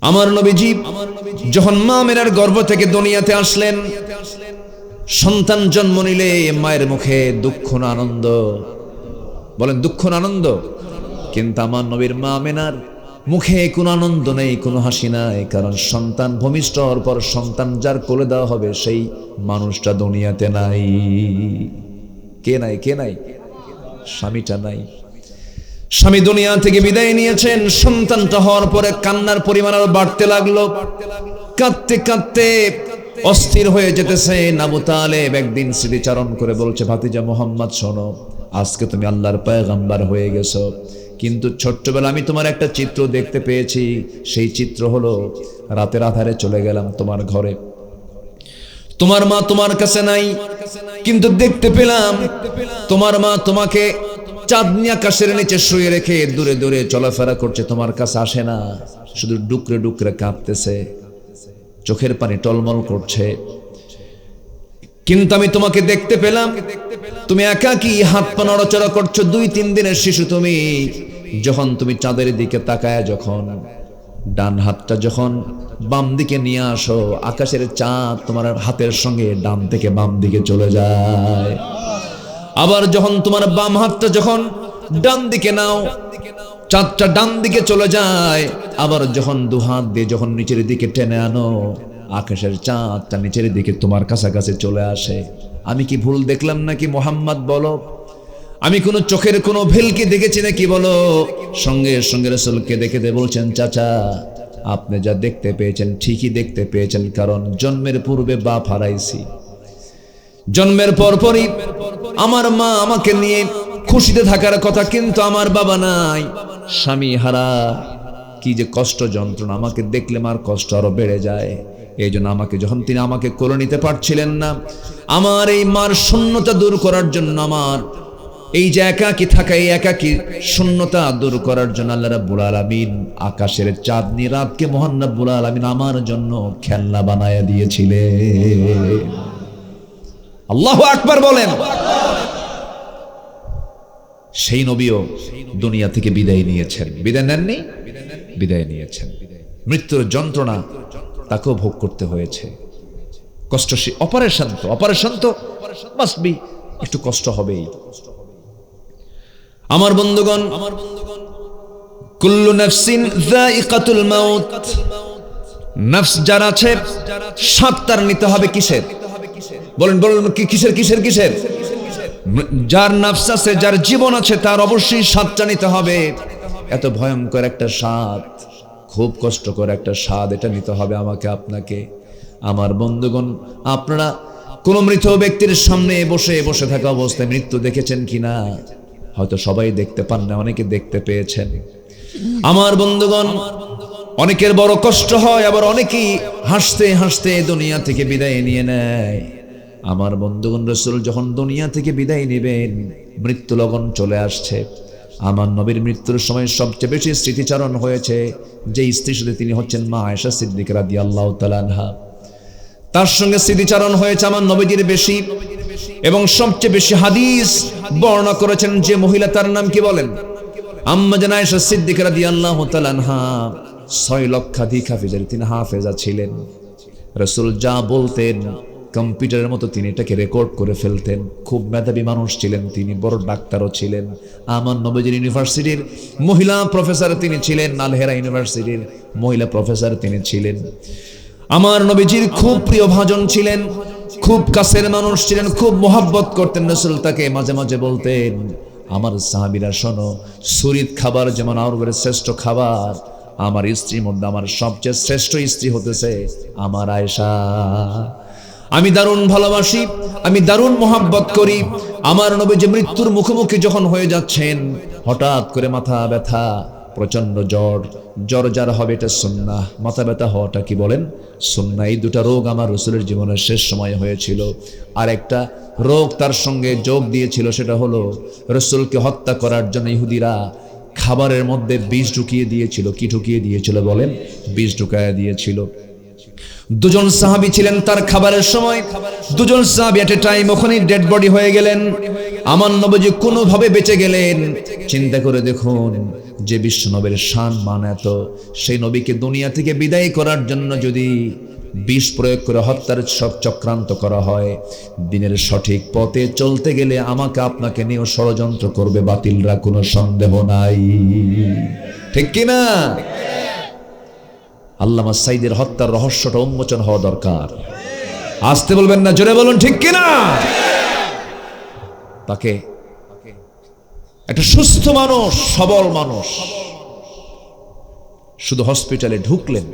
আমার নবীজি যখন মা আমিনার গর্ভ থেকে দুনিয়াতে আসলেন, সন্তান জন্ম নিলে মায়ের মুখে দুঃখ না আনন্দ? বলেন দুঃখ না আনন্দ? কিন্তু আমার নবীর মা আমিনার মুখে কোনো আনন্দ নেই, কোনো হাসি নাই, কারণ সন্তান ভূমিষ্ঠ হওয়ার পর সন্তান যার কোলে দেওয়া হবে সেই মানুষটা দুনিয়াতে নাই। কে নাই? কে নাই? স্বামীটা নাই। স্বামী দুনিয়া থেকে বিদায় নিয়েছেন। সন্তানটা হওয়ার পরে কান্নার পরিমাণ আরো বাড়তে লাগলো। কাঁদতে কাঁদতে অস্থির হয়ে যেতেছে। আবু তালেব একদিন স্মৃতিচারণ করে বলছে, ভাতিজা মুহাম্মদ শোনো, আজকে তুমি আল্লাহর পয়গম্বর হয়ে গেছো, কিন্তু ছোট্টবেলা আমি তোমার একটা চিত্র দেখতে পেয়েছি। সেই চিত্র হলো রাতের আধারে চলে গেলাম তোমার ঘরে, তোমার মা তোমার কাছে নাই, কিন্তু দেখতে পেলাম তোমার মা তোমাকে চাঁদনি আকাশের নিচে শুয়ে রেখে দূরে দূরে চলাফেরা করছে, তোমার কাছে আসে না, শুধু ডুকরে ডুকরে কাঁদতেছে, চোখের পানি টলমল করছে। কিন্তু আমি তোমাকে দেখতে পেলাম তুমি একাকী হাত পা নড়াচড়া করছো, 2-3 দিনের শিশু তুমি। যখন তুমি চাঁদের দিকে তাকায়, যখন ডান হাতটা যখন বাম দিকে নিয়ে আসো, আকাশের চাঁদ তোমার হাতের সঙ্গে ডান থেকে বাম দিকে চলে যায়। আবার যখন তোমার বাম হাতটা যখন ডান দিকে নাও, চাঁদটা ডান দিকে চলে যায়। আবার যখন 2 হাত দিয়ে যখন নিচের দিকে টেনে আনো, আকাশের চাঁদটা নিচের দিকে তোমার কাছাকাছি চলে আসে। আমি কি ভুল দেখলাম নাকি মুহাম্মদ? বলো, আমি কোনো চোখের কোনো ভেলকি দেখেছি নাকি? বলো। সঙ্গে সঙ্গে রাসূলকে দেখে বলছেন, চাচা আপনি যা দেখতে পেয়েছেন ঠিকই দেখতে পেয়েছেন, কারণ জন্মের পূর্বে বাপ হারাইছি, জন্মের পরপরই আমার মা আমাকে নিয়ে খুশিতে থাকার কথা, কিন্তু আমার বাবা নাই, স্বামী হারা। কি যে কষ্ট যন্ত্রণা, আমাকে দেখলে মার কষ্ট আরো বেড়ে যায়। এই জন্য আমাকে যখন তিনি আমাকে কোলে নিতে পারছিলেন না, আমার এই মার শূন্যতা দূর করার জন্য, আমার এই যে একাকী থাকা, এই একাকী শূন্যতা দূর করার জন্য আল্লাহ রাব্বুল আলামিন আকাশের চাঁদনি রাতকে মহান রাব্বুল আলামিন আমার জন্য খেলনা বানায়া দিয়েছিলেন। আল্লাহু আকবার বলেন। সেই নবীও দুনিয়া থেকে বিদায় নিয়েছেন। বিদায় নেননি? বিদায় নিয়েছেন। মৃত্যুর যন্ত্রণা তাকেও ভোগ করতে হয়েছে। কষ্ট, অপারেশন তো মাস্ট বি, একটু কষ্ট হবেই। আমার বন্ধুগণ, কুল্লু নাফসিন যায়িকাতুল মাউত, নফস যার আছে স্বাদ তার নিতে হবে। কিসের? বলেন বলেন, কিসের কিসের কিসের? যার নফস আছে, যার জীবন আছে, তার অবশ্যই স্বাদটা নিতে হবে। এত ভয়ঙ্কর একটা স্বাদ, খুব কষ্টকর একটা স্বাদ, এটা নিতে হবে আমাকে আপনাকে। আমার বন্ধুগণ, আপনারা কোন মৃত ব্যক্তির সামনে বসে বসে থাকা অবস্থায় মৃত্যু দেখেছেন কিনা? হয়তো সবাই দেখতে পান না, অনেকে দেখতে পেয়েছেন। আমার বন্ধুগণ, অনেকের বড় কষ্ট হয়, আবার অনেকেই হাসতে হাসতে দুনিয়া থেকে বিদায় নিয়ে নেয়। আমার বন্ধুগণ, রাসূল যখন দুনিয়া থেকে বিদায় নেবেন, মৃত্যু লগন চলে আসছে। আমার নবীর মৃত্যুর সময় সবচেয়ে বেশি স্মৃতিচারণ হয়েছে যে স্ত্রীর সাথে, তিনি হচ্ছেন মা আয়েশা সিদ্দিকা রাদিয়াল্লাহু তাআলা আনহা। তার সঙ্গে স্মৃতিচারণ হয়েছে আমার নবীজির বেশি, এবং সবচেয়ে বেশি হাদিস বর্ণনা করেছেন যে মহিলা, তার নাম কি বলেন? আম্মা জান আয়েশা সিদ্দিকা রাদিয়াল্লাহু তাআলা আনহা 6 লক্ষাধিক হাফেজের তিনি হাফেজা ছিলেন। রাসূল যা বলতেন কম্পিউটারের মতো তিনি এটাকে রেকর্ড করে ফেলতেন। খুব মেধাবী মানুষ ছিলেন তিনি, বড় ডাক্তারও ছিলেন। আমার নবীজির ইউনিভার্সিটির মহিলা প্রফেসর তিনি ছিলেন, আল-হেরা ইউনিভার্সিটির মহিলা প্রফেসর তিনি ছিলেন। আমার নবীজির খুব প্রিয় ভাজন ছিলেন, খুব কাছের মানুষ ছিলেন, খুব মোহাব্বত করতেন। রাসূল তাকে মাঝে মাঝে বলতেন, আমার সাহাবীরা শোনো, সুরিত খাবার যেমন আরবের শ্রেষ্ঠ খাবার, আমার স্ত্রীর মধ্যে আমার সবচেয়ে শ্রেষ্ঠ স্ত্রী হতেছে আমার আয়েশা। আমি দারুণ ভালোবাসি, আমি দারুণ মোহাব্বত করি। আমার নবী যে মৃত্যুর মুখোমুখি যখন হয়ে যাচ্ছেন, হঠাৎ করে মাথা ব্যথা, প্রচন্ড জ্বর যার হবে এটা সুন্নাহ, মাথা ব্যথা হওয়াটা কি বলেন? সুন্নাহ। এই 2টা রোগ আমার রাসূলের জীবনের শেষ সময়ে হয়েছিল। আর একটা রোগ তার সঙ্গে যোগ দিয়েছিল, সেটা হলো রাসূলকে হত্যা করার জন্য ইহুদিরা খাবারের মধ্যে বিষ ঢুকিয়ে দিয়েছিল। কি ঢুকিয়ে দিয়েছিল বলেন? বিষ ঢুকায়া দিয়েছিল। 2 জন সাহাবী ছিলেন তার খাবারের সময়, 2 জন সাহাবী এট এ টাইম ওখানেই ডেড বডি হয়ে গেলেন। আমার নবীজি কোনোভাবে বেঁচে গেলেন। চিন্তা করে দেখুন, যে বিশ্ব নবীর শান মান এত, সেই নবীকে দুনিয়া থেকে বিদায় করার জন্য যদি বিষ প্রয়োগ করে হত্যার সব চক্রান্ত করা হয়, দিনের সঠিক পথে চলতে গেলে আমাকে আপনাকে নিয়েও ষড়যন্ত্র করবে বাতিলরা, কোনো সন্দেহ নাই। ঠিক কিনা? আল্লামা সাঈদীর হত্যার রহস্যটা উন্মোচন হওয়া দরকার। আসতে বলবেন না, জোরে বলুন ঠিক কিনা? তাকে একটা সুস্থ মানুষ, সবল মানুষ শুধু হসপিটালে ঢুকলেন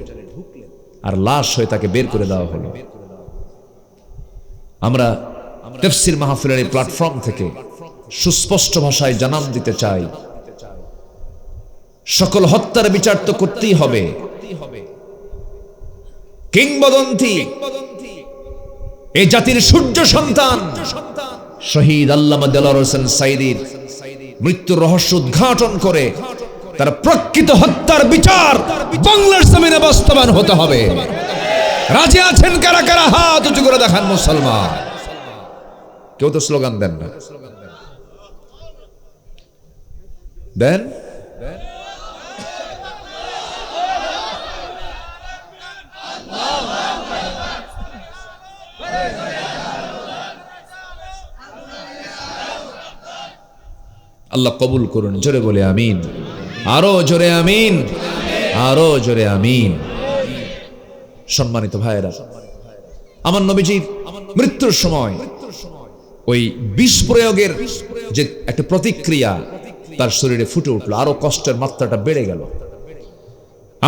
আর লাশ হয়ে তাকে বের করে দেওয়া হলো। আমরা তাফসীর মাহফিলের প্ল্যাটফর্ম থেকে সুস্পষ্ট ভাষায় জানান দিতে চাই, সকল হত্যার বিচার তো করতেই হবে। কিংবদন্তি, এই জাতির সূর্য সন্তান শহীদ আল্লামা দেলোয়ার হোসেন সাঈদীর মৃত্যুর রহস্য উদ্ঘাটন করে তার প্রকৃত হত্যার বিচার বাংলার জমিনে বাস্তবায়ন হতে হবে। রাজি আছেন কারা কারা? হাত উঁচু করে দেখান মুসলমান। কেউ তো স্লোগান দেন না, দেন। আল্লাহ কবুল করুন, জোরে বলে আমিন, আরো জোরে আমিন, আরো জোরে আমিন। সম্মানিত ভাইয়েরা, আমার নবীজির মৃত্যুর সময় ওই বিষ প্রয়োগের যে একটা প্রতিক্রিয়া তার শরীরে ফুটে উঠলো, আরো কষ্টের মাত্রাটা বেড়ে গেল।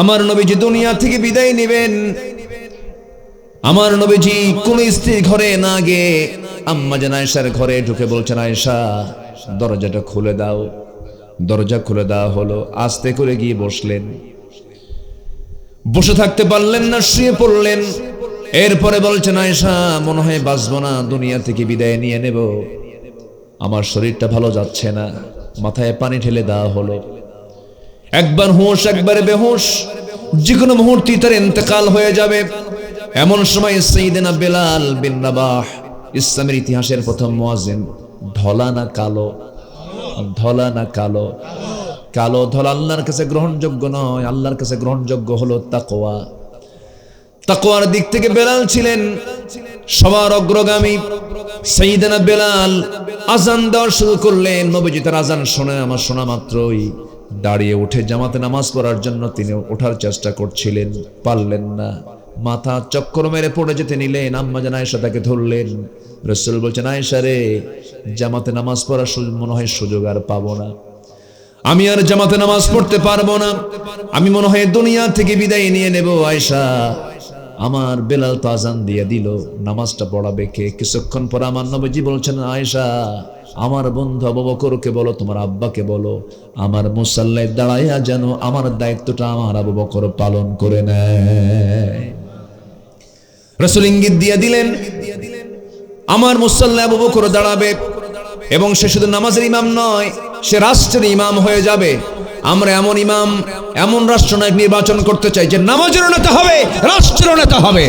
আমার নবীজি দুনিয়া থেকে বিদায় নেবেন, আমার নবীজি কোন স্ত্রীর ঘরে না গিয়ে আম্মা জান আয়েশার ঘরে ঢুকে বলছেন, আয়েশা দরজাটা খুলে দাও। দরজা খুলে দেওয়া হলো, আস্তে করে গিয়ে বসলেন। বসে থাকতে পারলেন না, শুয়ে পড়লেন। এরপরে বলছেন, আয়েশা মনে হয় বাঁচবো না, দুনিয়া থেকে বিদায় নিয়ে নেব, আমার শরীরটা ভালো যাচ্ছে না। মাথায় পানি ঢেলে দেওয়া হলো। একবার হুঁশ, একবার বেহুশ, যে কোনো মুহূর্তে তার ইন্তেকাল হয়ে যাবে। এমন সময় সাইয়েদনা বেলাল বিন রাবাহ, ইসলামের ইতিহাসের প্রথম মুয়াজ্জিন, ধলা না কালো? ধলা না কালো? কালো ধলা আল্লাহর কাছে গ্রহণযোগ্য নয়। আল্লাহর কাছে গ্রহণযোগ্য হলো তাকওয়া। তাকওয়ার দিক থেকে বেলাল ছিলেন সবার অগ্রগামী। সাইয়েদনা বেলাল আজান দেওয়া শুরু করলেন। নবীজি তার আজান শুনে, আমার শোনা মাত্রই দাঁড়িয়ে উঠে জামাতে নামাজ পড়ার জন্য তিনি ওঠার চেষ্টা করছিলেন, পারলেন না। মাথা চক্কর মেরে পড়ে যেতে নিলেন। আম্মা জান আয়েশা তাকে ধরলেন। রাসূল বলছেন, আয়েশা রে, জামাতে নামাজ পড়ার মনে হয় সুযোগ আর পাবো না, আমি আর জামাতে নামাজ পড়তে পারবো না, আমি মনে হয় দুনিয়া থেকে বিদায় নিয়ে নেব। আয়েশা, আমার বেলাল তো আজান দিয়ে দিল, নামাজটা পড়াবে কে? কিছুক্ষণ পর আমার নবীজি বলছেন, আয়েশা আমার বন্ধু আবু বকরকে বলো, তোমার আব্বাকে বলো, আমার মুসাল্লায় দাঁড়াইয়া যেন আমার দায়িত্বটা আমার আবু বকর পালন করে নেয়। রাসূল ইঙ্গিত দিয়ে দিলেন, আমার মুসাল্লায় আবু বকর দাঁড়াবে, এবং সে শুধু নামাজের ইমাম নয়, সে রাষ্ট্রের ইমাম হয়ে যাবে। আমরা এমন ইমাম, এমন রাষ্ট্রনায়ক নির্বাচন করতে চাই যে নামাজেরও নেতা হবে, রাষ্ট্রেরও নেতা হবে।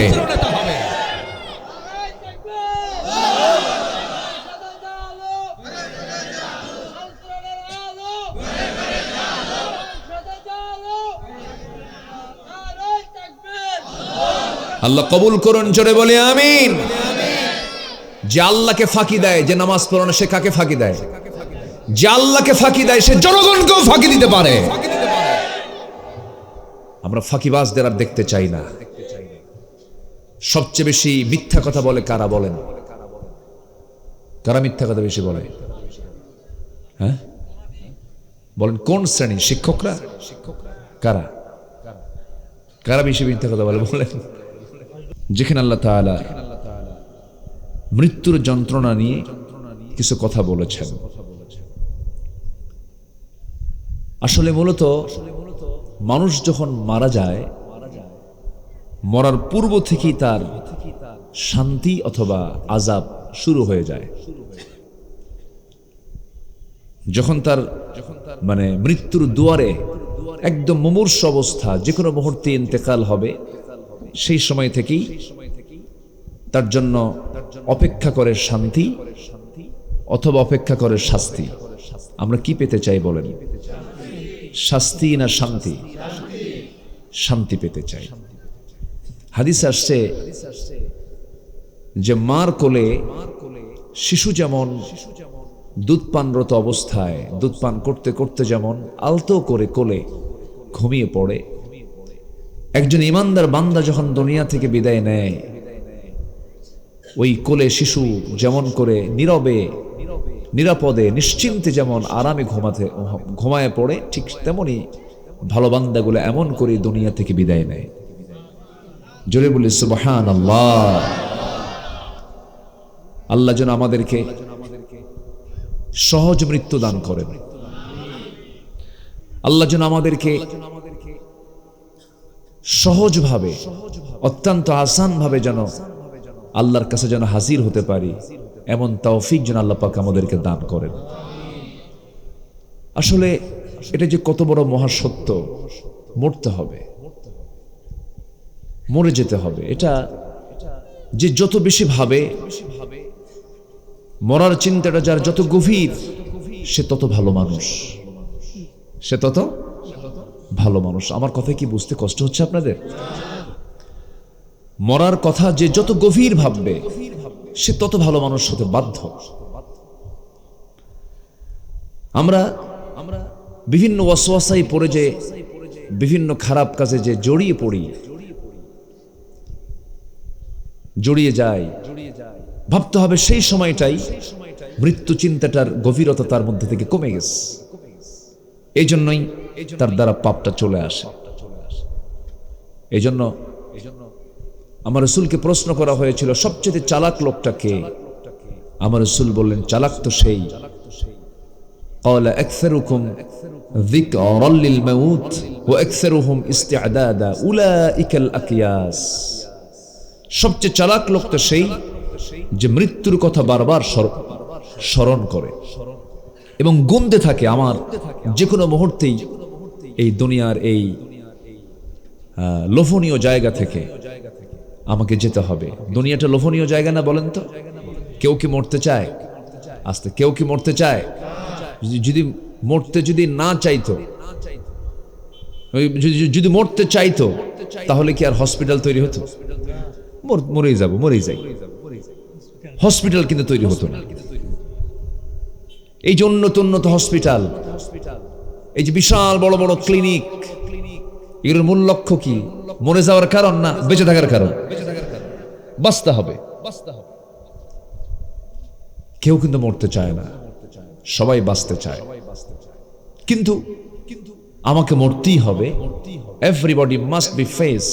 আল্লাহ কবুল করুন, জোরে বলে আমিন। যে আল্লাহকে ফাঁকি দেয়, যে নামাজ পড়ে না, সে কাকে ফাঁকি দেয়? যে আল্লাহকে ফাঁকি দেয়, সে জনগণকেও ফাঁকি দিতে পারে। আমরা ফাঁকিবাজদের আর দেখতে চাই না। সবচেয়ে বেশি মিথ্যা কথা বলে কারা বলেন? কারা মিথ্যা কথা বেশি বলে? হ্যাঁ বলেন, কোন শ্রেণী? শিক্ষকরা? কারা কারা বেশি মিথ্যা কথা বলে? বলেন। যেখানে আল্লাহ তাআলা মৃত্যুর যন্ত্রণা নিয়ে কিছু কথা বলেছেন, আসলে মূলত মানুষ যখন মারা যায়, মরার পূর্ব থেকেই তার শান্তি অথবা আযাব শুরু হয়ে যায়। যখন তার মৃত্যুর দুয়ারে একদম মুমূর্ষ অবস্থা, যে কোনো মুহূর্তে ইন্তেকাল হবে, সেই সময় থেকেই তার জন্য অপেক্ষা করে শান্তি অথবা অপেক্ষা করে শাস্তি। আমরা কি পেতে চাই বলেন? শাস্তি না শান্তি? শান্তি পেতে চাই। হাদিস আসছে যে মার কোলে শিশু যেমন দুধ পানরত অবস্থায় দুধ পান করতে করতে যেমন আলতো করে কোলে ঘুমিয়ে পড়ে, একজন ইমানদার বান্দা যখন দুনিয়া থেকে বিদায় নেয়, ওই কোলে শিশু যেমন করে নীরবে নিরাপদে নিশ্চিন্তে যেমন আরামে ঘুমায় পড়ে, ঠিক তেমনি ভালো বান্দাগুলো এমন করে দুনিয়া থেকে বিদায় নেয়। জোরে বলি সুবহানাল্লাহ। আল্লাহ যেন আমাদেরকে সহজ মৃত্যু দান করেন। আল্লাহ যেন আমাদেরকে সহজভাবে, অত্যন্ত আসান ভাবে যেন আল্লাহর কাছে যেন হাজির হতে পারি, এমন তৌফিক যেন আল্লাহ পাক আমাদেরকে দান করেন। আসলে এটা যে কত বড় মহাসত্য, মরতে হবে, মরে যেতে হবে। এটা যে যত বেশি ভাবে, মরার চিন্তাটা যার যত গভীর, সে তত ভালো মানুষ, সে তত ভালো মানুষ। আমার কথা কি বুঝতে কষ্ট হচ্ছে আপনাদের? মরার কথা যে যত গভীর ভাববে, সে তত ভালো মানুষ হতে বাধ্য। আমরা বিভিন্ন ওয়াসওয়াসায় পড়ে যে বিভিন্ন খারাপ কাজে যে জড়িয়ে যাই, ভাবতে হবে সেই সময়টাই মৃত্যু চিন্তাটার গভীরতা তার মধ্যে থেকে কমে গেছে, এই জন্যই তার দ্বারা পাপটা চলে আসে। এই জন্য আমার রাসূলকে প্রশ্ন করা হয়েছিল সবচেয়ে চালাক লোকটা কে? আমার রাসূল বললেন চালাক তো সেই, قال أكثركم ذكرا للموت وأكثرهم استعدادا أولئك الأكياس। সবচেয়ে চালাক লোক তো সেই যে মৃত্যুর কথা বারবার স্মরণ করে এবং গুনতে থাকে, আমার যে কোনো মুহূর্তেই এই দুনিয়ার এই লোভনীয় জায়গা থেকে আমাকে যেতে হবে। দুনিয়াটা লোভনীয় জায়গা না, বলেন তো? কেউ কি মরতে চায়? আস্তে, কেউ কি মরতে চায়? যদি মরতে না চাইতো, যদি মরতে চাইতো, তাহলে কি আর হসপিটাল তৈরি হতো? মরেই যাই, হসপিটাল কিন্তু তৈরি হতো না। এই যে উন্নত হসপিটাল, এই যে বিশাল বড় বড় ক্লিনিক, এর মূল লক্ষ্য কি? মরে যাওয়ার কারণ না, বেঁচে থাকার কারণ। বাঁচতে হবে। কেউ কিন্তু মরতে চায় না, সবাই বাঁচতে চায়। কিন্তু আমাকে মরতেই হবে। Everybody must be face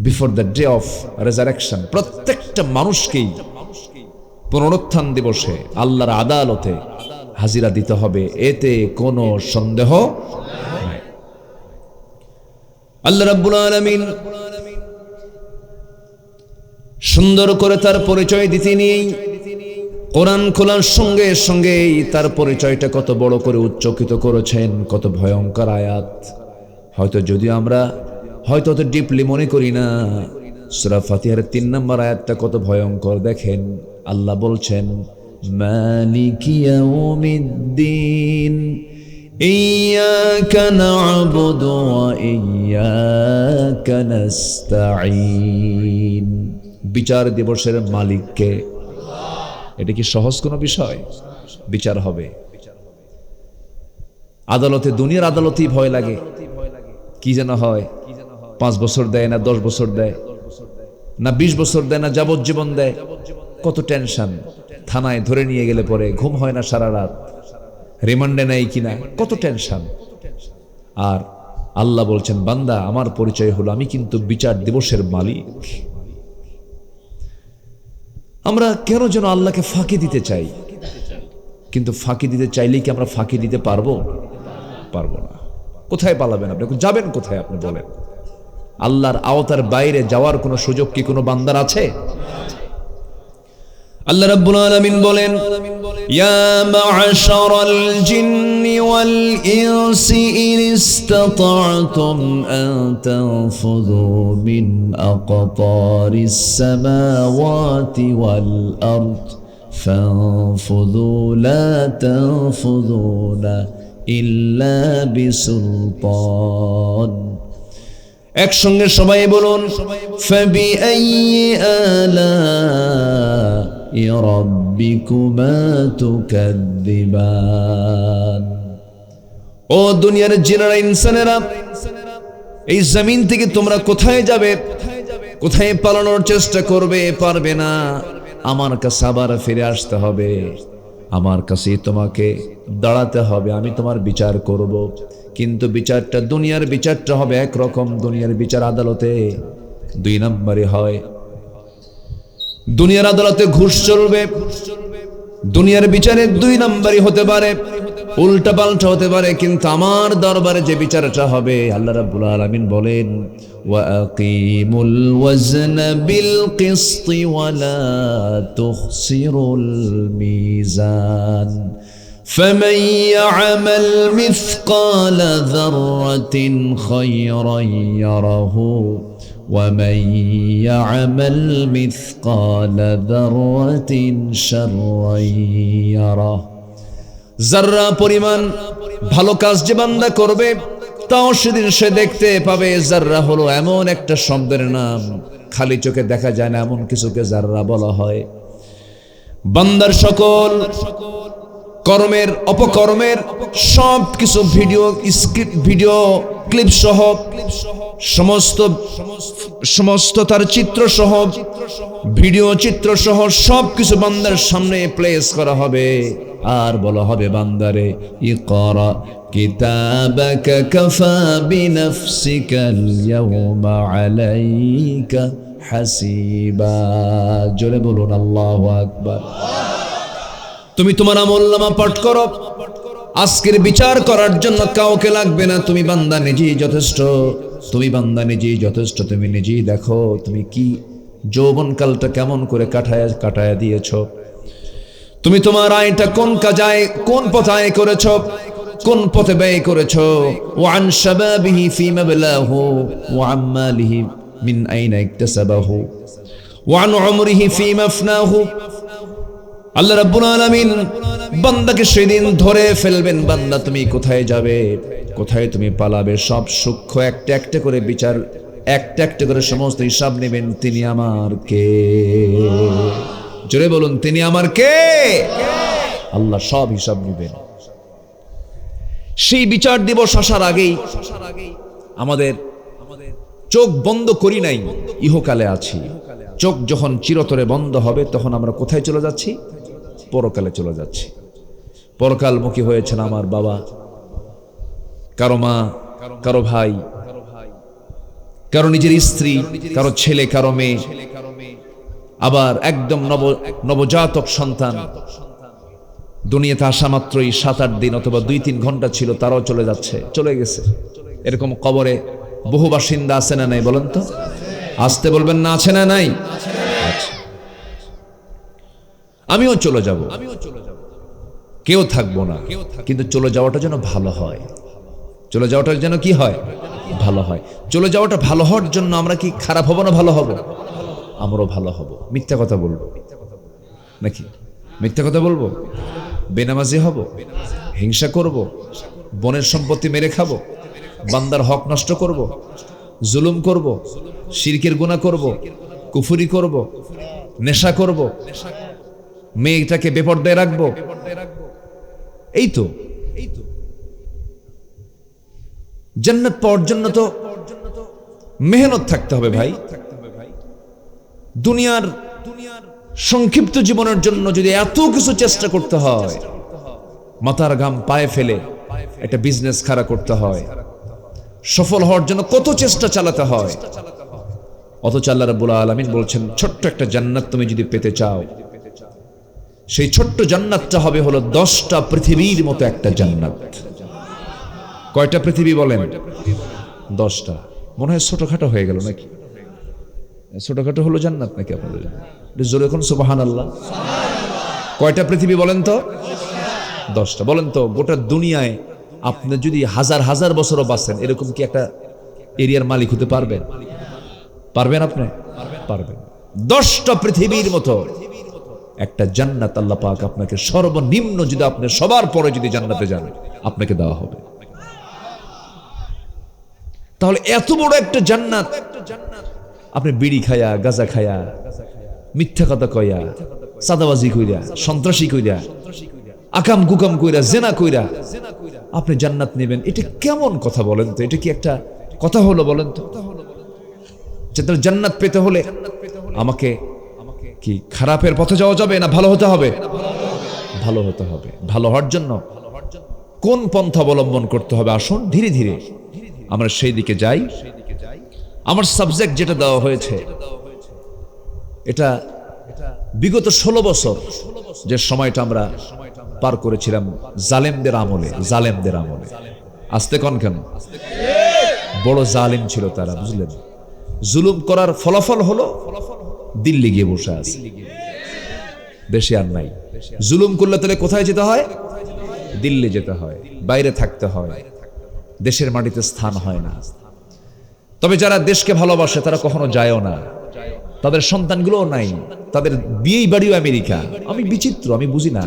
before the day of resurrection. প্রত্যেকটা মানুষকেই পুনরুত্থান দিবসে আল্লাহর আদালতে হাজিরা দিতে হবে, এতে কোনো সন্দেহ নাই। আল্লাহ রাব্বুল আলামিন সুন্দর করে তার পরিচয় দিতে নিয়ে কোরআন খোলার সঙ্গে সঙ্গে তার পরিচয়টা কত বড় করে উচ্চকিত করেছেন, কত ভয়ঙ্কর আয়াত। যদিও আমরা হয়তো অত ডিপলি মনে করি না। সূরা ফাতিহার ৩ নম্বর আয়াতটা কত ভয়ঙ্কর দেখেন। আল্লাহ বলছেন মালিকি ইয়াউমিদ্দিন ইয়্যাকা না'বুদু ওয়া ইয়্যাকা নাস্তাঈন। বিচার দিবসের মালিক কে? এটা কি সহজ কোনো বিষয়? বিচার হবে আদালতে, দুনিয়ার আদালতেই ভয় লাগে। কি যেন হয়, 5 বছর দেয় না 10 বছর দেয় না 20 বছর দেয় না যাবজ্জীবন দেয়, কত টেনশন। থানায় ধরে নিয়ে গেলে পরে ঘুম হয় না সারা রাত, রিমান্ডে নেয় কিনা, কত টেনশন। আর আল্লাহ বলছেন বান্দা আমার পরিচয় হলো আমি কিন্তু বিচার দিবসের মালিক। আমরা কেন যেন আল্লাহকে ফাঁকি দিতে চাই, কিন্তু ফাঁকি দিতে চাইলেই কি আমরা ফাঁকি দিতে পারবো? পারবো না। কোথায় পালাবেন আপনি? যাবেন কোথায় আপনি বলেন? আল্লাহর আওতার বাইরে যাওয়ার কোনো সুযোগ কি কোনো বান্দার আছে? আল্লাহ রাব্বুল আলামিন বলেন ইয়া মা'শারাল জিন্নি ওয়াল ইনসি ইন ইসতাতা'তুম আন তানফুযু মিন আকতারিস সামাওয়াতি ওয়াল আরদ ফানফুযু লা তানফুযুনা ইল্লা বিসুলতান। একসঙ্গে সবাই বলুন, ফাবিআইয়ি আলাই রাব্বিকুমা তুকাযযিবান। ও দুনিয়ার জিনেরা, ইনসানেরা, এই জমিন থেকে তোমরা কোথায় যাবে, কোথায় পালানোর চেষ্টা করবে? পারবে না। আমার কাছে আবার ফিরে আসতে হবে, আমার কাছে তোমাকে দাঁড়াতে হবে, আমি তোমার বিচার করব। কিন্তু বিচারটা, দুনিয়ার বিচারটা হবে একরকম। দুনিয়ার বিচার আদালতে দুই নম্বরে হয়। দুনিয়ার আদালতে ঘুষ চলবে। দুনিয়ার বিচারে দুই নম্বরই হতে পারে, উল্টা পাল্টা হতে পারে। কিন্তু আমার দরবারে যে বিচারটা হবে, আল্লাহ রাব্বুল আলামিন বলেন, ওয়া আকিমুল ওয়াজনা বিল কিসতি ওয়া লা তুখসিরুল মিজান ফামান ইয়ামাল মিসকালা যাররাতিন খায়রান ইয়ারাহু ওয়া মান ইয়ামাল মিসকালা যাররাতিন শাররান ইয়ারাহু। যাররা পরিমাণ ভালো কাজ যে বান্দা করবে, তাও সেদিন সে দেখতে পাবে। যাররা হলো এমন একটা শব্দের নাম, খালি চোখে দেখা যায় না, এমন কিছুকে যাররা বলা হয়। বান্দার সকল কর্মের, অপকর্মের সব কিছু ভিডিও স্ক্রিপ্ট, ভিডিও ক্লিপ সহ, সমস্ত তার চিত্র সহ, ভিডিও চিত্র সহ সব কিছু বান্দার সামনে প্লেস করা হবে। আর বলা হবে, বান্দারে, ইকরা কিতাবাকা কাফা বিনাফসিকাল ইয়াওমা আলাইকা হাসিবা। জোরে বলুন আল্লাহু আকবার। তুমি তোমার আমলনামা পাঠ করো, আজকের বিচার করার জন্য কাউকে লাগবে না। তুমি বান্দা নিজেই যথেষ্ট, তুমি বান্দা নিজেই যথেষ্ট। তুমি নিজেই দেখো তুমি কি যৌবনকালটা কেমন করে কাটায়া দিয়েছ। তুমি তোমার আয়টা কোন কাজায়, কোন পথায় করেছ, কোন পথে ব্যয় করেছ। ওয়ান শাবাবিহি ফীমা বালাহু ওয়া আম্মালিহি মিন আইনা ইকতাসাবাহু ওয়ান উমরিহি ফীমা আফনাহু। আল্লাহ রাব্বুল আলামিন বান্দাকে সেদিন ধরে ফেলবেন। বান্দা তুমি কোথায় যাবে, কোথায় তুমি পালাবে, সব সূক্ষ্ম একটা একটা করে বিচার, একটা একটা করে সমস্ত হিসাব নেবেন। তিনি আমার কে? জোরে বলুন, তিনি আমার কে? আল্লাহ সব হিসাব নেবেন। সেই বিচার দিবস আসার আগেই আমাদের চোখ বন্ধ করি নাই, ইহকালে আছি। চোখ যখন চিরতরে বন্ধ হবে, তখন আমরা কোথায় চলে যাচ্ছি? পরকালে চলে যাচ্ছি। পরকালমুখী হয়েছেন আমার বাবা, কারো মা, কারো ভাই, কারো নিজের স্ত্রী, কারো ছেলে, কারো মেয়ে, আবার একদম নবজাতক সন্তান। দুনিয়াতে আসা মাত্রই 7-8 দিন অথবা 2-3 ঘন্টা ছিল, তারাও চলে যাচ্ছে, চলে গেছে। এরকম কবরে বহু বাসিন্দা আছে না নাই বলেন তো? আসতে বলবেন না, আছে না নাই? আমিও চলে যাব, কেউ থাকবো না, কিন্তু চলে যাওয়াটা যেন ভালো হয়। চলে যাওয়াটা যেন কি হয়? ভালো হয়। চলে যাওয়াটা ভালো হওয়ার জন্য আমরা কি খারাপ হব না ভালো হব? আমরাও ভালো হব। মিথ্যা কথা বলবো নাকি? মিথ্যা কথা বলবো? বেনামাজি হব? হিংসা করব? বনের সম্পত্তি মেরে খাবো? বান্দার হক নষ্ট করব? জুলুম করব? শিরকের গুনাহ করব? কুফরি করব? নেশা করব? মেয়েটাকে বেপরদায় রাখবো? এই তো জান্নাত পাওয়ার জন্য তো মেহনত থাকতে হবে ভাই। দুনিয়ার সংক্ষিপ্ত জীবনের জন্য যদি এত কিছু চেষ্টা করতে হয়, মাথার ঘাম পায়ে ফেলে একটা বিজনেস খাড়া করতে হয়, সফল হওয়ার জন্য কত চেষ্টা চালাতে হয়, অথচ আল্লাহ রাব্বুল আলামিন বলছেন, ছোট্ট একটা জান্নাত তুমি যদি পেতে চাও, সেই ছোট্ট জান্নাতটা হবে হলো 10টা পৃথিবীর মতো একটা জান্নাত। কয়টা পৃথিবী বলেন? 10টা। মনে হয় ছোটখাটো হয়ে গেল নাকি? ছোটখাটো হলো জান্নাত নাকি আপনাদের? জোরে কোন সুবহানাল্লাহ। কয়টা পৃথিবী বলেন তো? 10টা। বলেন তো, গোটা দুনিয়ায় আপনি যদি হাজার হাজার বছরও বাঁচেন, এরকম কি একটা এরিয়ার মালিক হতে পারবেন? পারবেন আপনি? পারবেন। 10টা পৃথিবীর মতো একটা জান্নাত আল্লাহ পাক আপনাকে সর্বনিম্ন, যদি আপনি সবার পরে যদি জান্নাতে যান, আপনাকে দেওয়া হবে। তাহলে এত বড় একটা জান্নাত আপনি বিড়ি খায়া, গাঁজা খায়া, মিথ্যা কথা কইয়া, সাদাবাজি কইরা, সন্ত্রাসী কইরা, আকাম কুকাম কইরা, জেনা কইরা আপনি জান্নাত নেবেন, এটা কেমন কথা বলেন তো? এটা কি একটা কথা হলো বলেন তো? যে তার জান্নাত পেতে হলে আমাকে কি খারাপের পথে যাওয়া যাবে, না ভালো হতে হবে? ভালো হতে হবে। ভালো হওয়ার জন্য কোন পন্থা অবলম্বন করতে হবে? আসুন ধীরে ধীরে আমরা সেই দিকে যাই। আমার সাবজেক্ট যেটা দেওয়া হয়েছে, এটা বিগত 16 বছর যে সময়টা আমরা পার করেছিলাম জালেমদের আমলে। আসতে কন কেন? বড় জালিম ছিল তারা, বুঝলেন? জুলুম করার ফলাফল হলো দিল্লি গিয়ে বসে আছে, দেশে আর নাই। জুলুম করলে তাহলে কোথায় যেতে হয়? দিল্লি যেতে হয়, বাইরে থাকতে হয়, দেশের মাটিতে স্থান হয় না। তবে যারা দেশকে ভালোবাসে তারা কখনো যায়ও না, তাদের সন্তানগুলোও নাই, তাদের বিয়েই বাড়িও আমেরিকা। আমি বিচিত্র, আমি বুঝি না।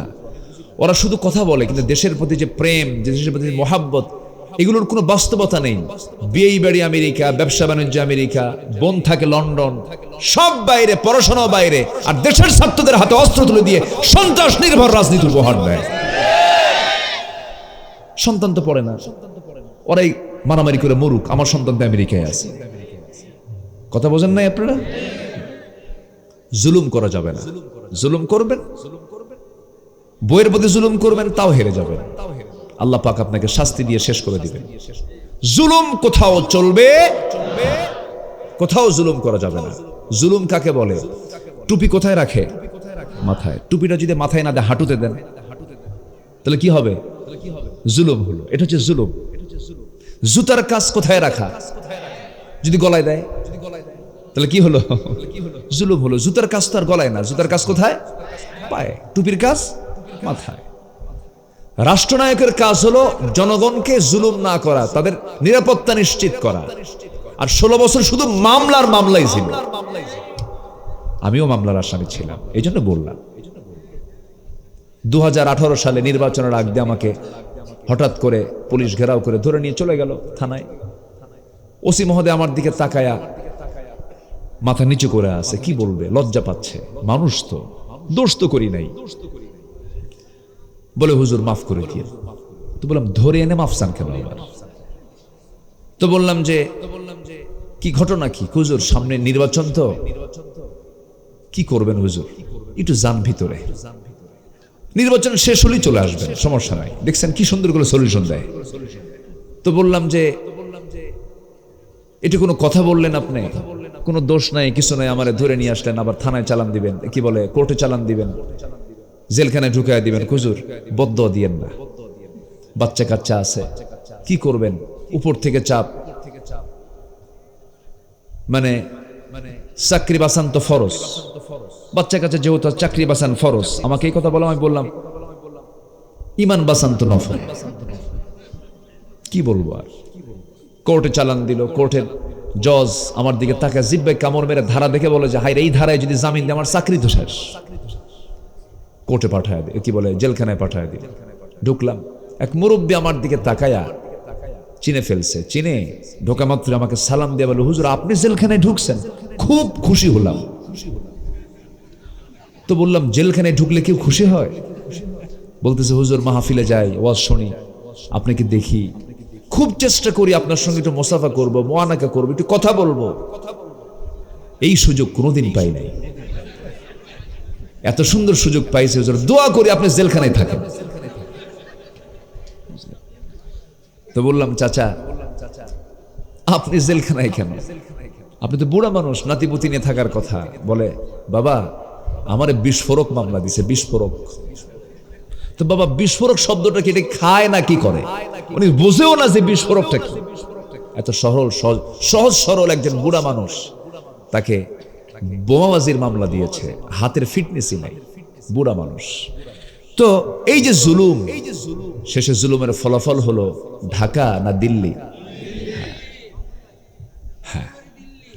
ওরা শুধু কথা বলে, কিন্তু দেশের প্রতি যে প্রেম, দেশের প্রতি মহাব্বত, এগুলোর কোনো বাস্তবতা নেই। বিয়েই বাড়ি আমেরিকা, ব্যবসা বাণিজ্য আমেরিকা, বোন থাকে লন্ডন, সব বাইরে, পড়াশোনাও বাইরে, আর দেশের ছাত্রদের হাতে অস্ত্র তুলে দিয়ে সন্ত্রাস নির্ভর রাজনীতি উপহার দেয়। সন্তান তো পড়ে না, ওরাই মারামারি করে মরুক, আমার সন্তান তো আমেরিকায় আছে। কথা বোঝেন নাই আপনারা? জুলুম করা যাবে না। জুলুম করবেন, বইয়ের প্রতি জুলুম করবেন, তাও হেরে যাবেন। আল্লাহ পাক আপনাকে শাস্তি দিয়ে শেষ করে দিবেন। জুলুম কোথাও চলবে, কোথাও জুলুম করা যাবে না। জুলুম কাকে বলে? টুপি কোথায় রাখে? মাথায়। টুপিটা যদি মাথায় না দেয়, হাঁটুতে দেন, তাহলে কি হবে? জুলুম হলো। এটা হচ্ছে জুলুম। জুতার কাজ কোথায় রাখা? যদি গলায় দেয়, তাহলে কি হলো? জুলুম হলো। জুতার কাজ তো আর গলায় না, জুতার কাজ কোথায়? পায়ে। টুপির কাজ মাথায়। রাষ্ট্রনায়কের কাজ হলো জনগণকে জুলুম না করা, তাদের নিরাপত্তা নিশ্চিত করা। আর 16 বছর শুধু মামলাই ছিল। আমিও মামলার আসামি ছিলাম, এই জন্য বললাম। 2018 সালে নির্বাচনের আগ দিয়ে আমাকে হঠাৎ করে পুলিশ ঘেরাও করে ধরে নিয়ে চলে গেল থানায়। ওসি মহোদয় আমার দিকে তাকায়া মাথা নিচু করে আছে, কি বলবে, লজ্জা পাচ্ছে। মানুষ তো, দোষ তো করি নাই। বলে হুজুর মাফ করে দিয়ে। তো বললাম ধরে এনে মাফ চান কেন আবার? তো বললাম যে কি ঘটনা কি? হুজুর সামনে নির্বাচন তো, কি করবেন হুজুর, একটু যান ভিতরে, নির্বাচন শেষ হলেই চলে আসবেন, সমস্যা নাই। দেখছেন কি সুন্দর করে সলিউশন দেয়। তো বললাম যে এটা কোনো কথা বললেন আপনি? কোনো দোষ নাই, কিছু নাই, আমারে ধরে নিয়ে আসলেন, আবার থানায় চালান দিবেন, কি বলে কোর্টে চালান দিবেন, জেলখানায় ঢুকায় দিবেন। হুজুর বদদোয়া দিয়েন না, বাচ্চা কাচ্চা আছে, কি করবেন, উপর থেকে চাপ, মানে চাকরি বাঁচান তো ফরজ, বাচ্চা কাচ্চা যেহেতু চাকরি বাঁচান ফরজ। আমাকে এই কথা বলা, আমি বললাম ইমান বাঁচান তো নফল। কি বলবো আর? কোর্টে চালান দিল। কোর্টের জজ আমার দিকে তাকে জিব্বায় কামড় মেরে ধারা দেখে বলে যে হাইরে, এই ধারায় যদি জামিন দেয় আমার চাকরি তো শেষ। কোর্টে পাঠায় দিল, কি বলে জেলখানায় পাঠায় দিল। ঢুকলাম, এক মুরব্বী আমার দিকে তাকায়া চিনে ফেলছে। চিনে ঢোকা মাত্র আমাকে সালাম দিয়ে বলে, হুজুর আপনি জেলখানায় ঢুকছেন? খুব খুশি হলাম। তো বললাম জেলখানায় ঢুকলে কেউ খুশি হয়? বলতেছে হুজুর মাহফিলে যাই, ওয়াজ শুনি, আপনাকে দেখি, খুব চেষ্টা করি আপনার সঙ্গে একটু মোসাফা করবো, মোয়ানাকা করবো, একটু কথা বলবো। এই সুযোগ কোনোদিন পাই নাই। এত সুন্দর সুযোগ পাইছে হুজুর, দোয়া করি আপনি জেলখানায় থাকেন। তো বললাম চাচা আপনি জেলখানায় কেন? আপনি তো বুড়া মানুষ, নাতিপুতি নিয়ে থাকার কথা। বলে বাবা আমারে বিস্ফোরক মামলা দিছে, বিস্ফোরক। তো বাবা বিস্ফোরক শব্দটা কি, এটা খায় না কি করে? উনি বুঝেও না যে বিস্ফোরকটা কি। এত সহজ সরল একজন বুড়া মানুষ, তাকে বোমাবাজির মামলা দিয়েছে, হাতের ফিটনেসই নাই, বুড়া মানুষ। তো এই যে জুলুম, শেষে জুলুমের ফলাফল হলো ঢাকা না দিল্লি? হ্যাঁ,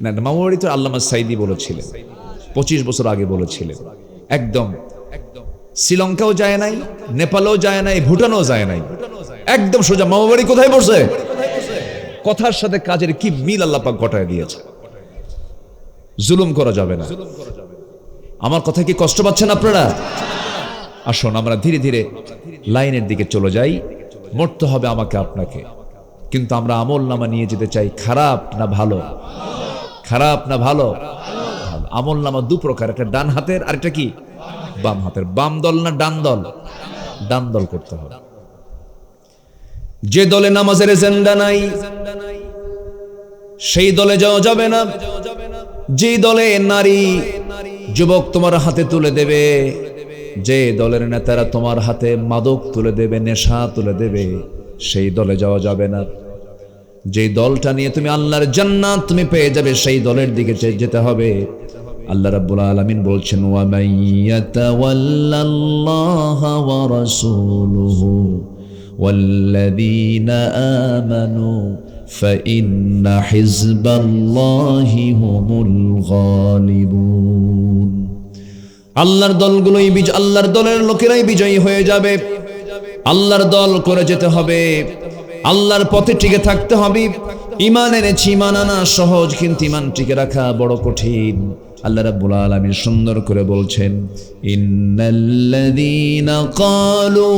না মামুবাড়ি তো আল্লামা সাইদি বলেছিলেন, 25 বছর আগে বলেছিলেন, একদম শ্রীলঙ্কাও যায় নাই, নেপালও যায় নাই, ভুটানও যায় নাই, একদম সোজা মামা বাড়ি কোথায় বসে। কথার সাথে কাজের কি মিল আল্লাহ পাক ঘটায় দিয়েছে। জুলুম করা যাবে না। আমার কথা কি কষ্ট পাচ্ছেন আপনারা? আসুন আমরা ধীরে ধীরে লাইনের দিকে চলে যাই। মরতে হবে আমাকে আপনাকে, কিন্তু আমরা আমল নামা নিয়ে যেতে চাই খারাপ না ভালো? খারাপ না ভালো? আমল নামা দু প্রকার, একটা ডান হাতের আর একটা কি বাম হাতের। বাম দল না ডান দল? ডান দল করতে হবে। যে দলে নামাজের এজেন্ডা নাই সেই দলে যাওয়া যাবে না। যে দলে নারী যুবক তোমার হাতে তুলে দেবে, যে দলের নেতারা তোমার হাতে মাদক তুলে দেবে, নেশা তুলে দেবে, সেই দলে যাওয়া যাবে না। যে দলটা নিয়ে তুমি আল্লাহর জান্নাত তুমি পেয়ে যাবে, সেই দলের দিকে যেতে হবে। আল্লাহ রাব্বুল আলামিন বলছেন, ওয়া মাইয়াতাওয়াল্লাল্লাহা ওয়া রাসূলুহু ওয়াল্লাযীনা আমানু ফাইন্না হিজবাল্লাহি হুমুল গালিবুন। আল্লাহর দলগুলোই আল্লাহর দলের লোকেরাই বিজয়ী হয়ে যাবে। আল্লাহর দল করে যেতে হবে, আল্লাহর পথে টিকে থাকতে হবে। ঈমান এনেছি, ঈমান আনা সহজ, কিন্তু ঈমান টিকে রাখা বড় কঠিন। আল্লাহ রাব্বুল আলামিন সুন্দর করে বলছেন, ইন্নাল্লাযীনা ক্বালু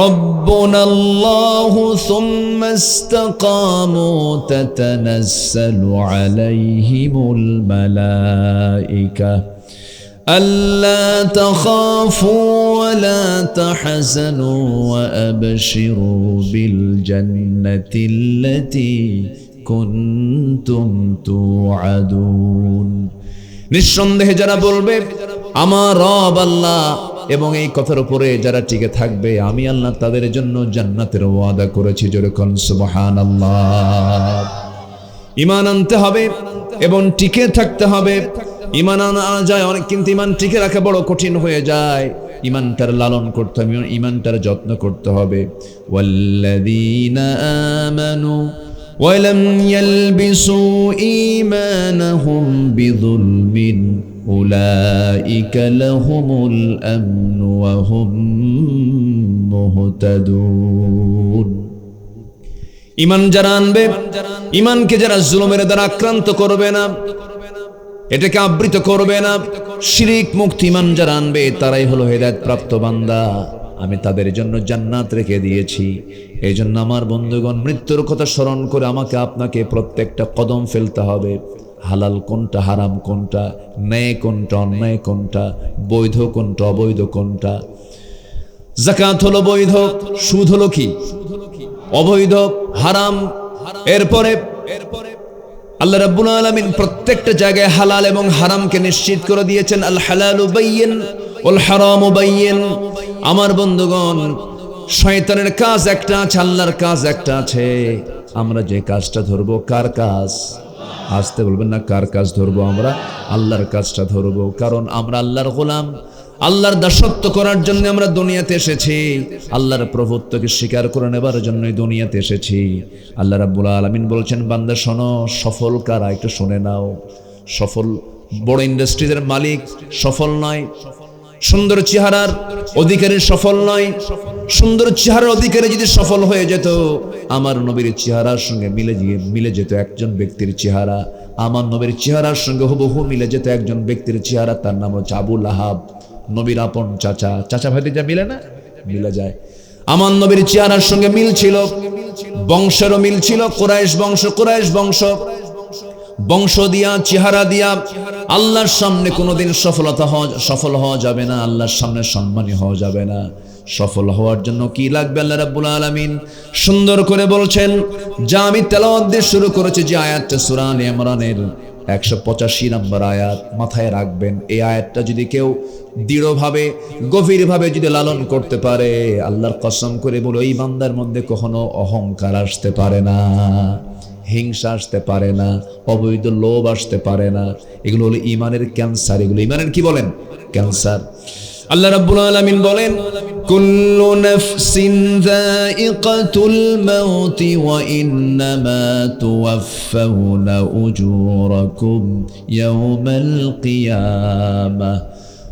রাব্বুনাল্লাহু সুম্মা ইসতাকামু তাতানাজ্জালু আলাইহিমুল মালায়েকা আল্লা তাখাফু ওয়া লা তাহজানু ওয়া আবশিরু বিল জান্নাতিল্লাতী কুনতুম তুআদুন। নিঃসন্দেহে যারা বলবে আমার রব আল্লাহ এবং এই কথার উপরে যারা টিকে থাকবে, আমি আল্লাহ তাদের জন্য জান্নাতের ওয়াদা করেছি। জোরে কোন সুবহানাল্লাহ। ঈমান আনতে হবে এবং টিকে থাকতে হবে। ঈমান আনা যায় অনেক, কিন্তু ঈমান টিকে রাখা বড় কঠিন হয়ে যায়। ঈমানটার লালন করতে হবে, ঈমানটার যত্ন করতে হবে। ওয়াল্লাযীনা আমানু ওয়া লাম ইয়ালবিসু ঈমানাহুম বিযুলমিন উলাইকা লাহুমুল আমনু ওয়া হুম মুহতাদুন। ঈমান যারা আনবে, ঈমানকে যারা জুলুমের দ্বারা আক্রান্ত করবে না, এটাকে আবৃত করবে না, শিরিক মুক্ত ঈমান যারা আনবে, তারাই হলো হেদায়েত প্রাপ্ত বান্দা। আমি তাদের জন্য জান্নাত রেখে দিয়েছি। এই জন্য আমার বন্ধুগণ, মৃত্যুর কথা স্মরণ করে আমাকে আপনাকে প্রত্যেকটা কদম ফেলতে হবে। হালাল কোনটা, হারাম কোনটা, ন্যায় কোনটা, অন্যায় কোনটা, বৈধ কোনটা, অবৈধ কোনটা। যাকাত হলো বৈধ, সুদ হলো কি অবৈধ, হারাম। এরপরে আল্লাহ রাব্বুল আলামিন প্রত্যেকটা জায়গায় হালাল এবং হারামকে নিশ্চিত করে দিয়েছেন। আল হালালু বাইয়িন ওয়াল হারামু বাইয়িন। আমার বন্ধুগণ, শয়তানের কাজ একটা আছে, আল্লাহর কাজ একটা আছে। আমরা যে কাজটা ধরবো, কার কাজ? আসতে বলবেন না, কার কাজ ধরবো? আমরা আল্লাহর কাজটা ধরবো, কারণ আমরা আল্লাহর গোলাম। আল্লাহর দাসত্ব করার জন্য আমরা দুনিয়াতে এসেছি, আল্লাহর প্রভুত্বকে স্বীকার করে নেবার জন্যই দুনিয়াতে এসেছি। আল্লাহ রাব্বুল আলামিন বলছেন, বান্দা শোনো, সফল কারা একটু শুনে নাও। সফল বড় ইন্ডাস্ট্রিজের মালিক সফল নয়, সুন্দর চেহারার অধিকারী সফল নয়। সুন্দর চেহারার অধিকারী যদি সফল হয়ে যেত, আমার নবীর চেহারার সঙ্গে মিলে যেত একজন ব্যক্তির চেহারা। আমার নবীর চেহারার সঙ্গে হুবহু মিলে যেত একজন ব্যক্তির চেহারা, তার নাম হচ্ছে আবু লাহাব, নবীর আপন চাচা। চাচা ভাতিজা মিলে না? মিলে যায়। আমার নবীর চেহারার সঙ্গে মিল ছিল, বংশেরও মিল ছিল। কুরাইশ বংশ বংশ দিয়া, চেহারা দিয়া আল্লাহর সামনে কোনোদিন সফল হওয়া যাবে না, আল্লাহর সামনে সম্মানী হওয়া যাবে না। সফল হওয়ার জন্য কি লাগবে? আল্লাহ রাব্বুল আলামিন সুন্দর করে বলছেন, যা আমি তেলাওয়াত দিয়ে শুরু করেছি, যে আয়াতটা সূরা আলে ইমরানের 185 নম্বর আয়াত, মাথায় রাখবেন। এই আয়াতটা যদি কেউ দৃঢ়ভাবে, গভীরভাবে যদি লালন করতে পারে, আল্লাহর কসম করে বলে, ওই বান্দার মধ্যে কখনো অহংকার আসতে পারে না, হিংসা আসতে পারে না, অবৈধ লোভ আসতে পারে না। এগুলো হলো ঈমানের ক্যান্সার। এগুলো ঈমানের কি বলেন? ক্যান্সার। আল্লাহ রাব্বুল আলামিন বলেন, কুল্লু নাফসিন যায়িকাতুল মাউতি ওয়া ইন্নামা তুওয়াফাউনা উজুরাকুম ইয়াওমাল কিয়ামাহ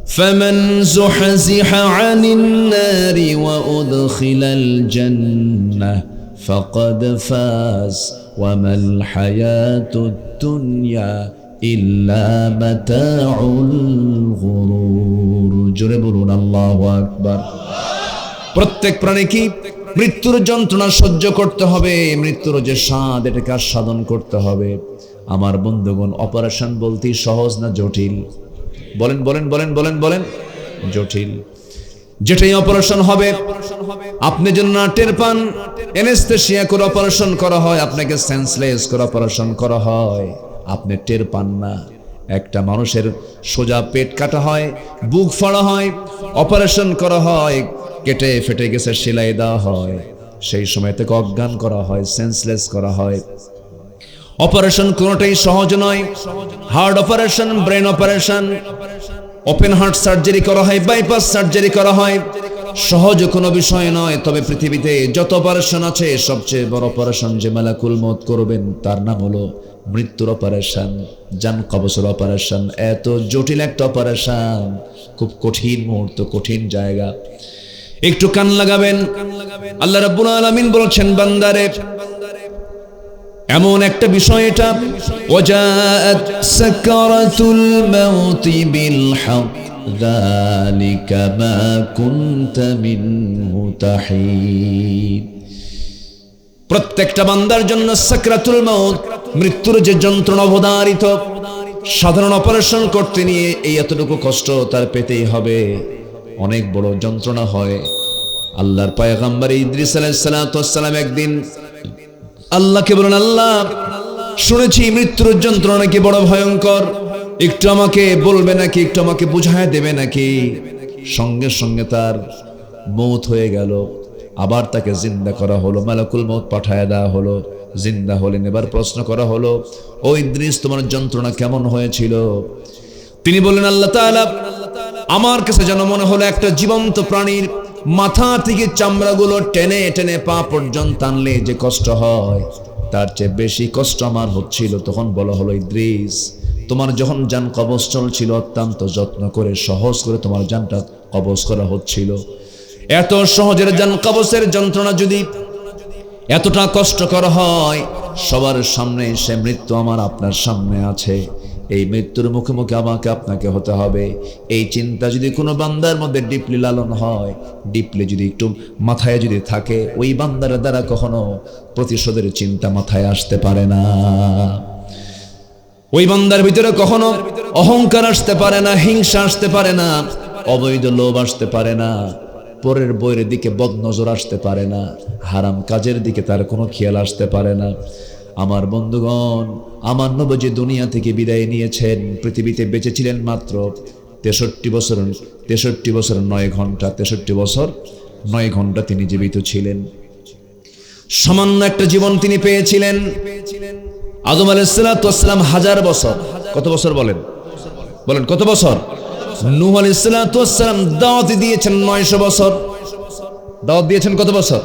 فمن زحزح عن النار وأدخل الجنة فقد فاز وما الحياة الدنيا إلا متاع الغرور জোরে বলুন আল্লাহু আকবার। প্রত্যেক প্রাণী কি মৃত্যুর যন্ত্রণা সহ্য করতে হবে, মৃত্যুর যে স্বাদ এটাকে আস্বাদন করতে হবে। আমার বন্ধুগণ, অপারেশন বলতে সহজ না জটিল? বলেন বলেন বলেন বলেন বলেন। জটিল। যেটাই অপারেশন হবে আপনি যেন না টের পান, অ্যানেস্থেসিয়া করে অপারেশন করা হয়, আপনাকে সেন্সলেস করে অপারেশন করা হয়, আপনি টের পান না। একটা মানুষের সোজা পেট কাটা হয়, বুক ফাড়া হয়, অপারেশন করা হয়, কেটে ফেটে গেছে সেলাই দেওয়া হয়, সেই সময় থেকে অজ্ঞান করা হয়, সেন্সলেস করা হয়। অপারেশন কোনোটাই সহজ নয়। Heart operation, brain operation, open heart surgery করা হয়, বাইপাস সার্জারি করা হয়, সহজ কোনো বিষয় নয়। তবে পৃথিবীতে যত অপারেশন আছে সবচেয়ে বড় অপারেশন যে মালাকুল মউত করবেন তার নাম হলো মৃত্যুর অপারেশন, জান কবজের অপারেশন। এত জটিল একটা অপারেশন, খুব কঠিন মুহূর্ত, কঠিন জায়গা। একটু কান লাগাবেন। আল্লাহ রাব্বুল আলামিন বলেছেন বান্দারে, এমন একটা বিষয় এটা, ওয়াজাআত সাকারাতুল মাউতি বিল হক যালিকা মা কুনতা মিনহু তাহিদ। প্রত্যেকটা বান্দার জন্য সাকরাতুল মাউত, মৃত্যুর যে যন্ত্রণা অবধারিত। সাধারণ অপারেশন করতে নিয়ে এই এতটুকু কষ্ট তার পেতেই হবে, অনেক বড় যন্ত্রণা হয়। আল্লাহর পয়গম্বর ইদ্রিস আলাইহিস সালাতু ওয়াস সালাম একদিন আল্লাহকে বলেন, আল্লাহ শুনেছি মৃত্যুর যন্ত্রণা নাকি বড় ভয়ঙ্কর, একটু আমাকে বলবে নাকি, একটু আমাকে বুঝায় দেবে নাকি? সঙ্গে সঙ্গে তার মৌত হয়ে গেল। আবার তাকে জিন্দা করা হলো, মালাকুল মউত পাঠায় দেওয়া হলো, জিন্দা হলেন। এবার প্রশ্ন করা হলো, ও ইদ্রিস তোমার যন্ত্রণা কেমন হয়েছিল? তিনি বললেন, আল্লাহ তাআলা আমার কাছে যেন মনে হলো একটা জীবন্ত প্রাণীর মাথা থেকে চামড়াগুলো টেনে টেনে পা পর্যন্ত টানলে যে কষ্ট হয় তার চেয়ে বেশি কষ্ট আমার হচ্ছিল। তখন বলা হলো, ইদ্রিস তোমার যখন জান কবজ চলছিল অত্যন্ত যত্ন করে সহজ করে তোমার জানটা কবজ করা হচ্ছিল। এত সহজের জান কবজের যন্ত্রণা যদি এতটা কষ্টকর হয়, সবার সামনে সে মৃত্যু আমার আপনার সামনে আছে, এই মৃত্যুর মুখোমুখি আমাকে আপনাকে হতে হবে। এই চিন্তা যদি কোনো বান্দার মধ্যে ডিপলি লালন হয়, ডিপলি যদি একটু মাথায় যদি থাকে, ওই বান্দার দ্বারা কখনো প্রতিশোধের চিন্তা মাথায় আসতে পারে না। ওই বান্দার ভিতরে কখনো অহংকার আসতে পারে না, হিংসা আসতে পারে না, অবৈধ লোভ আসতে পারে না, পরের বইয়ের দিকে বদনজর আসতে পারে না, হারাম কাজের দিকে তার কোনো খেয়াল আসতে পারে না। আমার বন্ধুগণ, আমার নবী দুনিয়া থেকে বিদায় নিয়েছেন, পৃথিবীতে বেঁচে ছিলেন মাত্র 63 বছর, 63 বছর 9 ঘন্টা, 63 বছর 9 ঘন্টা তিনি জীবিত ছিলেন। সামান্য একটা জীবন তিনি পেয়েছিলেন। আদম আলাইহিস সালাতু ওয়াস সালাম 1000 বছর, কত বছর বলেন? বলেন কত বছর? নূহ আলাইহিস সালাতু ওয়াস সালাম দাওয়াত দিয়েছেন 900 বছর। দাওয়াত দিয়েছেন কত বছর?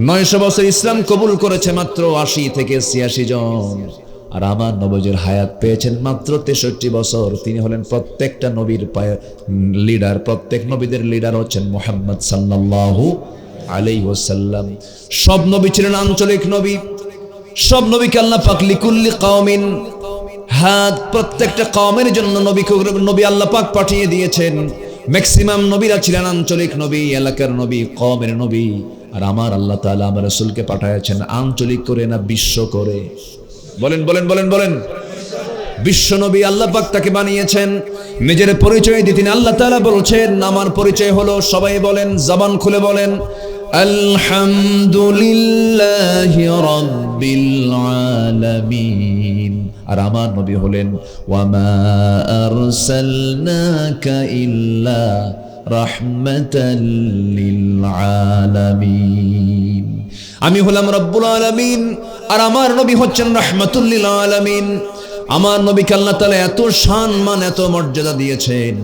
900 বছর। ইসলাম কবুল করেছে মাত্র 80 থেকে 86 জন। আর আমার নবীর হায়াত পেয়েছেন মাত্র 63 বছর। তিনি হলেন প্রত্যেকটা নবীর লিডার, প্রত্যেক নবীদের লিডার হচ্ছেন মুহাম্মদ সাল্লাল্লাহু আলাইহি ওয়াসাল্লাম। সব নবী ছিলেন আঞ্চলিক নবী, সব নবীকে আল্লাহ পাক লিকুল্লি কওমিন হাদ, প্রত্যেকটা কওমের জন্য নবী আল্লাহ পাক পাঠিয়ে দিয়েছেন। ম্যাক্সিমাম নবীরা ছিলেন আঞ্চলিক নবী, এলাকার নবী, কওমের নবী। আর আমার আল্লাহ তাআলা আমার রাসূলকে পাঠাচ্ছেন আঞ্চলিক করে না বিশ্ব করে? বলেন বলেন বলেন বলেন। বিশ্ব নবী আল্লাহ পাক তাকে বানিয়েছেন। নিজের পরিচয় দিতেন আল্লাহ তাআলা বলছেন, আমার পরিচয় হলো, সবাই বলেন, জবান খুলে বলেন, আলহামদুলিল্লাহি রাব্বিল আলামিন। আর আমার নবী হলেন, ওয়ামা আরসালনাকা ইল্লা রাহমাতাল লিল আলামিন। আমি হলাম রব্বুল আলামিন, আর আমার নবী হচ্ছেন রাহমাতুল লিল আলামিন। আমার নবীকে আল্লাহ তাআলা এত সম্মান, এত মর্যাদা দিয়েছেন।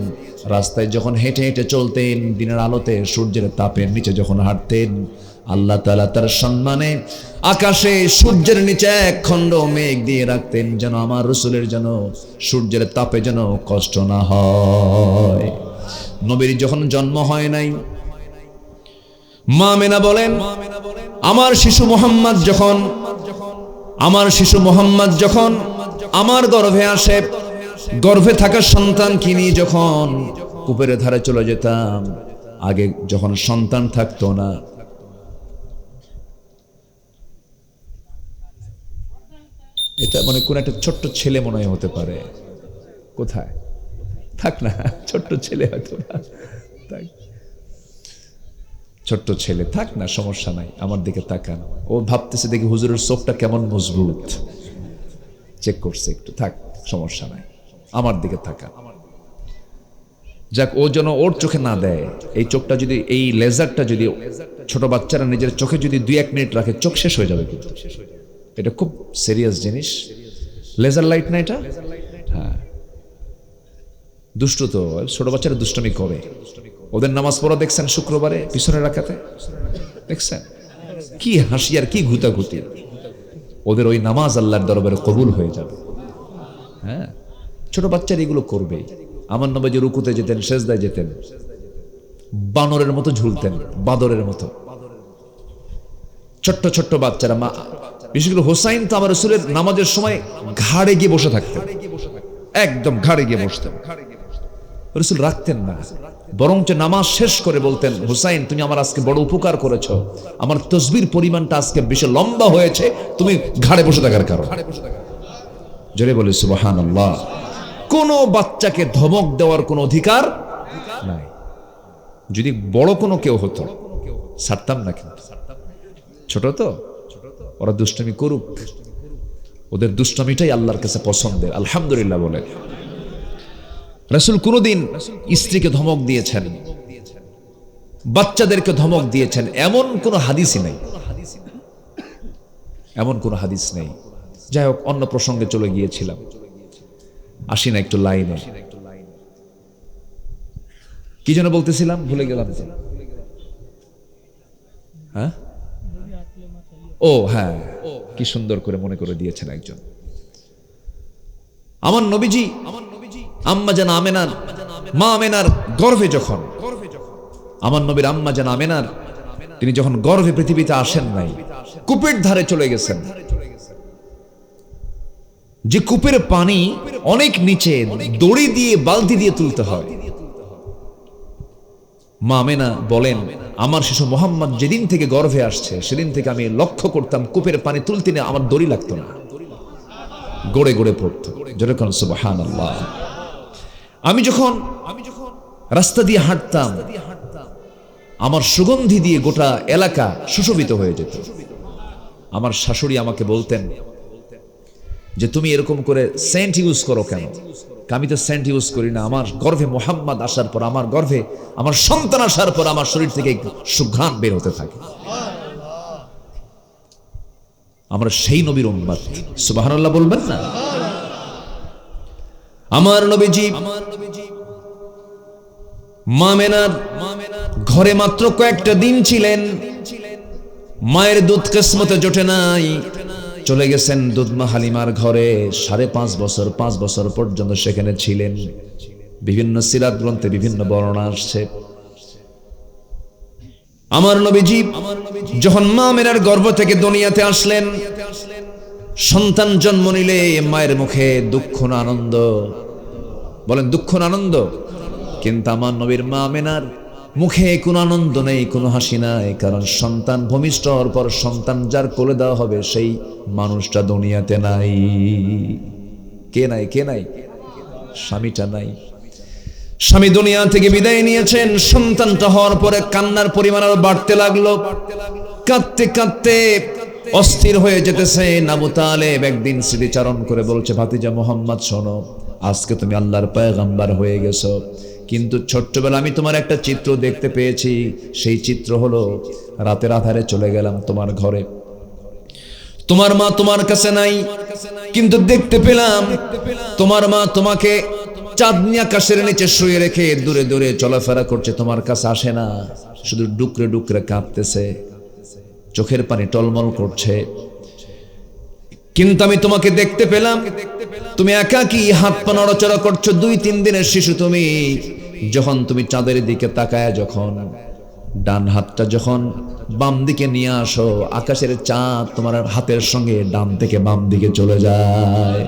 রাস্তায় যখন হেঁটে হেঁটে চলতেন, দিনের আলোতে সূর্যের তাপের নিচে যখন হাঁটতেন, আল্লাহ তাআলা তার সম্মানে আকাশে সূর্যের নিচে এক খণ্ড মেঘ দিয়ে রাখতেন, যেন আমার রাসূলের যেন সূর্যের তাপে যেন কষ্ট না হয়। নবীর যখন জন্ম হয় নাই, মা আমেনা বলেন আমার শিশু মোহাম্মদ যখন আমার গর্ভে আসে, গর্ভে থাকা সন্তান কিনি যখন কূপের ধারে চলে যেতাম, আগে যখন সন্তান থাকতো না, এটা মানে কোন একটা ছোট্ট ছেলে মনে হয় হতে পারে, কোথায় থাক না, ছোট্ট ছেলে হয়তো না, ছোট্ট ছেলে থাক না, সমস্যা নাই, আমার দিকে তাকান। ও ভাবতেছে দেখি হুজুরের চোখটা কেমন মজবুত, চেক করছে একটু, থাক সমস্যা নাই, আমার দিকে তাকান। যাক, ও যেন ওর চোখে না দেয়, এই চোখটা যদি, এই লেজারটা যদি ছোট বাচ্চারা নিজের চোখে যদি 2-1 মিনিট রাখে, চোখ শেষ হয়ে যাবে কিন্তু। এটা খুব সিরিয়াস জিনিস। লেজার লাইট না এটা? হ্যাঁ, দুষ্ট তো, ছোট বাচ্চারা দুষ্টমি করে। ওদের নামাজ পড়া দেখছেন শুক্রবারে পিছনে রাখাতে, দেখছেন কি হাসি আর কি ঘুতাঘুতি। ওদের ওই নামাজ আল্লাহর দরবারে কবুল হয়ে যাবে। হ্যাঁ, ছোট বাচ্চারা এগুলো করবে। আমার নবী রুকুতে যেতেন, সেজদায় যেতেন, বানরের মতো ঝুলতেন, বাদরের মতো। ছোট্ট ছোট্ট বাচ্চারা, মা বিশেষ করে হোসাইন তো আমার রাসূলের নামাজের সময় ঘাড়ে গিয়ে বসে থাকতেন, একদম ঘাড়ে গিয়ে বসতেন। রাসূল রাখতেন না, বরঞ্চ নামাজ শেষ করে বলতেন, হুসাইন তুমি আমার আজকে বড় উপকার করেছো, আমার তসবির পরিমাণটা আজকে বেশি লম্বা হয়েছে তুমি ঘাড়ে বসে থাকার কারণে। জোরে বলি সুবহানাল্লাহ। কোন বাচ্চাকে ধমক দেওয়ার কোনো অধিকার নাই। যদি বড় কোনো কেউ হতো ছাড়তাম না, কিন্তু ছোট তো, ওরা দুষ্টমি করুক, ওদের দুষ্টমিটাই আল্লাহর কাছে পছন্দের। আলহামদুলিল্লাহ বলে। রাসূল কোনদিন স্ত্রীকে ধমক দিয়েছেন, বাচ্চাদেরকে ধমক দিয়েছেন, এমন কোন হাদিসই নেই, এমন কোন হাদিস নেই। যাই হোক, অন্য প্রসঙ্গে চলে গিয়েছিলাম, আসি না একটু লাইনে। কি যেন বলতেছিলাম, ভুলে গেলাম। হ্যাঁ, ও হ্যাঁ, কি সুন্দর করে মনে করে দিয়েছেন একজন। আমার নবীজি আম্মা জান আমেনার, মা আমেনার গর্ভে যখন, আমার নবীর আম্মা জান আমেনার, তিনি যখন গর্ভে পৃথিবীতে আসেন নাই, কূপের ধারে চলে গেছেন, যে কূপের পানি অনেক নিচে, দড়ি দিয়ে বালতি দিয়ে তুলতে হয়। মা আমেনা বলেন আমার শিশু মোহাম্মদ যেদিন থেকে গর্ভে আসছে, সেদিন থেকে আমি লক্ষ্য করতাম কূপের পানি তুলতে না আমার দড়ি লাগতো না, গড়ে গড়ে পড়তো। যেরকম সুবহানাল্লাহ। আমি যখন রাস্তা দিয়ে হাঁটতাম, আমার সুগন্ধি দিয়ে গোটা এলাকা সুশোভিত হয়ে যেত। আমার শাশুড়ি আমাকে বলতেন যে তুমি এরকম করে সেন্ট ইউজ করো কেন? আমি তো সেন্ট ইউজ করি না, আমার গর্ভে মুহাম্মদ আসার পর, আমার গর্ভে আমার সন্তান আসার পর আমার শরীর থেকে সুঘ্রাণ বের হতে থাকে। আমরা সেই নবীর উম্মত, সুবহানাল্লাহ বলবেন না? আমার নবীজি মা আমেনার ঘরে মাত্র কয়েকটা দিন ছিলেন, মায়ের দুধ কিসমতে জোটে নাই, চলে গেছেন দুধমা হালিমার ঘরে। 5.5 বছর, 5 বছর পর্যন্ত সেখানে ছিলেন। বিভিন্ন সিরাত গ্রন্থে বিভিন্ন বর্ণনা আসছে। আমার নবীজি যখন মা আমেনার গর্ভ থেকে দুনিয়াতে আসলেন, সন্তান জন্ম নিলে মায়ের মুখে দুঃখ না আনন্দ? বলেন দুঃখ না আনন্দ? কিন্তু আমার নবীর মা আমেনার মুখে কোনো আনন্দ নেই, কোনো হাসি নাই, কারণ সন্তান ভূমিষ্ঠ হওয়ার পর সন্তান যার কোলে দেওয়া হবে সেই মানুষটা দুনিয়াতে নাই। কে নাই? কে নাই? স্বামীটা নাই। স্বামী দুনিয়া থেকে বিদায় নিয়েছেন। সন্তানটা হওয়ার পরে কান্নার পরিমাণ আরো বাড়তে লাগলো। কাঁদতে কাঁদতে অস্থির হয়ে যেতেছেন। আবু তালেব একদিন স্মৃতিচারণ করে বলছে, ভাতিজা মুহাম্মদ শোনো, আজকে তুমি আল্লাহর পয়গম্বর হয়ে গেছো, কিন্তু ছোট্টবেলা আমি তোমার একটা চিত্র দেখতে পেয়েছি। সেই চিত্র হলো রাতের আধারে চলে গেলাম তোমার ঘরে, তোমার মা তোমার কাছে নাই, কিন্তু দেখতে পেলাম তোমার মা তোমাকে চাঁদনি আকাশের নিচে শুয়ে রেখে দূরে দূরে চলাফেরা করছে, তোমার কাছে আসে না, শুধু ডুকরে ডুকরে কাঁদতেছে, চোখের পানি টলমল করছে। কিন্তু আমি তোমাকে দেখতে পেলাম তুমি একাকী হাত পা নড়াচড়া করছো, 2-3 দিনের শিশু তুমি, যখন তুমি চাঁদের দিকে তাকায়, যখন ডান হাতটা যখন বাম দিকে নিয়ে আসো, আকাশের চাঁদ তোমার হাতের সঙ্গে ডান থেকে বাম দিকে চলে যায়।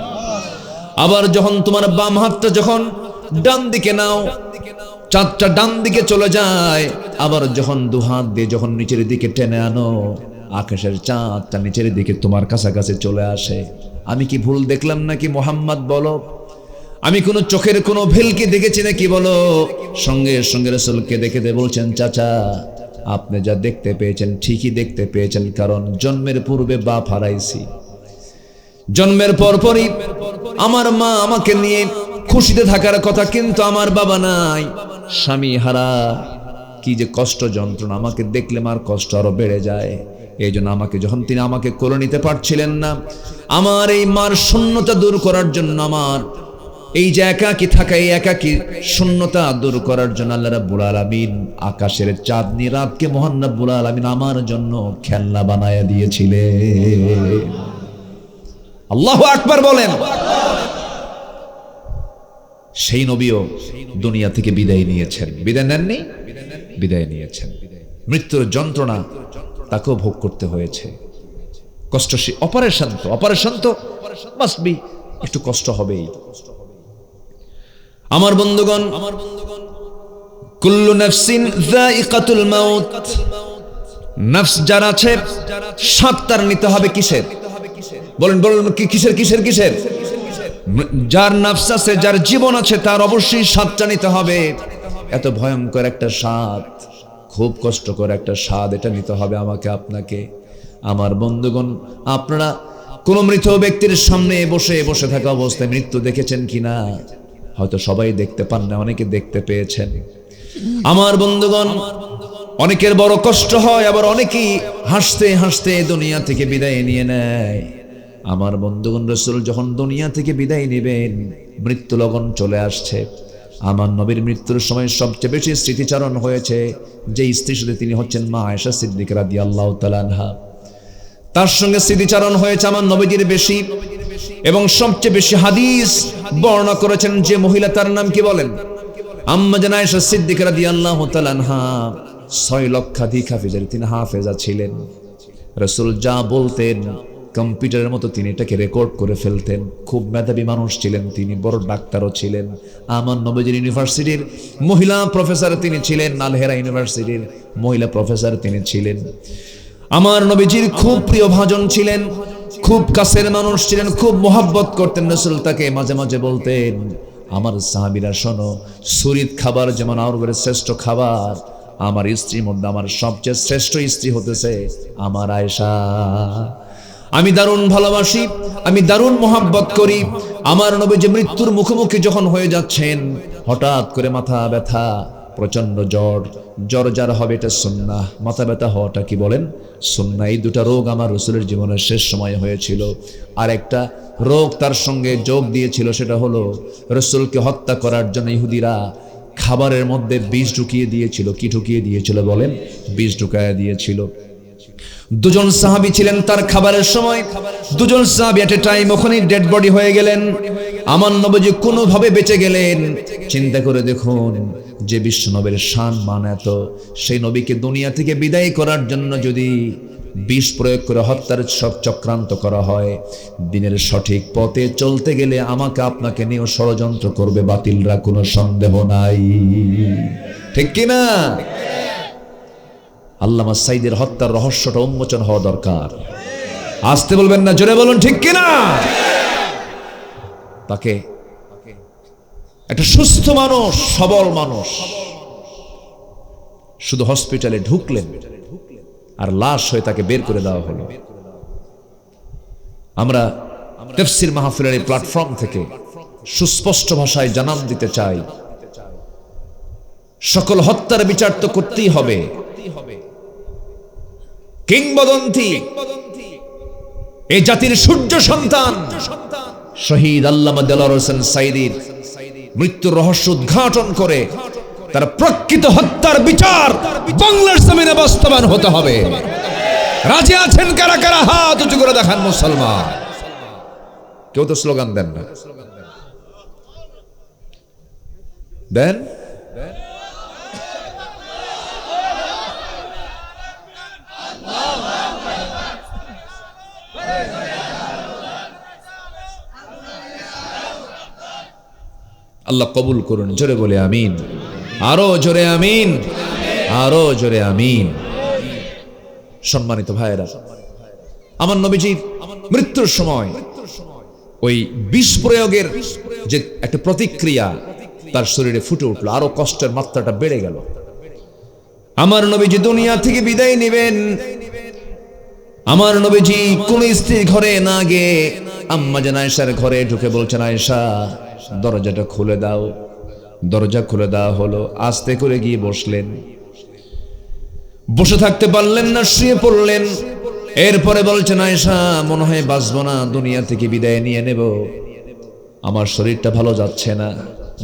আবার যখন তোমার বাম হাতটা যখন ডান দিকে নাও, চাঁদটা ডান দিকে চলে যায়। আবার যখন দুহাত দিয়ে যখন নিচের দিকে টেনে আনো, আকাশের চাঁদটা নিচের দিকে তোমার কাছাকাছি চলে আসে। আমি কি ভুল দেখলাম নাকি মোহাম্মদ বলো? আমি কোনো চোখের কোনো ভেলকি দেখেছি নাকি বলো? সঙ্গে সঙ্গে রাসূলকে দেখে বলছেন, চাচা আপনি যা দেখতে পেয়েছেন ঠিকই দেখতে পেয়েছেন, কারণ জন্মের পূর্বে বাপ হারাইছি, জন্মের পরপরই আমার মা আমাকে নিয়ে খুশিতে থাকার কথা, কিন্তু আমার বাবা নাই, স্বামী হারা, কি যে কষ্ট যন্ত্রণা, আমাকে দেখলে মার কষ্ট আরো বেড়ে যায়। এই জন্য আমাকে যখন তিনি আমাকে কোলে নিতে পারছিলেন না, আমার এই মার শূন্যতা দূর করার জন্য, আমার এই যে একাকী থাকা, এই একাকী শূন্যতা দূর করার জন্য আল্লাহ রাব্বুল আলামিন আকাশের চাঁদনি রাতকে মহান রাব্বুল আলামিন আমার জন্য খেলনা বানায়া দিয়েছিলেন। আল্লাহু আকবার বলেন। সেই নবীও দুনিয়া থেকে বিদায় নিয়েছেন, বিদায় নেননি, বিদায় নিয়েছেন। মৃত্যুর যন্ত্রণা তাকেও ভোগ করতে হয়েছে। কষ্ট, অপারেশন তো মাস্ট বি, একটু কষ্ট হবেই। আমার বন্ধুগণ, কুল্লু নাফসিন যায়িকাতুল মাউত, নফস যার আছে স্বাদ তার নিতে হবে কিসের? বলেন বলেন, কিসের কিসের কিসের? যার নফস আছে, যার জীবন আছে, তার অবশ্যই স্বাদটা নিতে হবে। এত ভয়ঙ্কর একটা স্বাদ, খুব কষ্টকর একটা স্বাদ, এটা নিতে হবে আমাকে আপনাকে। আমার বন্ধুগণ, আপনারা কোন মৃত ব্যক্তির সামনে বসে বসে থাকা অবস্থায় মৃত্যু দেখেছেন কিনা? হয়তো সবাই দেখতে পান না, অনেকে দেখতে পেয়েছেন। আমার বন্ধুগণ, অনেকের বড় কষ্ট হয়, আবার অনেকেই হাসতে হাসতে দুনিয়া থেকে বিদায় নিয়ে নেয়। আমার বন্ধুগণ, রাসূল যখন দুনিয়া থেকে বিদায় নেবেন, মৃত্যু লগন চলে আসছে। আমার নবীর মৃত্যুর সময় সবচেয়ে বেশি স্মৃতিচারণ হয়েছে যে স্ত্রীর সাথে, তিনি হচ্ছেন মা আয়েশা সিদ্দিকা রাদিয়াল্লাহু তাআলা আনহা। তার সঙ্গে স্মৃতিচারণ হয়েছে আমার নবীজির বেশি, এবং সবচেয়ে বেশি হাদিস বর্ণনা করেছেন যে মহিলা, তার নাম কি বলেন? আম্মা জান আয়েশা সিদ্দিকা রাদিয়াল্লাহু তাআলা আনহা 6 লক্ষাধিক হাফেজের তিনি হাফেজা ছিলেন। রাসূল যা বলতেন কম্পিউটারের মতো তিনি এটাকে রেকর্ড করে ফেলতেন। খুব মেধাবী মানুষ ছিলেন তিনি, বড় ডাক্তারও ছিলেন। আমার নবীজির ইউনিভার্সিটির মহিলা প্রফেসর তিনি ছিলেন, আল-হেরা ইউনিভার্সিটির মহিলা প্রফেসর তিনি ছিলেন। আমার নবীজির খুব প্রিয় ভাজন ছিলেন, খুব কাছের মানুষ ছিলেন, খুব মোহাব্বত করতেন। রাসূল তাকে মাঝে মাঝে বলতেন, আমার সাহাবীরা শোনো, সুরিত খাবার যেমন আরবের শ্রেষ্ঠ খাবার, আমার স্ত্রীর মধ্যে আমার সবচেয়ে শ্রেষ্ঠ স্ত্রী হতেছে আমার আয়েশা। আমি দারুণ ভালোবাসি, আমি দারুণ মোহাব্বত করি। আমার নবী যে মৃত্যুর মুখোমুখি যখন হয়ে যাচ্ছেন, হঠাৎ করে মাথা ব্যথা, প্রচন্ড জ্বর, জ্বর যার হবে এটা সুন্নাহ, মাথা ব্যথা হওয়াটা কি বলেন? সুন্নাহ। এই দুটা রোগ আমার রাসূলের জীবনের শেষ সময়ে হয়েছিল। আর একটা রোগ তার সঙ্গে যোগ দিয়েছিল, সেটা হলো রাসূলকে হত্যা করার জন্য ইহুদিরা খাবারের মধ্যে বিষ ঢুকিয়ে দিয়েছিল। কি ঢুকিয়ে দিয়েছিল বলেন? বিষ ঢুকায়া দিয়েছিল। দুজন সাহাবী ছিলেন তার খাবারের সময়, দুজন সাহাবী এট এ টাইম ওখানেই ডেড বডি হয়ে গেলেন। আমার নবীজি কোনোভাবে বেঁচে গেলেন। চিন্তা করে দেখুন, যে বিশ্ব নবীর শান মান এত, সেই নবীকে দুনিয়া থেকে বিদায় করার জন্য যদি বিষ প্রয়োগ করে হত্যার সব চক্রান্ত করা হয়, দিনের সঠিক পথে চলতে গেলে আমাকে আপনাকে নিয়েও ষড়যন্ত্র করবে বাতিলরা, কোনো সন্দেহ নাই। ঠিক কিনা? আল্লামা সাইদের হত্যার রহস্যটা উন্মোচন হওয়া দরকার। আসতে বলবেন না, জোরে বলুন ঠিক কিনা? তাকে একটা সুস্থ মানুষ, সবল মানুষ, শুধু হসপিটালে ঢুকলেন আর লাশ হয়ে তাকে বের করে দেওয়া হলো। আমরা তাফসীর মাহফিলের এই প্ল্যাটফর্ম থেকে সুস্পষ্ট ভাষায় জানান দিতে চাই, সকল হত্যার বিচার তো করতেই হবে। কিংবদন্তি, এই জাতির সূর্য সন্তান শহীদ আল্লামা দেলোয়ার হোসেন সাঈদীর মৃত্যুর রহস্য উদ্ঘাটন করে তার প্রকৃত হত্যার বিচার বাংলার জমিনে বাস্তবায়ন হতে হবে। রাজি আছেন কারা কারা? হাত উঁচু করে দেখান মুসলমান। কেউ তো স্লোগান দেন না, দেন আল্লাহ কবুল করুন, জোরে বলে আমিন, আরো জোরে আমিন, আরো জোরে আমিন। সম্মানিত ভাইয়েরা, আমার নবীজির মৃত্যুর সময় ওই বিষ প্রয়োগের যে একটা প্রতিক্রিয়া তার শরীরে ফুটে উঠলো, আরো কষ্টের মাত্রাটা বেড়ে গেল। আমার নবীজি দুনিয়া থেকে বিদায় নেবেন, আমার নবীজি কোন স্ত্রীর ঘরে না গিয়ে আম্মা জান আয়েশার ঘরে ঢুকে বলছেন, আয়েশা দরজাটা খুলে দাও। দরজা খুলে দেওয়া হলো, আস্তে করে গিয়ে বসলেন। বসে থাকতে পারলেন না, শুয়ে পড়লেন। এরপরে বলছেন, আয়েশা মনে হয় বাঁচবো না, দুনিয়া থেকে বিদায় নিয়ে নেব, আমার শরীরটা ভালো যাচ্ছে না।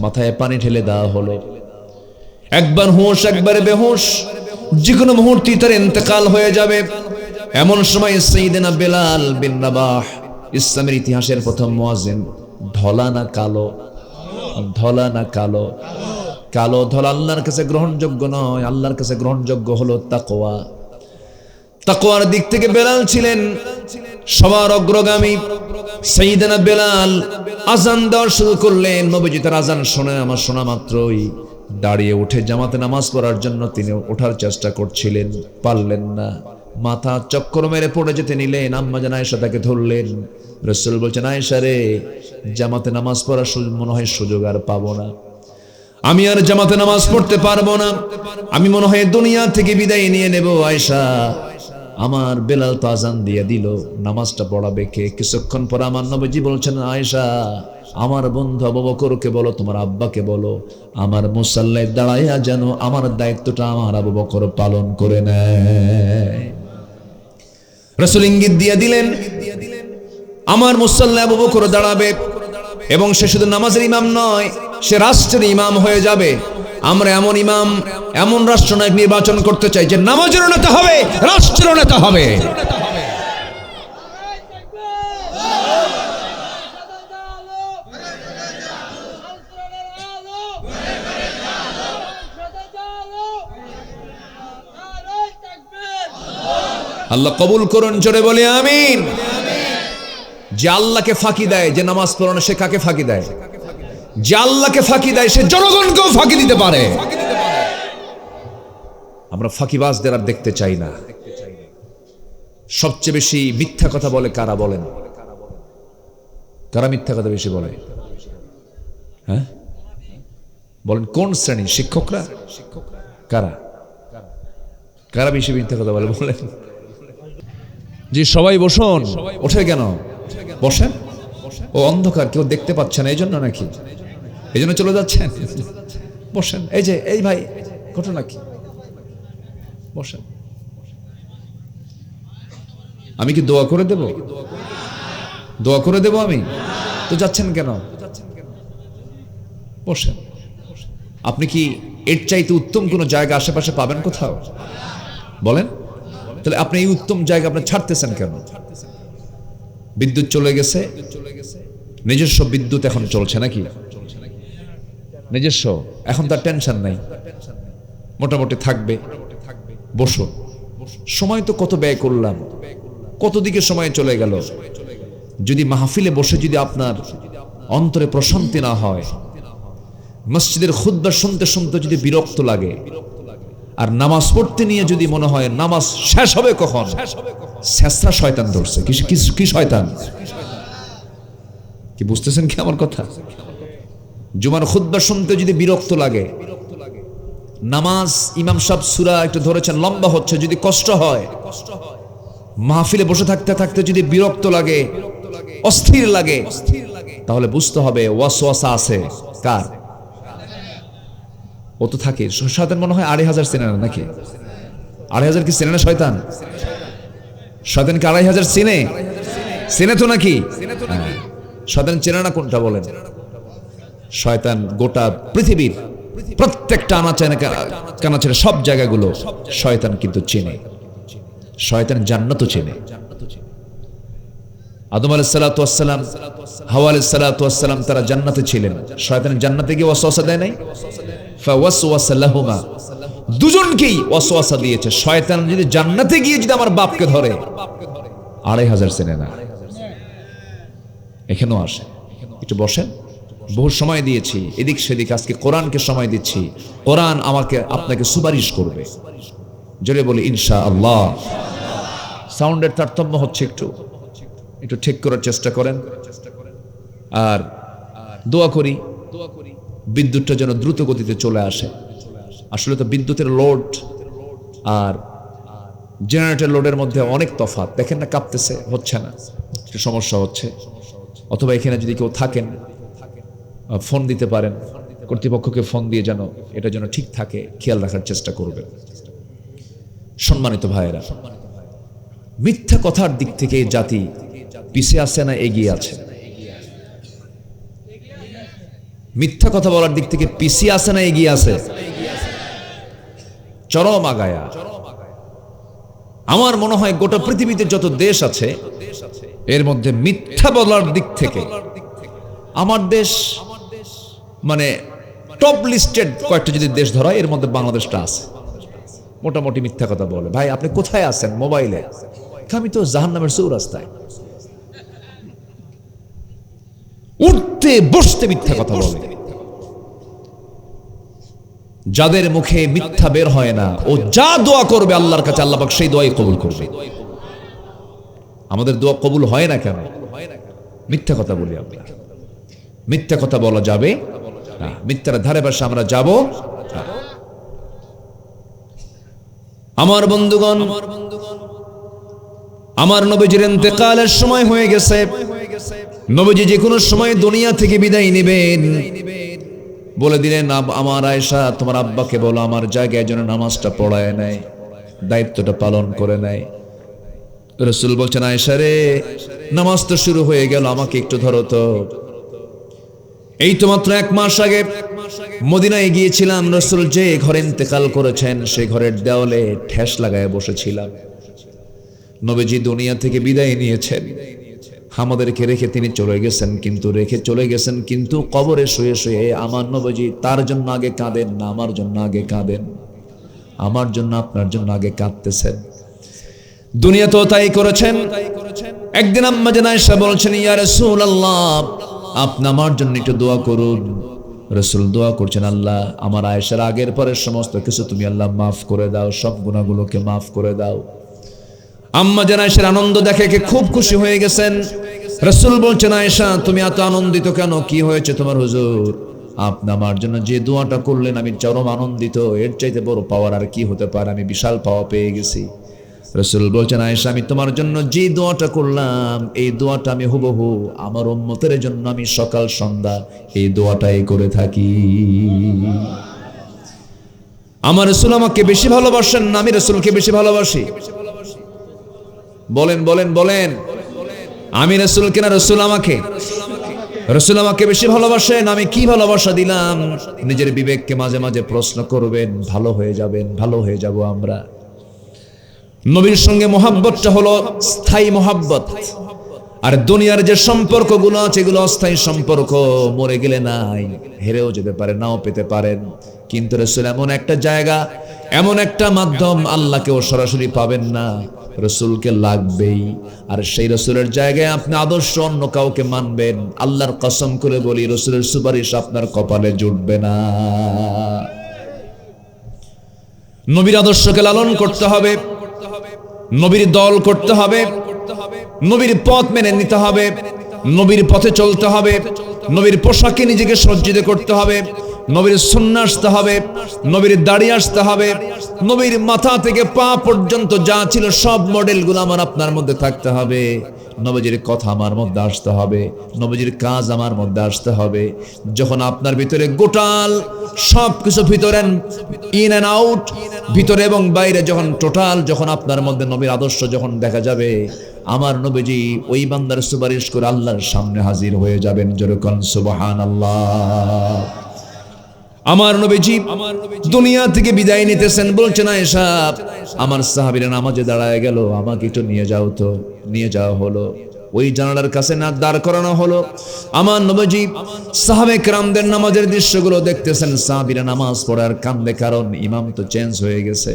মাথায় পানি ঢেলে দেওয়া হলো। একবার হুঁশ, একবার বেহুশ, যে কোনো মুহূর্তে তার ইন্তেকাল হয়ে যাবে। এমন সময় সাইয়েদনা বেলাল বিন রাবাহ, ইসলামের ইতিহাসের প্রথম মুয়াজ্জিন, ধলা না কালো, ধলা না কালো, কালো ধলা আল্লাহর কাছে গ্রহণযোগ্য নয়। আল্লাহর কাছে গ্রহণযোগ্য হলো তাকওয়া। তাকওয়ার দিক থেকে বেলাল ছিলেন সবার অগ্রগামী। সাইয়েদনা বেলাল আজান দেওয়া শুরু করলেন। নবীজি তার আজান শুনে, আমার শোনা মাত্রই দাঁড়িয়ে উঠে জামাতে নামাজ পড়ার জন্য তিনি ওঠার চেষ্টা করছিলেন, পারলেন না। মাথা চক্কর মেরে পড়ে যেতে নিলেন। আম্মা জান আয়েশা তাকে ধরলেন। রাসূল বলছেন, আয়েশা রে, জামাতে নামাজ পড়ার মনে হয় সুযোগ আর পাবো না, আমি আর জামাতে নামাজ পড়তে পারবো না, আমি মনে হয় দুনিয়া থেকে বিদায় নিয়ে নেব। আয়েশা, আমার বেলাল তো আজান দিয়ে দিল, নামাজটা পড়াবে কে? কিছুক্ষণ পর আমার নবীজি বলছেন, আয়েশা আমার বন্ধু আবু বকরকে বলো, তোমার আব্বাকে বলো, আমার মুসাল্লায় দাঁড়াইয়া যেন আমার দায়িত্বটা আমার আবু বকর পালন করে নেয়। রাসূল ইঙ্গিত দিয়ে দিলেন, আমার মুসাল্লায় আবু বকর দাঁড়াবে, এবং সে শুধু নামাজের ইমাম নয়, সে রাষ্ট্রের ইমাম হয়ে যাবে। আমরা এমন ইমাম, এমন রাষ্ট্রনায়ক নির্বাচন করতে চাই যে নামাজের নেতা হবে, রাষ্ট্রের নেতা হবে। আল্লাহ কবুল করুন, জোরে বলে আমিন। যে আল্লাহকে ফাঁকি দেয়, যে নামাজ পড়ে না, সে কাকে ফাঁকি দেয়? যে আল্লাহকে ফাঁকি দেয়, সে জনগণকেও ফাঁকি দিতে পারে। আমরা ফাঁকিবাজদের আর দেখতে চাই না। সবচেয়ে বেশি মিথ্যা কথা বলে কারা বলেন? কারা মিথ্যা কথা বেশি বলে? হ্যাঁ বলেন, কোন শ্রেণী? শিক্ষকরা? কারা কারা বেশি মিথ্যা কথা বলে? বলেন। জি সবাই বসুন। ওঠে কেন? বসেন। ও অন্ধকার, কেউ দেখতে পাচ্ছে না এই জন্য নাকি? এই জন্য চলে যাচ্ছেন? বসেন। এই যে এই ভাই, ঘটনা কি? বসেন। আমি কি দোয়া করে দেব? দোয়া করে দেব আমি? তো যাচ্ছেন কেন? বসেন। আপনি কি এর চাইতে উত্তম কোন জায়গা আশেপাশে পাবেন কোথাও? বলেন। তাহলে আপনি এই উত্তম জায়গা আপনি ছাড়তেছেন কেন? বিদ্যুৎ চলে গেছে, নিজস্ব বিদ্যুৎ এখন চলছে নাকি? নিজস্ব, এখন তার টেনশন নাই, মোটামুটি থাকবে। বসো। সময় তো কত ব্যয় করলাম, কত দিকে সময় চলে গেল। যদি মাহফিলে বসে যদি আপনার অন্তরে প্রশান্তি না হয়, মসজিদের খুতবা শুনতে শুনতে যদি বিরক্ত লাগে, আর নামাজ পড়তে নিয়ে যদি মনে হয় নামাজ শেষ হবে কখন, শেষরা শয়তান ধরছে। কি শয়তান? কি বুঝতেছেন কি আমার কথা? জুমার খুতবা শুনতে যদি বিরক্ত লাগে, নামাজ ইমাম সাহেব সূরা একটু ধরেছেন লম্বা হচ্ছে, যদি কষ্ট হয়, মাহফিলে বসে থাকতে থাকতে যদি বিরক্ত লাগে, অস্থির লাগে, তাহলে বুঝতে হবে ওয়াসওয়াসা আছে। কার? ও তো থাকে। শয়তান মনে হয় ২৫০০ চেনে না নাকি? ২৫০০ কি চেনে না শয়তান? শয়তান কি ২৫০০ চেনে? চেনে তো নাকি? শয়তান চেনে না কোনটা বলেন? শয়তান গোটা পৃথিবীর প্রত্যেকটা আনাচে কানাচে সব জায়গাগুলো শয়তান কিন্তু চেনে। শয়তান জান্নাতও চেনে। আদম আলাইহিস সালাতু ওয়াস সালাম, হাওয়া আলাইহিস সালাতু ওয়াস সালাম তারা জান্নাতে ছিলেন। শয়তান জান্নাতে গিয়ে ওয়াসওয়াসা দেয় নাই? ফাওয়াসওয়াসা লাহুমা, দুজনকেই ওয়াসওয়াসা দিয়েছে। শয়তান যদি জান্নাতে গিয়ে যদি আমার বাপকে ধরে 2500 চেনে না, এখানেও আসে। একটু বসেন, বহু সময় দিয়েছি এদিক সেদিক, আজকে কোরআনকে সময় দিচ্ছি। কোরআন আমাকে আপনাকে সুপারিশ করবে। জোরে বলি ইনশাআল্লাহ। সাউন্ডের তারতম্য হচ্ছে, একটু একটু ঠিক করার চেষ্টা করেন। আর দোয়া করি বিদ্যুৎটা যেন দ্রুত গতিতে চলে আসে। আসলে তো বিদ্যুতের লোড আর জেনারেটর লোডের মধ্যে অনেক তফাৎ। দেখেন না, কাঁপতেছে, হচ্ছে না, একটু সমস্যা হচ্ছে। অথবা এখানে যদি কেউ থাকেন, ফোন দিতে পারেন, কর্তৃপক্ষকে ফোন দিয়ে যেন এটা যেন ঠিক থাকে খেয়াল রাখার চেষ্টা করবেন। সম্মানিত ভাইয়েরা, মিথ্যা কথার দিক থেকে জাতি পিছিয়ে আছে না এগিয়ে আছে? মিথ্যা কথা বলার দিক থেকে পিছিয়ে আছে না এগিয়ে আছে? চরম আগায়া। আমার মনে হয় গোটা পৃথিবীতে যত দেশ আছে এর মধ্যে মিথ্যা বলার দিক থেকে আমার দেশ মানে টপ লিস্টেড কয়েকটা যদি দেশ ধরা, এর মধ্যে বাংলাদেশটা আছে। মোটামুটি মিথ্যা কথা বলে। ভাই আপনি কোথায় আছেন? মোবাইলে। আমি তো জাহান্নামের চৌরাস্তায়। উঠতে বসতে মিথ্যা কথা বলে। যাদের মুখে মিথ্যা বের হয় না, ও যা দোয়া করবে আল্লাহর কাছে আল্লাহ পাক সেই দোয়াই কবুল করবে। আমাদের দোয়া কবুল হয় না কেন? মিথ্যা কথা বলি আমরা। মিথ্যা কথা বলা যাবে না, মিথ্যার ধারে পাশে আমরা যাব না। আমার বন্ধুগণ, আমার নবীজির ইন্তেকালের সময় হয়ে গেছে। নবীজি যে কোনো সময় দুনিয়া থেকে বিদায় নেবেন। বলে দিলেন, আমার আয়েশা তোমার আব্বাকে বলো আমার জায়গায় যেন নামাজটা পড়ায় নেয়, দায়িত্বটা পালন করে নেয়। রাসূল বলছেন, আয়েশা রে, নামাজ তো শুরু হয়ে গেল, আমাকে একটু ধরো তো। এই তো মাত্র 1 মাস আগে মদিনায় গিয়েছিলাম, রাসূল যে ঘরে ইন্তেকাল করেছেন সেই ঘরের দেওয়ালে ঠেস লাগায় বসেছিলাম। নবীজি দুনিয়া থেকে বিদায় নিয়েছেন, আমাদেরকে রেখে তিনি চলে গেছেন, কিন্তু কবরে শুয়ে শুয়ে আমার নবীজি তার জন্য আগে কাঁদেন না, আমার জন্য আগে কাঁদেন। আমার জন্য আপনার জন্য আগে কাঁদতেছেন। দুনিয়াতেও তাই করেছেন। একদিন আম্মা জান আয়েশা বলছেন, ইয়া রাসূলুল্লাহ, আপনি আমার জন্য একটু দোয়া করুন। রাসূল দোয়া করছেন, আল্লাহ আমার আয়েশার আগের পরের সমস্ত কিছু তুমি আল্লাহ মাফ করে দাও, সব গুনাহগুলোকে মাফ করে দাও। আম্মা জান আয়েশার আনন্দ দেখে খুব খুশি হয়ে গেছেন। রাসূল বলছেন, আয়েশা তুমি এত আনন্দিত কেন? কি হয়েছে তোমার হুজুর? আপনি আমার জন্য যে দোয়াটা করলেন আমি চরম আনন্দিত, এর চাইতে বড় পাওয়ার আর কি হতে পারে? আমি বিশাল পাওয়া পেয়ে গেছি। রাসূল বলছেন, আয়েশা আমি তোমার জন্য যে দোয়াটা করলাম এই দোয়াটা আমি হুবহু আমার উম্মতের জন্য আমি সকাল সন্ধ্যা এই দোয়াটাই করে থাকি। আমার রাসূল আমাকে বেশি ভালোবাসেন না আমি রাসূলকে বেশি ভালোবাসি? বলেন বলেন বলেন। আমি রাসূলকে না রাসূল আমাকে? রাসূল আমাকে বেশি ভালোবাসেন, আমি কি ভালোবাসা দিলাম? নিজের বিবেককে মাঝে মাঝে প্রশ্ন করবেন, ভালো হয়ে যাবেন, ভালো হয়ে যাব আমরা। নবীর সঙ্গে মহব্বতটা হলো স্থায়ী মহব্বত, আর দুনিয়ার যে সম্পর্কগুলো আছে এগুলো অস্থায়ী সম্পর্ক, মরে গেলে নাই, হেরেও যেতে পারে, নাও পেতে পারেন। কিন্তু রাসূল এমন একটা জায়গা, এমন একটা মাধ্যম, আল্লাহকেও সরাসরি পাবেন না, রাসূলকে লাগবেই। আর সেই রাসূলের জায়গায় আপনি আদর্শ অন্য কাউকে মানবেন, আল্লাহর কসম করে বলি রাসূলের সুপারিশ আপনার কপালে জুটবে না। নবীর আদর্শকে লালন করতে হবে, নবীর দল করতে হবে, নবীর পথ মেনে নিতে হবে, নবীর পথে চলতে হবে, নবীর পোশাকে নিজেকে সজ্জিত করতে হবে, নবীর সুন্নাহ আসতে হবে, নবীর দাড়ি আসতে হবে, নবীর মাথা থেকে পা পর্যন্ত যা ছিল সব মডেলগুলো আমার আপনার মধ্যে থাকতে হবে। নবীজির কথা আমার মধ্যে আসতে হবে, নবীজির কাজ আমার মধ্যে আসতে হবে। যখন আপনার ভিতরে গোটাল সবকিছু ভিতরে ইন অ্যান্ড আউট, ভিতরে এবং বাইরে যখন টোটাল, যখন আপনার মধ্যে নবীর আদর্শ যখন দেখা যাবে, আমার নবীজি ওই বান্দার সুপারিশ করে আল্লাহর সামনে হাজির হয়ে যাবেন। যেরকম সুবহানাল্লাহ। আমার নবীজি দুনিয়া থেকে বিদায় নিতেছেন, বলছেন আয়েশা আমার সাহাবীরা নামাজে দাঁড়ায় গেল, আমাকে একটু নিয়ে যাও তো। নিয়ে যাওয়া হলো। ওই জানালার কাছে না দাঁড় করানো হলো। আমার নবীজি সাহাবে কেরামদের নামাজের দৃশ্যগুলো দেখতেছেন। সাহাবীরা নামাজ পড়ার কান্দে, কারণ ইমাম তো চেঞ্জ হয়ে গেছে।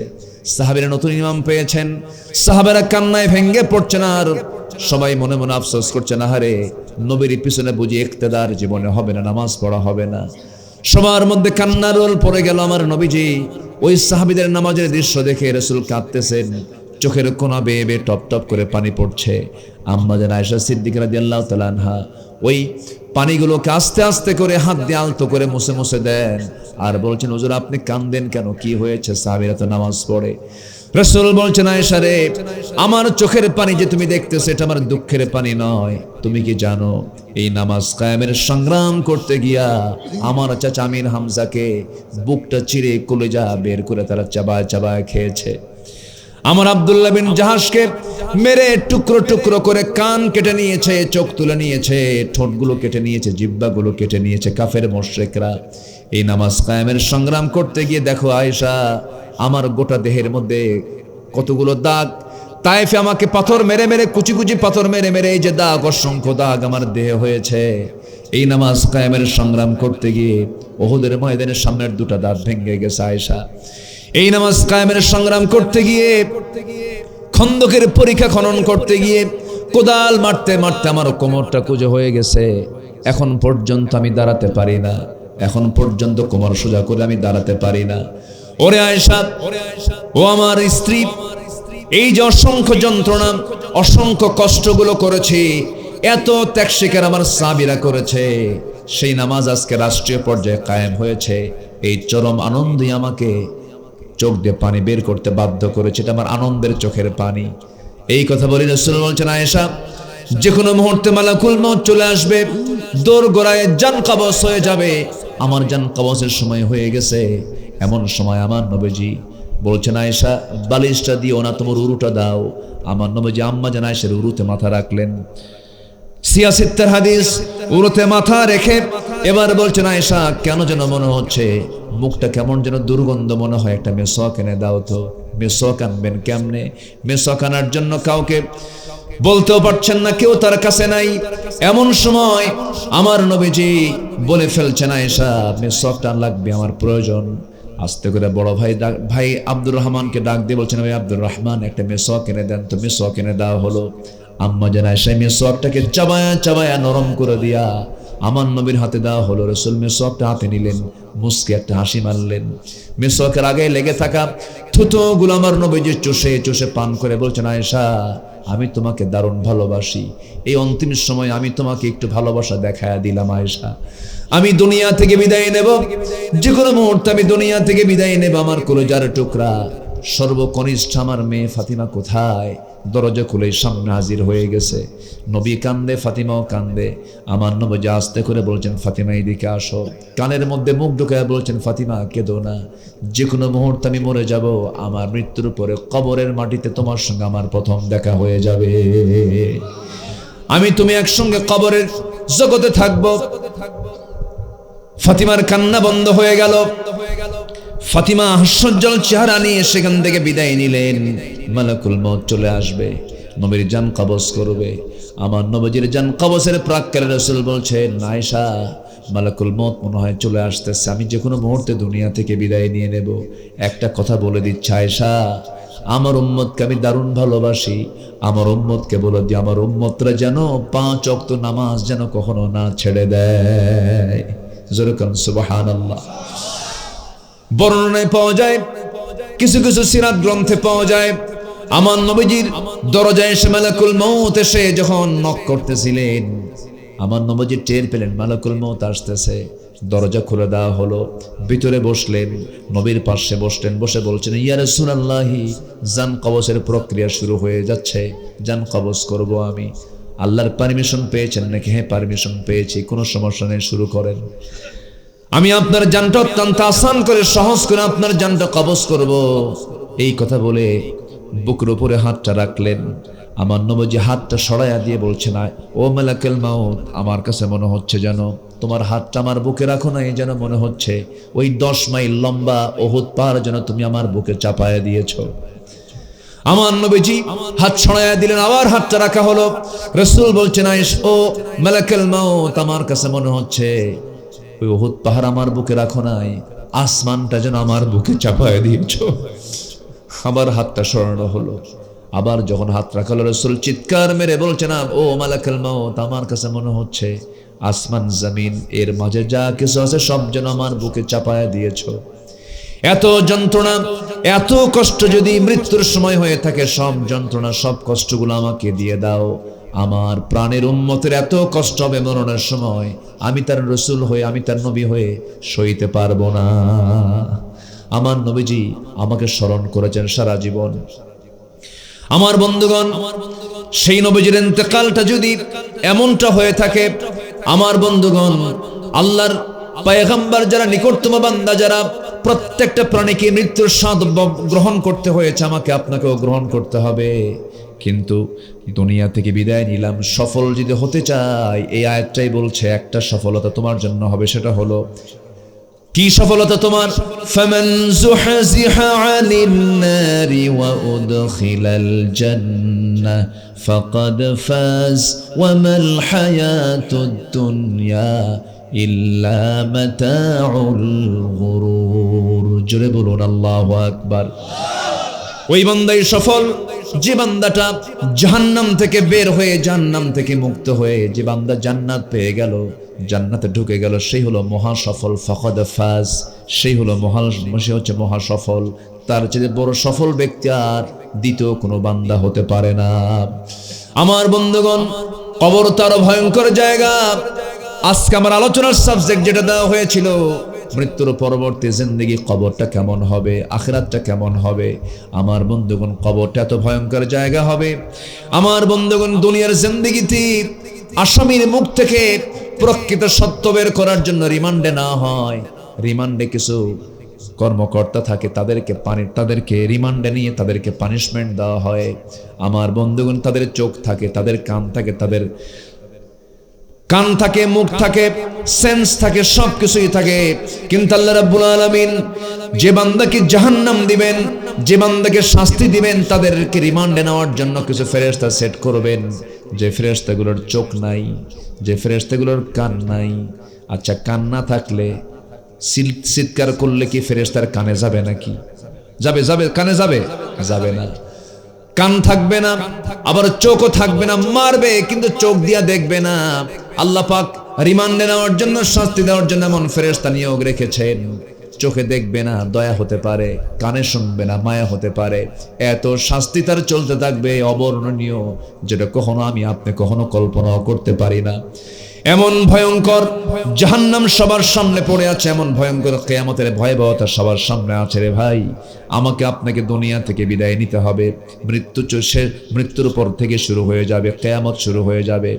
সাহাবীরা নতুন ইমাম পেয়েছেন। সাহাবেরা কান্নায় ভেঙ্গে পড়ছেন আর সবাই মনে মনে আফসোস করছে, না হারে নবীর পিছনে বুঝি ইক্তেদার জীবনে হবে না, নামাজ পড়া হবে না। সবার মধ্যে কান্নার রোল পড়ে গেল। আমার নবীজি ওই সাহাবীদের নামাজের দৃশ্য দেখে রাসূল কাঁদতেছেন, চোখের কোনা বেয়ে বেয়ে টপ টপ করে পানি পড়ছে। আম্মা জান আয়েশা সিদ্দিকা রাদিয়াল্লাহু তাআলা আনহা ওই পানিগুলোকে আস্তে আস্তে করে হাত দিয়ে আলতো করে মুছে মুছে দেন আর বলছেন, হুজুর আপনি কাঁদেন কেন, কি হয়েছে? সাহাবীরা তো নামাজ পড়ে। রাসূল বলছেন, আয়েশা রে, আমার চোখের পানি যে তুমি দেখতেছো এটা আমার দুঃখের পানি নয়। তুমি কি জানো এই নামাজ কায়েমের সংগ্রাম করতে গিয়া আমার চাচা আমির হামজাকে বুকটা চিরে কলিজা বের করে তারা চাবায় চাবায় খেয়েছে। আমার আব্দুল্লাহ বিন জাহাশকে মেরে টুকরো টুকরো করে কান কেটে নিয়েছে, চোখ তুলে নিয়েছে, ঠোঁটগুলো কেটে নিয়েছে, জিহ্বাগুলো কেটে নিয়েছে কাফের মুশরিকরা। এই নামাজ কায়েমের সংগ্রাম করতে গিয়ে দেখো আয়েশা, আমার গোটা দেহের মধ্যে কতগুলো দাগ। তায়েফে আমাকে পাথর মেরে মেরে, কুচি কুচি পাথর মেরে মেরে এই যে দাগ, অসংখ্য দাগ আমার দেহে হয়েছে। এই নামাজ কায়েমের সংগ্রাম করতে গিয়ে উহুদের ময়দানের সামনের দুটো দাঁত ভেঙে গেছে আয়েশা। এই নামাজ কায়েমের সংগ্রাম করতে গিয়ে, খন্দকের পরীক্ষা খনন করতে গিয়ে কোদাল মারতে মারতে আমার কোমরটা কুঁজো হয়ে গেছে। এখন পর্যন্ত আমি দাঁড়াতে পারি না, এখন পর্যন্ত কোমর সোজা করে আমি দাঁড়াতে পারি না। ওরে আয়েশা, ও আমার স্ত্রী, এই যে অসংখ্য যন্ত্রণা, অসংখ্য কষ্টগুলো করেছি, এত ত্যাগ স্বীকার আমার সাহাবীরা করেছে, সেই নামাজ আজকে রাষ্ট্রীয় পর্যায়ে কায়েম হয়েছে। এই চরম আনন্দই আমাকে চোখ দিয়ে পানি বের করতে বাধ্য করেছে। এটা আমার আনন্দের চোখের পানি। এই কথা বলি রাসূল বলছেন, আয়েশা, যে কোনো মুহূর্তে মালাকুল মউত চলে আসবে, দৌড় গোড়ায় জান কবজ হয়ে যাবে। আমার জান কবজের সময় হয়ে গেছে। এমন সময় আমার নবীজি বলছেন, আয়েশা বালিশটা দিও না, তোমার উরুটা দাও। আমার নবীজি আম্মা জান আয়েশার উরুতে মাথা রাখলেন। সিয়াসিত্তের হাদিস, উরুতে মাথা রেখে এবার বলছেন, আয়েশা কেন যেন মনে হচ্ছে মুখটা কেমন যেন দুর্গন্ধ মনে হয়, একটা মেসওয়াক এনে দাও তো। মেসওয়াক আনবেন কেমনে? মেসওয়াক আনার জন্য কাউকে বলতেও পারছেন না, কেউ তার কাছে নাই। এমন সময় আমার নবীজি বলে ফেলছেন, আয়েশা মেসওয়াকটা লাগবে, আমার প্রয়োজন। আস্তে করে বড় ভাই আব্দুর রহমানকে ডাক দিয়ে বলছেন, ভাই আব্দুর রহমান, একটা মেসওয়াক এনে দেন তো। মেসওয়াক এনে দেওয়া হলো। আম্মা জান আয়েশা মেসওয়াকটাকে চাবায়া চাবায়া নরম করে দিয়া আমার নবীর হাতে দেওয়া হলো। রাসূল মেসওয়াকটা হাতে নিলেন, মুস্কি একটা হাসি মারলেন। মেসওয়াকের আগে লেগে থাকা থুথুগুলো আমার নবীজি চুষে চুষে পান করে বলছেন, আয়েশা আমি তোমাকে দারুণ ভালোবাসি। এই অন্তিম সময় আমি তোমাকে একটু ভালোবাসা দেখায়া দিলাম আয়েশা। আমি দুনিয়া থেকে বিদায় নেব, যে কোনো মুহূর্তে আমি দুনিয়া থেকে বিদায় নেব। আমার কলিজার টুকরা সর্বকনিষ্ঠ আমার মেয়ে ফাতিমা কোথায়? দরজা খুলে সামনে হাজির হয়ে গেছে। নবী কান্দে, ফাতিমাও কান্দে। আমার নবী আস্তে করে বলছেন, ফাতিমা এদিকে আসো। কানের মধ্যে মুখ ঢুকায় বলছেন, ফাতিমা কেঁদো না, যে কোনো মুহূর্তে আমি মরে যাব। আমার মৃত্যুর পরে কবরের মাটিতে তোমার সঙ্গে আমার প্রথম দেখা হয়ে যাবে। আমি তুমি একসঙ্গে কবরের জগতে থাকবো। ফাতিমার কান্না বন্ধ হয়ে গেল। ফাতিমা হাস্যোজ্জ্বল চেহারা নিয়ে সেখান থেকে বিদায় নিলেন। মালাকুল মউত চলে আসবে, নবীর জান কবজ করবে। আমার নবীজির জান কবজের প্রাক্কালে রাসূল বলছেন, আয়েশা মালাকুল মউত মনে হয় চলে আসতেছে, আমি যে কোনো মুহূর্তে দুনিয়া থেকে বিদায় নিয়ে নেব। একটা কথা বলে দিচ্ছি আয়েশা, আমার উম্মতকে আমি দারুণ ভালোবাসি। আমার উম্মতকে বলে দিই, আমার উম্মতরা যেন 5 ওয়াক্ত নামাজ যেন কখনো না ছেড়ে দেয়। জোরে কান সুবহানাল্লাহ। বর্ণনায় পাওয়া যায়, কিছু কিছু সিরাত গ্রন্থে পাওয়া যায়, আমার নবীজির দরজায় এসে মালাকুল মউত এসে যখন নক করতেছিলেন, আমার নবীজি টের পেলেন মালাকুল মউত আসতেছে। দরজা খুলে দেওয়া হলো, ভিতরে বসলেন, নবীর পাশে বসলেন। বসে বলছেন, ইয়া রাসূলুল্লাহি, জান কবজের প্রক্রিয়া শুরু হয়ে যাচ্ছে, জান কবজ করব আমি। আল্লাহর পারমিশন পেয়েছেন নাকি? হ্যাঁ পারমিশন পেয়েছি, কোনো সমস্যা নেই, শুরু করেন। আমি আপনার জানটা অত্যন্ত আসান করে, সহজ করে আপনার জানটা কবজ করব। এই কথা বলে বুকের উপরে হাতটা রাখলেন। আমার নবীজি হাতটা সরাইয়া দিয়ে বলছেন, ও মালাকুল মউত, আমার কাছে মনে হচ্ছে যেন তোমার হাতটা আমার বুকে রাখো না, এই যেন মনে হচ্ছে ওই 10 মাইল লম্বা উহুদ পাহাড় যেন তুমি আমার বুকে চাপায়া দিয়েছ। আমার নবীজি হাত ছড়াইয়া দিলেন, আবার হাতটা রাখা হলো। রাসূল বলছেন, আয়েশ ও মালাকুল মাউত, আমার কাছে মনে হচ্ছে ওই উহুদ পাহাড় আমার বুকে রাখো নাই, আসমানটা যেন আমার বুকে চাপায় দিয়েছো। আবার হাতটা সরানো হলো। আবার যখন হাত রাখা হলো, রাসূল চিৎকার মেরে বলছেন, ও মালাকুল মাউত, আমার কাছে মনে হচ্ছে আসমান জমিন এর মাঝে যা কিছু আছে সব যেন আমার বুকে চাপায় দিয়েছো। এত যন্ত্রণা, এত কষ্ট যদি মৃত্যুর সময় হয়ে থাকে, সব যন্ত্রণা সব কষ্টগুলো আমাকে দিয়ে দাও। আমার প্রাণের উম্মতের এত কষ্ট হবে মরণের সময়, আমি তার রসুল হয়ে, আমি তার নবী হয়ে সইতে পারবো না। আমার নবীজি আমাকে স্মরণ করেছেন সারা জীবন। আমার বন্ধুগণ, সেই নবীজির ইন্তেকালটা যদি এমনটা হয়ে থাকে, আমার বন্ধুগণ, আল্লাহর পয়গম্বর যারা, নিকটতম বান্দা যারা, প্রত্যেকটা প্রাণীকে মৃত্যুর স্বাদ গ্রহণ করতে হয়েছে, আমাকে আপনাকেও গ্রহণ করতে হবে। কিন্তু দুনিয়া থেকে বিদায় নিলাম, সফল যদি হতে চাই, এই আয়াতটাই বলছে একটা সফলতা তোমার জন্য হবে, সেটা হলো কি সফলতা তোমার? ফামান যুহজিহা আনিন নারি ওয়া উদখিলাল জান্নাহ ফাকাদ ফাজ ওয়া মাল হায়াতুদ দুনিয়া ইল্লা মাতাউল গুরুর। জোরে বলুন আল্লাহু আকবার। ওই বান্দাই সফল যে বান্দাটা জাহান্নাম থেকে বের হয়ে, জাহান্নাম থেকে মুক্ত হয়ে, যে বান্দা জান্নাত পেয়ে গেল, জান্নাতে ঢুকে গেল, সেই হলো মহা সফল। ফাকাদ ফাজ, সেই হলো সে হচ্ছে মহা সফল। তার চেয়ে বড় সফল ব্যক্তি আর দ্বিতীয় কোনো বান্দা হতে পারে না। আমার বন্ধুগণ, কবর তার ভয়ঙ্কর জায়গা। আজকে আমার আলোচনার সাবজেক্ট যেটা দেওয়া হয়েছিল, মৃত্যুর পরবর্তী জিন্দেগি, কবরটা কেমন হবে, আখিরাতটা কেমন হবে। আমার বন্ধুগণ, কবরটা এত ভয়ঙ্কর জায়গা হবে। আমার বন্ধুগণ, দুনিয়ার জিন্দেগিতে আসামির মুখ থেকে প্রকৃত সত্য বের করার জন্য রিমান্ডে না হয়, রিমান্ডে কিছু কর্মকর্তা থাকে, তাদেরকে রিমান্ডে নিয়ে তাদেরকে পানিশমেন্ট দেওয়া হয়। আমার বন্ধুগণ, তাদের চোখ থাকে, তাদের কান থাকে, তাদের কান থাকে, মুখ থাকে, সেন্স থাকে, সব কিছুই থাকে। কিন্তু আল্লাহ রাব্বুল আলামিন যে বান্দাকে জাহান্নাম দিবেন, যে বান্দাকে শাস্তি দিবেন, তাদেরকে রিমান্ডে নেওয়ার জন্য কিছু ফেরেশতা সেট করবেন, যে ফেরেশতাগুলোর চোখ নাই, যে ফেরেশতাগুলোর কান নাই। আচ্ছা, কান না থাকলে চিৎকার করলে কি ফেরেশতার কানে যাবে নাকি? যাবে? কানে যাবে না। কান থাকবে না, আবার চোখও থাকবে না, মারবে কিন্তু চোখ দিয়া দেখবে না। আল্লাহ পাক রিমান্ডে নেওয়ার জন্য, শাস্তি দেওয়ার জন্য এমন ফেরেশতা নিয়োগ রেখেছেন। চোখে দেখবে না, দয়া হতে পারে, কানে শুনবে না, মায়া হতে পারে। এত শাস্তি তার চলতে থাকবে, অবর্ণনীয়, যেটা কখনো আমি আপনি কখনো কল্পনাও করতে পারি না। এমন ভয়ঙ্কর জাহান্নাম সবার সামনে পড়ে আছে, এমন ভয়ঙ্কর কিয়ামতের ভয়াবহতা সবার সামনে আছে। রে ভাই, আমাকে আপনাকে দুনিয়া থেকে বিদায় নিতে হবে। মৃত্যুর পর থেকে শুরু হয়ে যাবে কিয়ামত, শুরু হয়ে যাবে।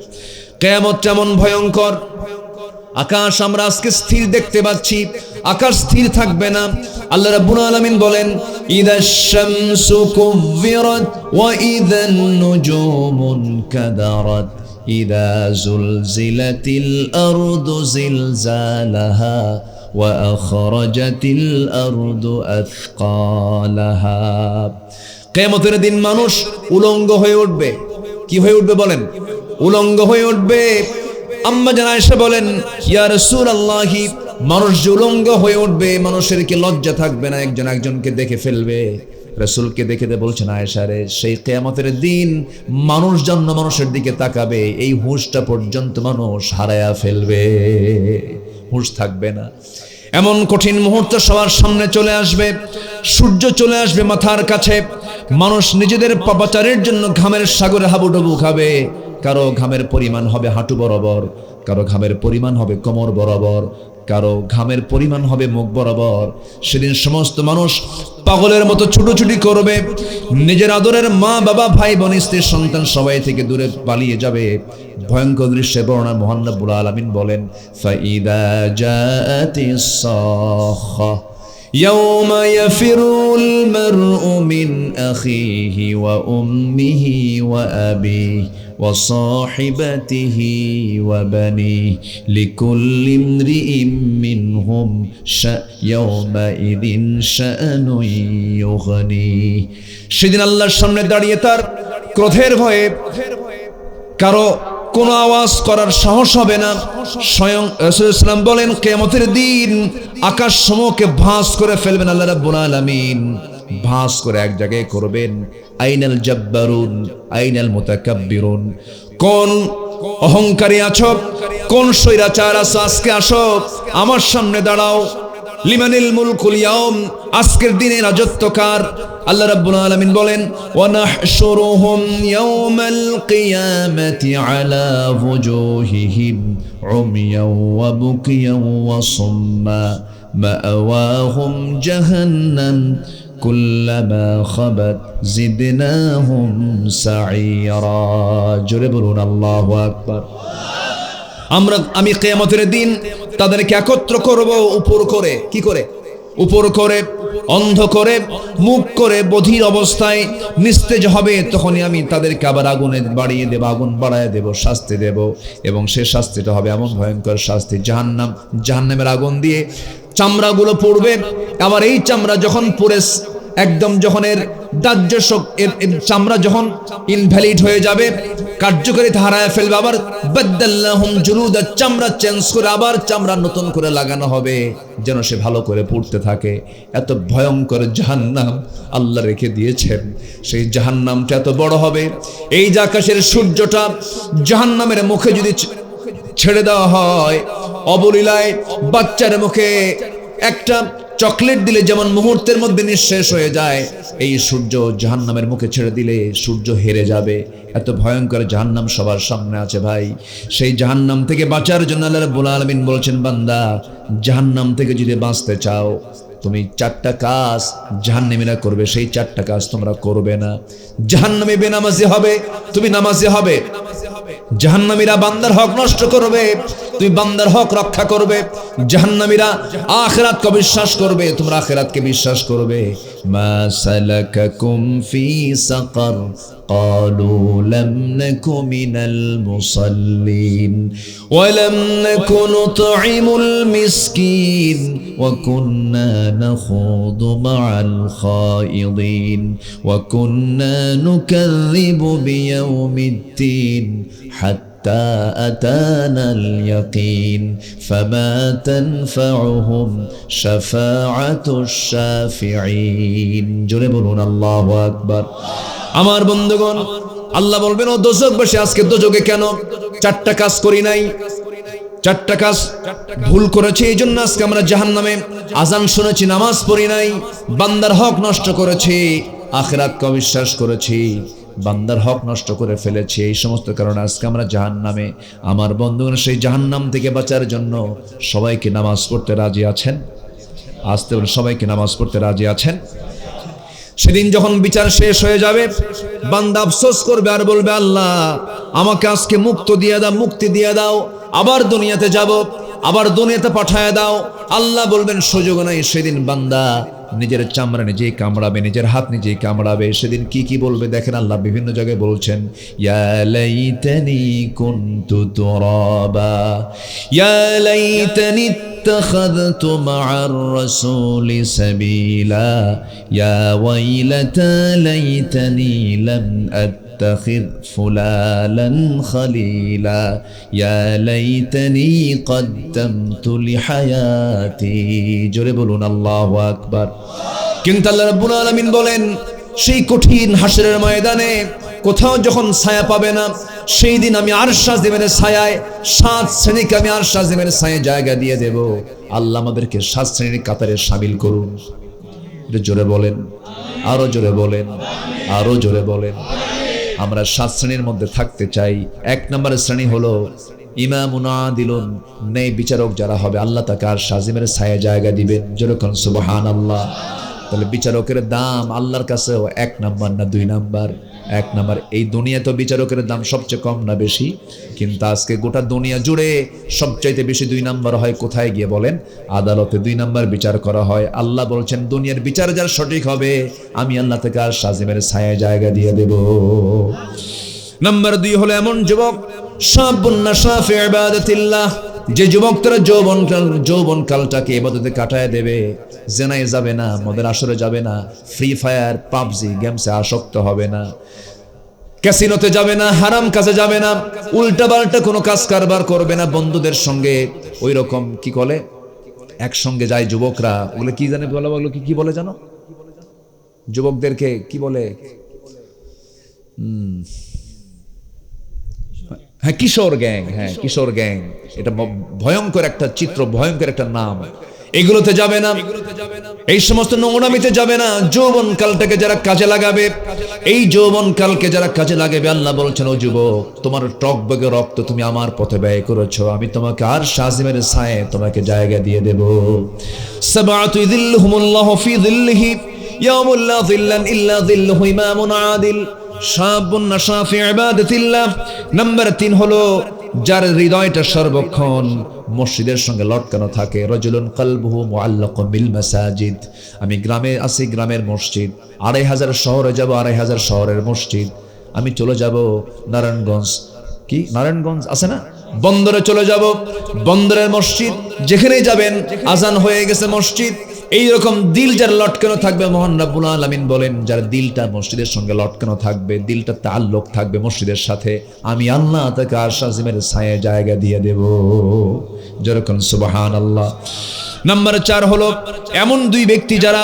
কিয়ামত যেমন ভয়ঙ্কর, আকাশ আমরা আজকে স্থির দেখতে পাচ্ছি, আকাশ স্থির থাকবে না। আল্লাহ রাব্বুল আলামিন বলেন, ইদাশ শামসু কুবিরাত ওয়া ইদান নুজুমুন কাদারাত ইদা জুলজিলাতিল আরদু জিলজালাহা ওয়া আখরাজাতিল আরদু আথকালাহা। কিয়ামতের দিন মানুষ উলঙ্গ হয়ে উঠবে। কি হয়ে উঠবে বলেন? উলঙ্গ হয়ে উঠবে। আম্মা জান আয়েশা বলেন, ইয়া রাসূলুল্লাহ, মানুষ যে উলঙ্গ হয়ে উঠবে, মানুষের কি লজ্জা থাকবে না? একজন একজনকে দেখে ফেলবে। রাসূলকে দেখে বলছেন, আয়েশা রে, সেই কিয়ামতের দিন মানুষ জন্য মানুষের দিকে তাকাবে, এই হুঁশটা পর্যন্ত মানুষ হারায়া ফেলবে, হুঁশ থাকবে না। এমন কঠিন মুহূর্ত সবার সামনে চলে আসবে। সূর্য চলে আসবে মাথার কাছে। মানুষ নিজেদের পাপাচারের জন্য ঘামের সাগরে হাবুডুবু খাবে। কারো ঘামের পরিমাণ হবে হাঁটু বরাবর, কারো ঘামের পরিমাণ হবে কোমর বরাবর, কারো ঘামের পরিমাণ হবে মুখ বরাবর। সেদিন সমস্ত মানুষ পাগলের মতো ছুটোছুটি করবে। নিজের আদরের মা, বাবা, ভাই, বোন, স্ত্রী, সন্তান সবাই থেকে দূরে পালিয়ে যাবে। ভয়ঙ্কর দৃশ্যের বর্ণনা মহান রব্বুল আলামিন বলেন, ফাইদা জাআতিস সাখা ইয়াওমা ইয়াফিরুল মারউ মিন আখিহি ওয়া উম্মিহি ওয়া আবিহি وصاحبته وبنيه لكل امرئ منهم يومئذ شأن يغنيه সেদিন আল্লাহর সামনে দাঁড়িয়ে তার ক্রোধের ভয়ে কারো কোনো আওয়াজ করার সাহস হবে না। স্বয়ং রাসূল ইসলাম বলেন কিয়ামতের দিন আকাশ সমূহকে ভাঁজ করে ফেলবেন আল্লাহ রাব্বুল আলামিন, ভাঁজ করে এক জায়গায় করবেন। আইনাল জাব্বারুন আইনাল মুতাকাব্বিরুন, কোন অহংকারী আছো, কোন স্বৈরাচার আছো, আজকে আসো আমার সামনে দাঁড়াও। লিমানিল মুলকুল ইয়াউম, আজকের দিনে রাজত্ব কার? আল্লাহ রাব্বুল আলামিন বলেন ওয়া নাহশুরুহুম ইয়াওমাল কিয়ামাতি আলা ওয়ুজুহিহিম উমিয়াও ওয়া বুকিয়াও ওয়া সুম্মা মাআওয়াহুম জাহান্নাম কুল্লামা খাবাত জিদনাহুম সাঈরা। জোরে বলুন আল্লাহু আকবার। আমি কিয়ামতের দিন তাদেরকে একত্র করব উপর করে, কি করে? উপর করে, অন্ধ করে, মুখ করে, বধির অবস্থায় নিস্তেজ হবে। তখনই আমি তাদেরকে আবার আগুনে বাড়িয়ে দেব, আগুন বাড়ায় দেব, শাস্তি দেব। এবং সে শাস্তিটা হবে এমন ভয়ঙ্কর শাস্তি, জাহান্নাম। জাহান্নামের আগুন দিয়ে চামড়াগুলো পুড়বে। আবার এই চামড়া যখন পুড়ে একদম যখন এর দাহ্য এর চামড়া যখন ইনভ্যালিড হয়ে যাবে, কার্যকারিতা হারায় ফেলবে, আবার বাদদাল্লাহুম জুলুদা, চামড়া চেঞ্জ করে আবার চামড়া নতুন করে লাগানো হবে যেন সে ভালো করে পুড়তে থাকে। এত ভয়ঙ্কর জাহান্নাম আল্লাহ রেখে দিয়েছেন। সেই জাহান্নামটা এত বড় হবে, এই যে আকাশের সূর্যটা জাহান্নামের মুখে যদি ছেড়ে দেওয়া হয়, অবলীলায় বাচ্চার মুখে একটা চকলেট দিলে যেমন মুহূর্তের মধ্যে নিঃশেষ হয়ে যায়, এই সূর্য জাহান্নামের মুখে ছেড়ে দিলে সূর্য হেরে যাবে। এত ভয়ঙ্কর জাহান্নাম সবার সামনে আছে ভাই। সেই জাহান্নাম থেকে বাঁচার জন্য আল্লাহ রাব্বুল আলামিন বলছেন, বান্দা জাহান্নাম থেকে যদি বাঁচতে চাও তুমি 4টা কাজ জাহান্নামীরা করবে, সেই 4টা কাজ তোমরা করবে না। জাহান্নামী বেনামাজি হবে, তুমি নামাজি হবে। জাহান্নামীরা বান্দার হক নষ্ট করবে, তুমি বান্দার হক রক্ষা করবে। জাহান্নামীরা আখিরাতকে বিশ্বাস করবে, তোমরা আখিরাতকে বিশ্বাস করবে। মা সালাকাকুম ফি সাকার ক্বালু লাম নাকু মিনাল মুসাল্লিন ওয়া লাম নাকু নুতঈমুল মিসকিন ওয়া কুন্না নাখুদু মা'আল খায়িদিন ওয়া কুন্না নুকাযযিবু বিয়াউমিদ্দিন حتى أتانا اليقين فما تنفعهم شفاعة الشافعين। জোরে বলুন আল্লাহু আকবার। আমার বন্ধুগণ, আল্লাহ বলবেন ও দোজখবাসী, আজকে দোজখে কেন 4টা কাজ করি নাই? 4টা কাজ ভুল করেছি, এই জন্য আজকে আমরা জাহান্নামে। আজান শুনেছি, নামাজ পড়ি নাই, বান্দার হক নষ্ট করেছি, আখিরাতকে অবিশ্বাস করেছি, বান্দার হক নষ্ট করে ফেলেছি। এই সমস্ত কারণে আজকে আমরা জাহান্নামে। আমার বন্ধুগণ, সেই জাহান্নাম থেকে বাঁচার জন্য সবাইকে নামাজ পড়তে রাজি আছেন? আসতে বলে সবাইকে নামাজ পড়তে রাজি আছেন? সেদিন যখন বিচার শেষ হয়ে যাবে, বান্দা আফসোস করবে আর বলবে, আল্লাহ আমাকে আজকে মুক্তি দিয়ে দাও, আবার দুনিয়াতে যাব, আবার দুনিয়াতে পাঠায় দাও। আল্লাহ বলবেন সুযোগ নাই। সেদিন বান্দা নিজের চামড়া নিজেই কামড়াবে, নিজের হাত নিজেই কামড়াবে। সেদিন কি বলবে দেখেন, আল্লাহ বিভিন্ন জায়গায় বলছেন, ইয়া লাইতানি কুনতু তুরাবা ইয়া লাইতানি ইত্তাখাযতু মা'আর রাসূলি সাবিলা ইয়া ওয়াইলাতা লাইতানি লাম أتخذ فلانا خليلا يا ليتني قدمت لحياتي। জোরে বলুন আল্লাহু আকবার। কিন্তু আল্লাহ রাব্বুল আলামিন বলেন, সেই কঠিন হাসরের ময়দানে কোথাও যখন ছায়া পাবে না, সেই দিন আমি আরশ আজিমের ছায়ায় 7 শ্রেণীকে আমি আরশ আজিমের ছায়ায় জায়গা দিয়ে দেব। আল্লাহ আমাদেরকে 7 শ্রেণীর কাতারে শামিল করুন। এটা জোরে বলেন, আরো জোরে বলেন, আরো জোরে বলেন। আমরা 7 শ্রেণীর মধ্যে থাকতে চাই। 1 নম্বরের শ্রেণী হলো ইমামুন আদিলুন, ন্যায় বিচারক যারা হবে, আল্লাহ তাকে আরশ আজিমের ছায়ায় জায়গা দিবেন। যেরকম সুবহানাল্লাহ। তাহলে বিচারকের দাম আল্লাহর কাছেও 1 নাম্বার না 2 নাম্বার? 1 নাম্বার। এই দুনিয়াতে বিচারকের দাম সবচেয়ে কম না বেশি? কিন্তু আজকে গোটা দুনিয়া জুড়ে সবচাইতে বেশি 2 নাম্বার হয় কোথায় গিয়ে বলেন? আদালতে 2 নাম্বার বিচার করা হয়। আল্লাহ বলছেন, দুনিয়ার বিচার যার সঠিক হবে, আমি আল্লাহ তাকে আরশ আজিমের ছায়ায় জায়গা দিয়ে দেব। নাম্বার 2 হলো এমন যুবক শাবুন নাশা ফি ইবাদাতিল্লাহ, যে যুবক তার যৌবনকালটাকে ইবাদতে কাটায় দেবে, জেনায় যাবে না, মদের আসরে যাবে না, ফ্রি ফায়ার পাবজি গেমসে আসক্ত হবে না, ক্যাসিনোতে যাবে না, হারাম কাজে যাবে না, উল্টাপাল্টা কোনো কাজ কারবার করবে না, বন্ধুদের সঙ্গে ওই রকম কি বলে একসঙ্গে যায় যুবকরা, ওগুলো কি জানে বলা, ওগুলো কি বলে জানো, যুবকদেরকে কি বলে, হ্যাঁ কিশোর গ্যাং, হ্যাঁ কিশোর গ্যাং, এটা ভয়ঙ্কর একটা চিত্র, ভয়ঙ্কর একটা নাম। এগুলোতে যাবে না, এই সমস্ত নোংরামিতে যাবে না। যৌবন কালটাকে যারা কাজে লাগাবে, এই যৌবন কালকে যারা কাজে লাগাবে, আল্লাহ বলছেন ও যুবক, তোমার টকবগে রক্ত তুমি আমার পথে ব্যয় করেছো, আমি তোমাকে আর শাজিমের ছায়ে তোমাকে জায়গা দিয়ে দেব। সাবাতু যিল্লুহুমুল্লাহু ফি যিল্লিহি ইয়াউমুল লা যিল্লা ইল্লা যিল্লুহু ইমামুন আদিল শাবুন নাশা ফি ইবাদাতিল্লাহ। নাম্বার 3 হলো যার হৃদয়টা সর্বক্ষণ মসজিদের সঙ্গে লটকানো থাকে। রাজুলুন কলবুহু মুআল্লাকুন বিল মাসাজিদ। আমি গ্রামে আছি, গ্রামের মসজিদ, 2500 শহরে যাব, 2500 শহরের মসজিদ। আমি চলে যাব নারায়ণগঞ্জ, কি নারায়ণগঞ্জ আছে না, বন্দরে চলে যাব, বন্দরের মসজিদ, যেখানেই যাবেন আজান হয়ে গেছে মসজিদ। এইরকম দিল যার লটকানো থাকবে, মহান রাব্বুল আলামিন বলেন যার দিলটা মসজিদের সঙ্গে লটকানো থাকবে, দিলটা তাআল্লুক থাকবে মসজিদের সাথে, আমি আল্লাহ তাকে আরশ আজিমের ছায়ায় জায়গা দিয়ে দেব। যেরকম সুবহানাল্লাহ। নাম্বার 4 হলো এমন 2 ব্যক্তি যারা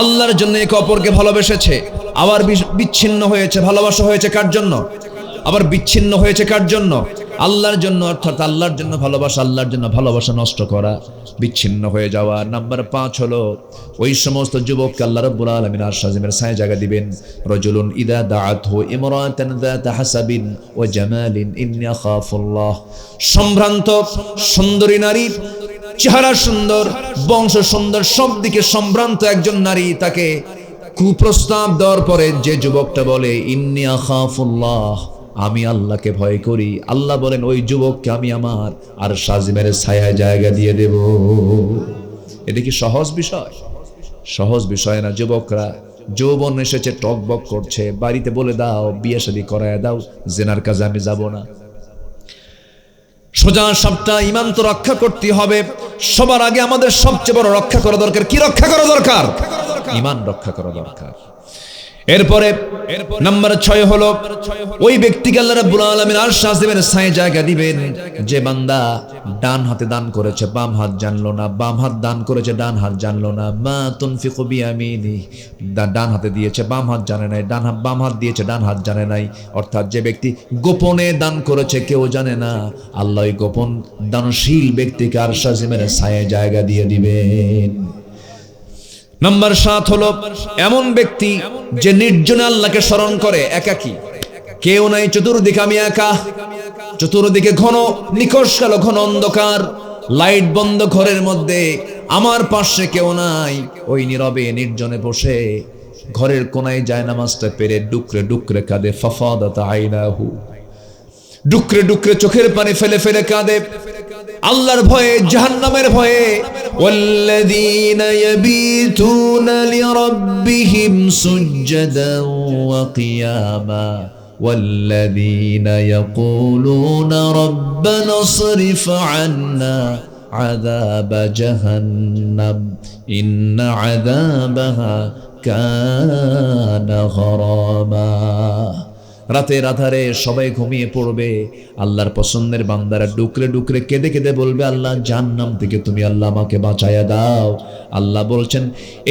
আল্লাহর জন্য একে অপরকে ভালোবেসেছে, আবার বিচ্ছিন্ন হয়েছে। ভালোবাসা হয়েছে কার জন্য, আবার বিচ্ছিন্ন হয়েছে কার জন্য, আল্লাহর জন্য। অর্থাৎ আল্লাহর জন্য ভালোবাসা, আল্লাহর জন্য ভালোবাসা নষ্ট করা, বিচ্ছিন্ন হয়ে যাওয়া। নাম্বার 5 হলো ওই সমস্ত যুবককে আল্লাহ রাব্বুল আলামিন আরশ আজিমের ছায়ায় জায়গা দিবেন। রাজুলুন ইদা দাআতহু ইমরাতান যাতা হাসাবিন ওয়া জামালিন ইন্নী আখাফুল্লাহ। সম্ভ্রান্ত সুন্দরী নারী, চেহারা সুন্দর, বংশ সুন্দর, সব দিকে সম্ভ্রান্ত একজন নারী, তাকে কুপ্রস্তাব দেওয়ার পরে যে যুবকটা বলে ইন্নী আখাফুল্লাহ, আমি আল্লাহকে ভয় করি, আল্লাহ বলেন ওই যুবককে আমি আমার আর শাজিমের ছায়ায় জায়গা দিয়ে দেব। এটা কি সহজ বিষয়? সহজ বিষয় না। যুবকরা যৌবন এসেছে, টকবক করছে, বাড়িতে বলে দাও বিয়ে শাদী করায় দাও, জেনার কাজে আমি যাব না। সোজা সবটা ইমান তো রক্ষা করতে হবে। সবার আগে আমাদের সবচেয়ে বড় রক্ষা করা দরকার, কি রক্ষা করা দরকার? ইমান রক্ষা করা দরকার। এরপরে নাম্বার 6 হলো ওই ব্যক্তিকে আল্লাহ রাব্বুল আলামিন আরশ আজিমের ছায়ায় জায়গা দিবেন যে বান্দা ডান হাতে দান করেছে, বাম হাত জানলো না, বাম হাত দান করেছে, ডান হাত জানলো না। মা তুনফিকু বিয়ামিনি, ডান হাতে দিয়েছে, বাম হাত জানে নাই, বাম হাত দিয়েছে, ডান হাত জানে নাই। অর্থাৎ যে ব্যক্তি গোপনে দান করেছে, কেউ জানে না, আল্লাহ ওই গোপন দানশীল ব্যক্তিকে আরশ আজিমের ছায়ায় জায়গা দিয়ে দিবেন। নাম্বার 7 হলো এমন ব্যক্তি যে নির্জনে আল্লাহকে স্মরণ করে, একাকী, কেউ নাই চতুর্দিকে, আমি একা, চতুর্দিকে ঘন নিকষ কালো, ঘন অন্ধকার, লাইট বন্ধ ঘরের মধ্যে, আমার পাশে কেউ নাই, ওই নীরবে নির্জনে বসে ঘরের কোনায় যায় নামাজটা পেরে ডুকরে ডুকরে কাঁদে। ফাফাদাত আইনাহু, ডুকরে ডুকরে চোখের পানি ফেলে ফেলে কাঁদে আল্লাহর ভয়ে, জাহান্নামের ভয়ে। ওয়াল্লাযীনা ইয়াবীতুনা লিরাব্বিহিম সুজদান ওয়া কিয়ামা ওয়াল্লাযীনা ইয়াকুলুনা রাব্বানা ইসরিফ আন্না আযাবা জাহান্নাম ইন্না আযাবাহা কানা গরামা। রাতের আধারে সবাই ঘুমিয়ে পড়বে, আল্লাহর পছন্দের বান্দারা ডুকরে ডুকরে কেঁদে কেঁদে বলবে, আল্লাহ জাহান্নাম থেকে তুমি আল্লাহ আমাকে বাঁচায়া দাও। আল্লাহ বলছেন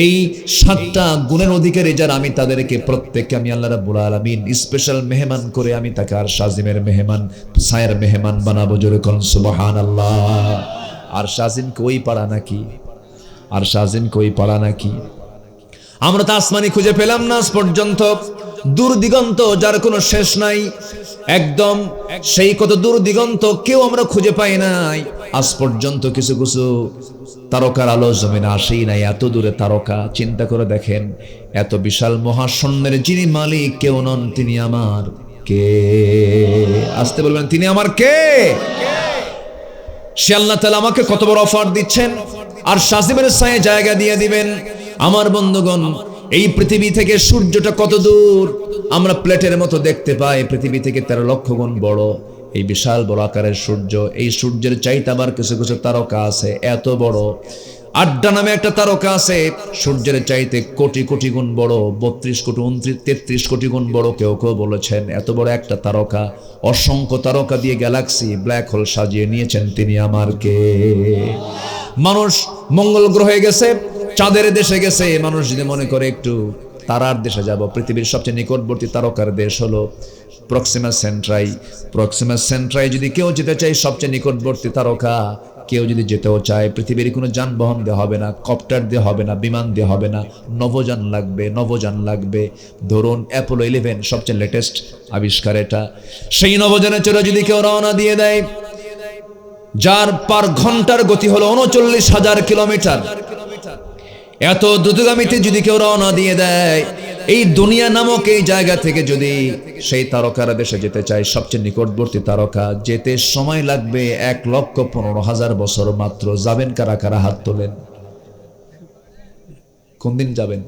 এই 7টা গুণের অধিকারী যারা, আমি তাদেরকে প্রত্যেককে আমি আল্লাহ রাব্বুল আলামিন স্পেশাল মেহমান করে আমি তাকে আর শাজিমের মেহমান, ছায়ার মেহমান বানাবো। জোরে কোন সুবহানাল্লাহ। আর শাজিম কই পাড়া নাকি, আর শাজিম কই পাড়া নাকি? আমরা তো আসমানি খুঁজে পেলাম না আজ পর্যন্ত, দূর দিগন্ত যার কোনো শেষ নাই, একদম সেই কত দূর দিগন্ত কেউ আমরা খুঁজে পাই নাই আজ পর্যন্ত। কিছু কিছু তারকার আলো জমিনে আসেই নাই, এত দূরে তারকা। চিন্তা করে দেখেন, এত বিশাল মহাশূন্যের যিনি মালিক কেউ নন, তিনি আমার কে? আসতে বলবেন, তিনি আমার কে? সে আল্লাহ তাআলা আমাকে কত বড় অফার দিচ্ছেন, আর শাজিমের ছায়ায় জায়গা দিয়ে দিবেন। আমার বন্ধুগণ, এই পৃথিবী থেকে সূর্যটা কত দূর? আমরা প্লেটের মতো দেখতে পাই, পৃথিবী থেকে 13 লক্ষ গুণ বড় এই বিশাল বড় আকারের সূর্য। এই সূর্যের চাইতে আবার কিছু কিছু তারকা আছে এত বড়। আড্ডা নামে একটা তারকা আছে, সূর্যের চাইতে কোটি কোটি গুণ বড়, 32 কোটি 33 কোটি গুণ বড় কেউ কেউ বলেছেন। এত বড় একটা তারকা, অসংখ্য তারকা দিয়ে গ্যালাক্সি ব্ল্যাক হোল সাজিয়ে নিয়েছেন তিনি আমার কে। মানুষ মঙ্গল গ্রহে গেছে, চাঁদের দেশে গেছে। মানুষ যদি মনে করে একটু তারার দেশে যাব, পৃথিবীর সবচেয়ে নিকটবর্তী তারকার দেশ হলো প্রক্সিমা সেন্ট্রাই। প্রক্সিমা সেন্ট্রাই যদি কেউ যেতে চায়, সবচেয়ে নিকটবর্তী তারকা, কেউ যদি যেতেও চায়, পৃথিবীর কোনো যানবাহন দিয়ে হবে না, কপ্টার দিয়ে হবে না, বিমান দিয়ে হবে না, নভোযান লাগবে। নভোযান লাগবে, ধরুন অ্যাপোলো 11 সবচেয়ে লেটেস্ট আবিষ্কার এটা। সেই নভোযানে চড়ে যদি কেউ রওনা দিয়ে দেয়, যার পার ঘন্টার গতি হলো 39,000 কিলোমিটার, এত দ্রুতগামীতে যদি কেউ রওনা দিয়ে দেয়, এই দুনিয়া নামক এই জায়গা থেকে যদি সেই তারকার দেশে যেতে চায়, সবচেয়ে নিকটবর্তী তারকা, যেতে সময় লাগবে 1,15,000 বছর মাত্র। যাবেন কারা কারা? হাত তোলেন। কোন দিন যাবেন?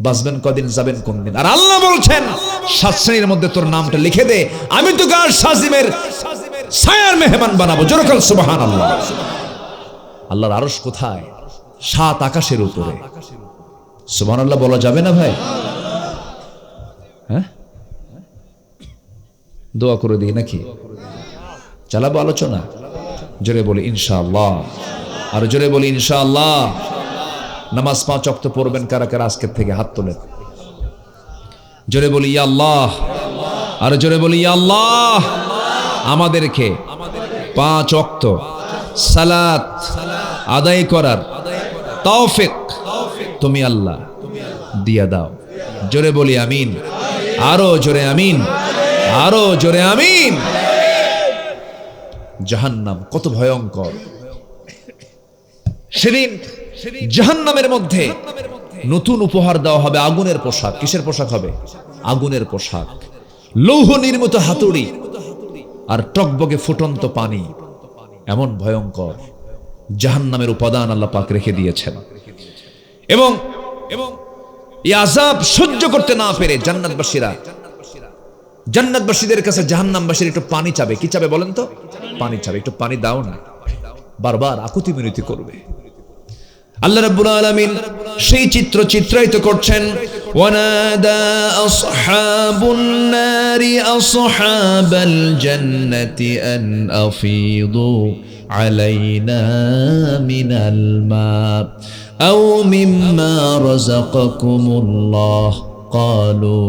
বাঁচবেন কদিন? যাবেন কোন দিন? আর আল্লাহ বলছেন 7 শ্রেণীর মধ্যে তোর নামটা লিখে দে, আমি তো গার সাজিমের ছায়ার মেহমান বানাবো। জোরকাল সুবহানাল্লাহ। আল্লাহর আরশ কোথায়? 7 আকাশের উপরে। সুবহানাল্লাহ বলা যাবে না ভাই? হ্যাঁ, দোয়া করে দিই নাকি? চালাবো আলোচনা? জোরে বলি ইনশাআল্লাহ। আর জোরে বলি ইনশাআল্লাহ। নামাজ 5 ওয়াক্ত পড়বেন কারা কারা আজকের থেকে? হাত তোলেন। জোরে বলি ইয়া আল্লাহ। আর জোরে বলি ইয়া আল্লাহ। আমাদেরকে 5 ওয়াক্ত সালাত আদায় করার তৌফিক তুমি আল্লাহ দিয়া দাও। জোরে বলি আমিন। আরো জোরে আমিন। আরো জোরে আমিন। জাহান্নাম কত ভয়ঙ্কর! সেদিন জাহান্নামের মধ্যে নতুন উপহার দেওয়া হবে, আগুনের পোশাক। কিসের পোশাক হবে? আগুনের পোশাক। লৌহ নির্মিত হাতুড়ি আর টকবগে ফুটন্ত পানি। এমন ভয়ঙ্কর জাহান্নামের উপাদান আল্লাহ পাক রেখে দিয়েছেন। এবং এই আযাব সহ্য করতে না পেরে জান্নাতবাসীদের কাছে জাহান্নামবাসীর একটু পানি চাবে। কি চাবে বলেন তো? পানি চাবে। একটু পানি দাও না। বারবার আকুতি মিনতি করবে। আল্লাহ রাব্বুল আলামিন সেই চিত্র চিত্রায়িত করছেন। ওয়ানাদা আসহাবুন নারি আসহাবাল জান্নাতি আন আফিদু আলাইনা মিনাল মা আও মিম্মা রাযাকাকুমুল্লাহ ক্বালু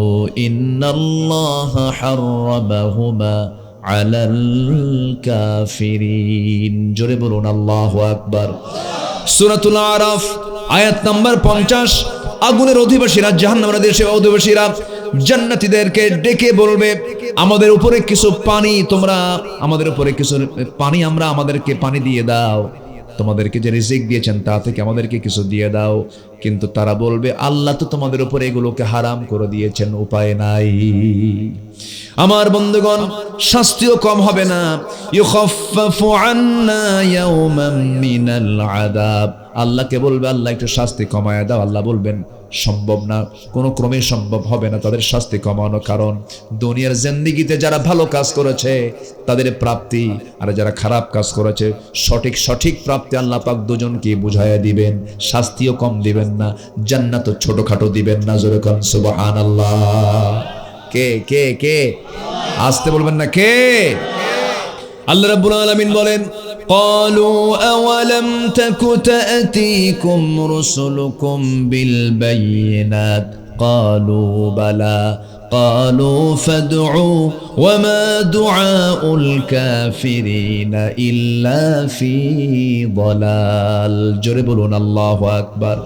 ইন্নাল্লাহা হাররামাহুমা আলাল কাফিরিন। জোরে বলুন আল্লাহু আকবার। সূরাতুল আরাফ আয়াত নাম্বার 50। আগুনের অধিবাসীরা, জাহান্নামের দেশের অধিবাসীরা জান্নাতীদেরকে ডেকে বলবে, আমাদের উপরে কিছু পানি, তোমরা আমাদের উপরে কিছু পানি, আমাদেরকে পানি দিয়ে দাও। তোমাদেরকে যে রিজিক দিয়েছেন তা থেকে আমাদেরকে কিছু দিয়ে দাও। কিন্তু তারা বলবে, আল্লাহ তো তোমাদের উপরে এগুলোকে হারাম করে দিয়েছেন, উপায় নাই। আমার বন্ধুগণ, শাস্তিও কম হবে না। ইউখাফফাফু আন্না ইয়াওমান মিনাল আযাব। আল্লাহকে বলবে, আল্লাহ একটু শাস্তি কমায় দাও। আল্লাহ বলবেন, সম্ভব না, কোনো ক্রমে সম্ভব হবে না তাদের শাস্তি কমানো। কারণ দুনিয়ার জিন্দেগিতে যারা ভালো কাজ করেছে তাদের প্রাপ্তি, আর যারা খারাপ কাজ করেছে সঠিক প্রাপ্তি আল্লাহ পাক দুজনকে বুঝাইয়া দিবেন। শাস্তিও কম দিবেন না, জান্নাতও ছোটখাটো দিবেন না। জোরে কোন সুবহানাল্লাহ। কে কে কে? আসতে বলবেন না কে? আল্লাহ রাব্বুল আলামিন বলেন, قالوا أولم تك تأتيكم رسلكم بالبينات قالوا بلى قالوا فادعوا وما دعاء الكافرين إلا في ضلال। জোরে বলুন আল্লাহু আকবার।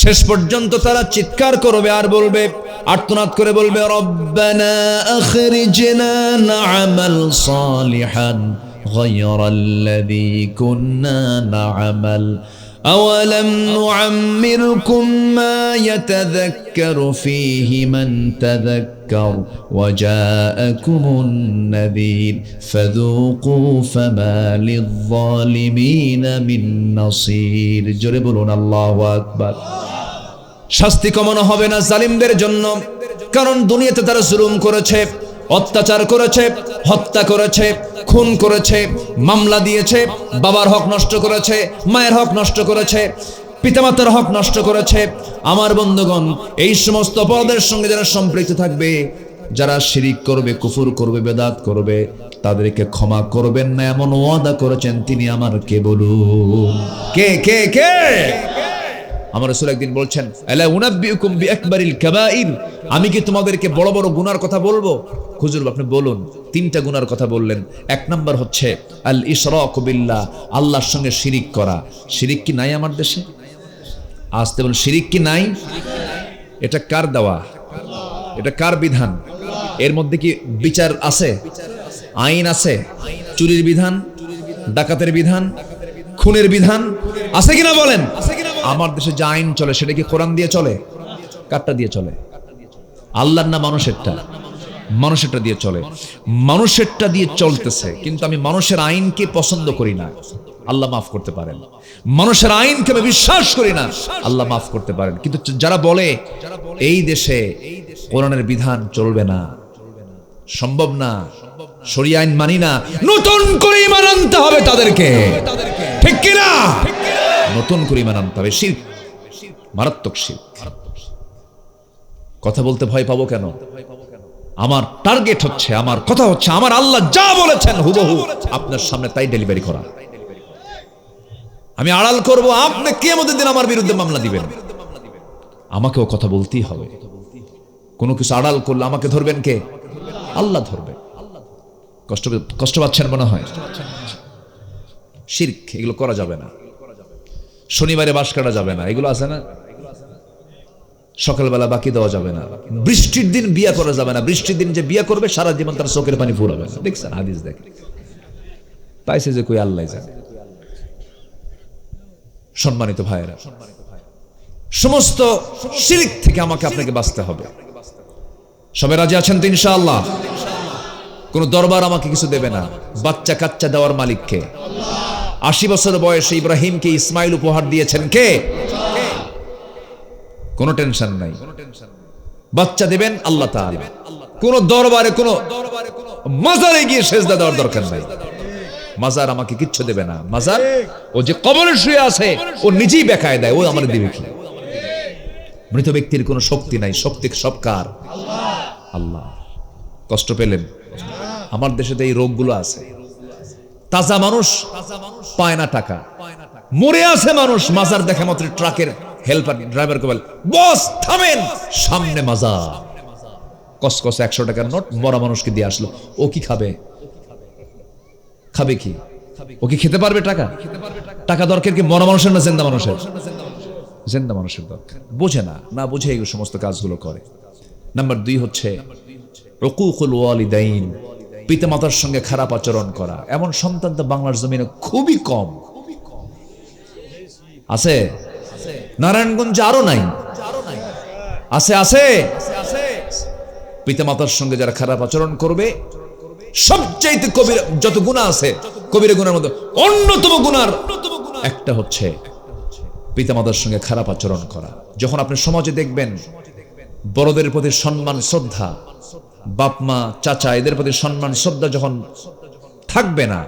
শেষ পর্যন্ত তারা চিৎকার করবে আর বলবে, আর্তনাদ করে বলবে, রব্বানা আখরিজনা না'মাল সালিহান غير الذي كنا نعمل أولم نعمركم ما يتذكر فيه من تذكر وجاءكم النذير فذوقوا فما للظالمين من نصير। জোরে বলুন আল্লাহু আকবার। শাস্তি কমানো হবে না জালিমদের জন্য, কারণ দুনিয়াতে তারা জুলুম করেছে, অত্যাচার করেছে, হত্যা করেছে, খুন করেছে, মামলা দিয়েছে, বাবার হক নষ্ট করেছে, মায়ের হক নষ্ট করেছে, পিতামাতার হক নষ্ট করেছে। আমার বন্ধুগণ, এই সমস্ত অপরাধের সঙ্গে যারা সম্পৃক্ত থাকবে, যারা শিরিক করবে, কুফর করবে, বেদাত করবে, তাদেরকে ক্ষমা করবেন না এমন ওয়াদা করেছেন তিনি। আমার কে বলুন? কে কে কে? আমার রাসূল একদিন বলছেন, আলা উনাব্বিউকুম বিআকবারিল কাবাইর, আমি কি তোমাদেরকে বড় বড় গুনার কথা বলবো? হুজুর আপনি বলুন। 3টা গুনার কথা বললেন। 1 নাম্বার হচ্ছে আল ইশরাকু বিল্লাহ, আল্লাহর সঙ্গে শিরিক করা। শিরিক কি নাই আমার দেশে? আসতে বলুন, শিরিক কি নাই? এটা কার দেওয়া? এটা কার বিধান? এর মধ্যে কি বিচার আছে? আইন আছে? চুরির বিধান, ডাকাতের বিধান, খুনের বিধান আছে কিনা বলেন? আমার দেশে যে আইন চলে সেটা কি কোরআন দিয়ে চলে? কারটা দিয়ে চলে? আল্লাহর না মানুষেরটা? মানুষেরটা দিয়ে চলে। মানুষেরটা দিয়ে চলতেছে, কিন্তু আমি মানুষের আইনকে পছন্দ করি না, আল্লাহ মাফ করতে পারেন। মানুষের আইনকে আমি বিশ্বাস করি না, আল্লাহ মাফ করতে পারেন। কিন্তু যারা বলে এই দেশে কোরআনের বিধান চলবে না, সম্ভব না, শরীয়ত আইন মানি না, নতুন করে ঈমান আনতে হবে তাদেরকে, ঠিক কি না? নতুন করে ঈমান আনতে হবে। শিরক, মারাত্মক শিরক। কথা বলতে ভয় পাবো কেন? আমার টার্গেট হচ্ছে, আমার কথা হচ্ছে, আমার আল্লাহ যা বলেছেন হুবহু আপনার সামনে তাই ডেলিভারি করা। আমি আড়াল করব, আপনি কিয়ামতের দিন আমার বিরুদ্ধে মামলা দিবেন, আমাকেও কথা বলতেই হবে। কোনো কিছু আড়াল করলে আমাকে ধরবেন কে? আল্লাহ ধরবে। কষ্ট পাচ্ছেন মনে হয়? শিরক, এগুলো করা যাবে না। শনিবারে বাস কাটা যাবে না, এগুলো আছে না। সকালবেলা বাকি দেওয়া যাবে না। বৃষ্টির দিন বিয়ে করা যাবে না। বৃষ্টির দিন যে বিয়ে করবে সারা জীবন তার চোখের পানি ফুরাবে না। দেখছেন হাদিস? দেখেন, পাইছে যে কই আল্লাহ জানে। সম্মানিত ভাইয়েরা, সমস্ত শিরক থেকে আমাকে আপনাকে বাঁচতে হবে। সবাই রাজি আছেন তো ইনশাআল্লাহ? কোন দরবার আমাকে কিছু দেবে না। বাচ্চা কাচ্চা দেওয়ার মালিক কে? 80 বছর বয়সে ইব্রাহিমকে ইসমাইল উপহার দিয়েছেন কে? কোনো টেনশন নাই, বাচ্চা দেবেন আল্লাহ তাআলা। কোন দরবারে, কোন মাজারে গিয়ে সেজদা দেওয়ার দরকার নাই। মাজার আমাকে কিচ্ছু দেবে না। মাজার, ও যে কবরে শুয়ে আছে ও নিজেই বেকায় দেয়, ও আমার দিবে কি? মৃত ব্যক্তির কোনো শক্তি নাই, শক্তি সব কার? আল্লাহ। কষ্ট পেলেন? আমার দেশে এই রোগগুলো আছে। তাজা মানুষ পায় না টাকা, মরে আছে মানুষ, মাজার দেখা মাত্র ট্রাকের হেল্পার ড্রাইভারকে বলে, বস থামেন, সামনে মাজার। কসকসে 100 টাকার নোট মরা মানুষকে দিয়ে আসলো। ও কি খাবে? খাবে কি? ও কি খেতে পারবে? টাকা টাকা দরকার কি মরা মানুষের না জিন্দা মানুষের? জিন্দা মানুষের দরকার। বোঝে না, না বুঝে এই সমস্ত কাজগুলো করে। নাম্বার 2 হচ্ছে উকুকুল ওয়ালিদাইন, পিতামাতার সঙ্গে খারাপ আচরণ করা। এমন সন্তান তো বাংলার জমিনে খুবই কম। আছে? নারায়ণগঞ্জে আরো নাই? আছে আছে। পিতামাতার সঙ্গে যারা খারাপ আচরণ করবে, সবচাইতে কবিরা যত গুনাহ আছে, কবিরা গুনার মধ্যে অন্যতম গুনার একটা হচ্ছে পিতামাতার সঙ্গে খারাপ আচরণ করা। যখন আপনি সমাজে দেখবেন বড়দের প্রতি সম্মান শ্রদ্ধা, বাপ মা চাচা এদের প্রতি সম্মান শ্রদ্ধা যখন থাকবে না,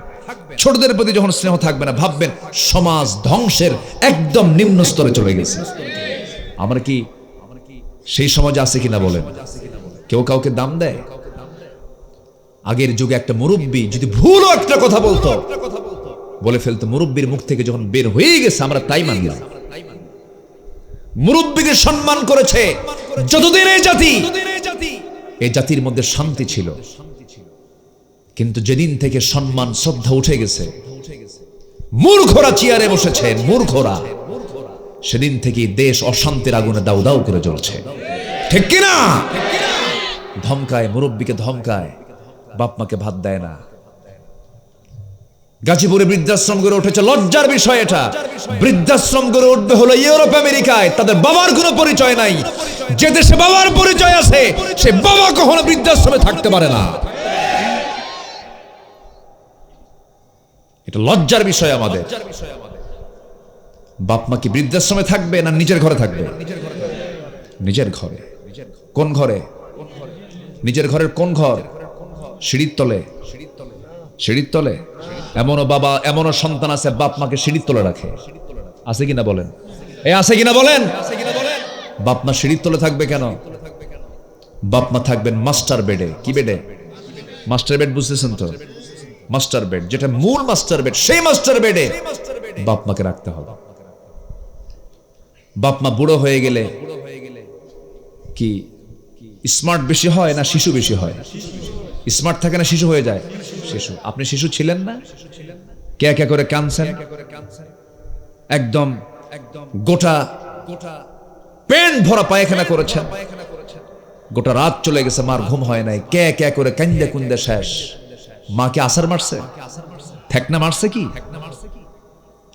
ছোটদের প্রতি যখন স্নেহ থাকবে না, ভাববেন সমাজ ধ্বংসের একদম নিম্ন স্তরে চলে গেছে। আমরা কি সেই সমাজে আছে কিনা বলেন? কেউ কাউকে দাম দেয়? আগের যুগে একটা মুরব্বী যদি ভুলও একটা কথা বলতো, বলে ফেলতো, মুরব্বীর মুখ থেকে যখন বের হয়ে গেছে আমরা তাই মানলাম। মুরব্বীকে সম্মান করেছে যতদিন এই জাতির মধ্যে শান্তি ছিল। কিন্তু যেদিন থেকে সম্মান শ্রদ্ধা উঠে গেছে, মূর্খরা চেয়ারে বসেছে, মূর্খরা, সেদিন থেকে দেশ অশান্তির আগুনে দাউ দাউ করে জ্বলছে। ঠিক কিনা? ধমকায়, মুরব্বীকে ধমকায়, বাপ মাকে ভাত দেয় না। গাজীপুরে বৃদ্ধাশ্রম গড়ে উঠেছে, লজ্জার বিষয় এটা। বৃদ্ধাশ্রম গড়ে উঠবে হলো ইউরোপ আমেরিকায়, তাদের বাবার কোনো পরিচয় নাই। যে দেশে বাবার পরিচয় আছে সে বাবা কখনো বৃদ্ধাশ্রমে থাকতে পারে না। এটা লজ্জার বিষয় আমাদের। বাপ মা কি বৃদ্ধাশ্রমে থাকবে না নিজের ঘরে থাকবে? নিজের ঘরে। কোন ঘরে? নিজের ঘরের কোন ঘর? সিঁড়ির তলে। সিঁড়ির তলে। এমনও বাবা, এমনও সন্তান আছে বাপ মাকে সিঁড়ির তলে রাখে। আছে কিনা বলেন? আছে কিনা বলেন? বাপ মা সিঁড়ির তলে থাকবে কেন? বাপ মা থাকবেন মাস্টার বেডে। কি বেডে? মাস্টার বেড, বুঝতেছেন তো? মাস্টার বেড, যেটা মূল মাস্টার বেড, সেই মাস্টার বেডে বাপ মাকে রাখতে হবে। বাপ মা বুড়ো হয়ে গেলে কি স্মার্ট বেশি হয় না শিশু বেশি হয়? স্মার্ট থাকে না শিশু হয়ে যায়? শিশু। আপনি শিশু ছিলেন না? কে কে করে কাঁদছেন, একদম গোটা পেন ভরা পায়খানা করেছেন, গোটা রাত চলে গেছে, মার ঘুম হয় নাই, কে কে করে কান্দে কুন্দে শেষ। মাকে আসার মারছে? ঠেকনা মারছে কি?